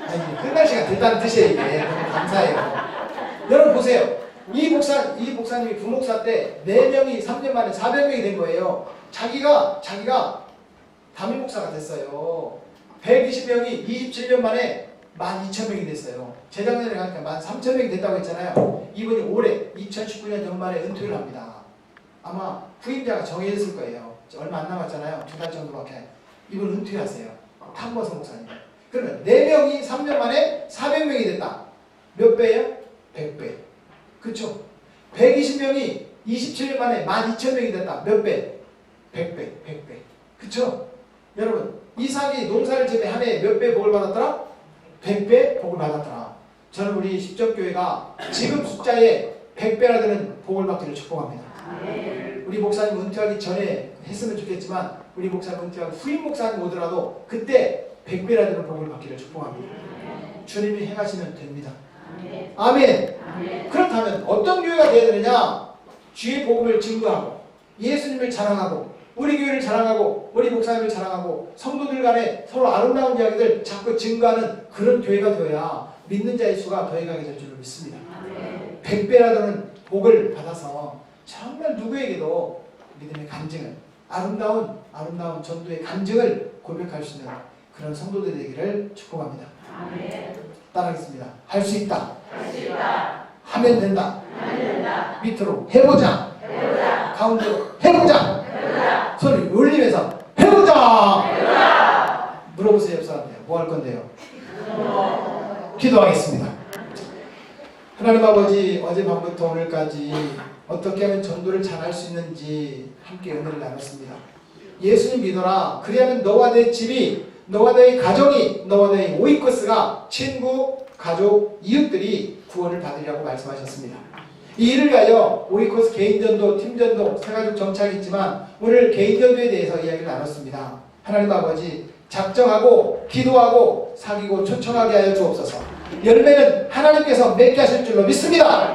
아니, 끝날 시간 됐다는 뜻이에요. 이게 너무 감사해요. 여러분 보세요. 이 목사님이 부목사 때 4명이 3년 만에 400명이 된 거예요. 자기가 담임 목사가 됐어요. 120명이 27년 만에 12,000명이 됐어요. 재작년에 가니까 13,000명이 됐다고 했잖아요. 이분이 올해 2019년 연말에 은퇴를 합니다. 아마 후임자가 정해졌을 거예요. 얼마 안 남았잖아요. 2달 정도밖에. 이분 은퇴하세요. 탐버스 목사님. 그러면 4명이 3년 만에 400명이 됐다. 몇 배예요? 100배. 그쵸? 120명이 27년 만에 12,000명이 됐다. 몇 배? 100배. 그쵸? 여러분, 이삭이 농사를 지에 한 해에 몇 배 복을 받았더라? 100배 복을 받았더라. 저는 우리 십정교회가 지금 숫자에 100배나 되는 복을 받기를 축복합니다. 우리 목사님 은퇴하기 전에 했으면 좋겠지만 우리 목사님 은퇴하고 후임 목사님 오더라도 그때 100배나 되는 복을 받기를 축복합니다. 주님이 행하시면 됩니다. 아멘. 그렇다면 어떤 교회가 되어야 되느냐? 주의 복음을 증거하고 예수님을 자랑하고 우리 교회를 자랑하고 우리 목사님을 자랑하고 성도들 간에 서로 아름다운 이야기들 자꾸 증거하는 그런 교회가 되어야 믿는 자의 수가 더해가게 될 줄을 믿습니다. 100배라는 복을 받아서 정말 누구에게도 믿음의 간증을 아름다운 전도의 간증을 고백할 수 있는 그런 성도들이 되기를 축복합니다. 따라하겠습니다. 할 수 있다. 하면 된다. 밑으로 해보자. 가운데로 해보자. 소리 울리면서 해보자. 물어보세요. 옆 사람들. 뭐 할 건데요? 기도하겠습니다. 하나님 아버지, 어젯밤부터 오늘까지 어떻게 하면 전도를 잘할 수 있는지 함께 은혜를 나눴습니다. 예수님 믿어라. 그리하면 너와 내 집이, 너와 너의 가정이, 너와 너의 오이코스가, 친구, 가족, 이웃들이 구원을 받으리라고 말씀하셨습니다. 이 일을 위하여 오이코스 개인전도, 팀전도, 새가족 정착이 있지만 오늘 개인전도에 대해서 이야기를 나눴습니다. 하나님 아버지, 작정하고 기도하고 사귀고 초청하게 하여 주옵소서. 열매는 하나님께서 맺게 하실 줄로 믿습니다.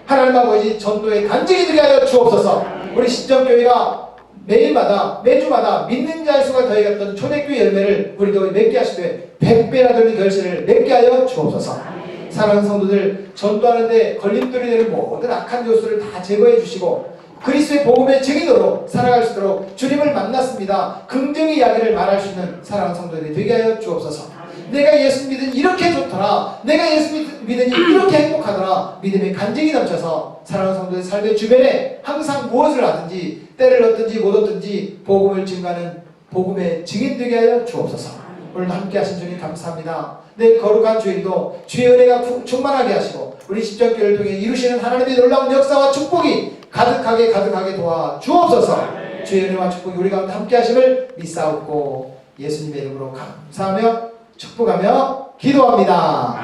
하나님 아버지, 전도의 간증이 되게 하여 주옵소서. 우리 신정교회가 매주마다 믿는 자의 수가 더해갔던 초대교회 열매를 우리도 맺게 하시되 100배나 되는 결실을 맺게 하여 주옵소서. 사랑하는 성도들, 전도하는데 걸림돌이 되는 모든 악한 요소를 다 제거해 주시고 그리스도의 복음의 증인으로 살아갈 수 있도록 주님을 만났습니다. 긍정의 이야기를 말할 수 있는 사랑하는 성도들이 되게 하여 주옵소서. 내가 예수 믿으니 이렇게 좋더라. 내가 예수 믿으니 이렇게 행복하더라. 믿음의 간증이 넘쳐서 사랑하는 성도의 삶의 주변에 항상 무엇을 하든지 때를 얻든지 못 얻든지 복음을 증가하는 복음의 증인 되게 하여 주옵소서. 오늘도 함께 하신 주님 감사합니다. 내 거룩한 주일도 주의 은혜가 충만하게 하시고 우리 십정교회를 통해 이루시는 하나님의 놀라운 역사와 축복이 가득하게 도와 주옵소서. 주의 은혜와 축복이 우리 가운데 함께 하심을 믿사옵고 예수님의 이름으로 감사하며 축복하며 기도합니다.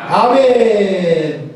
아멘.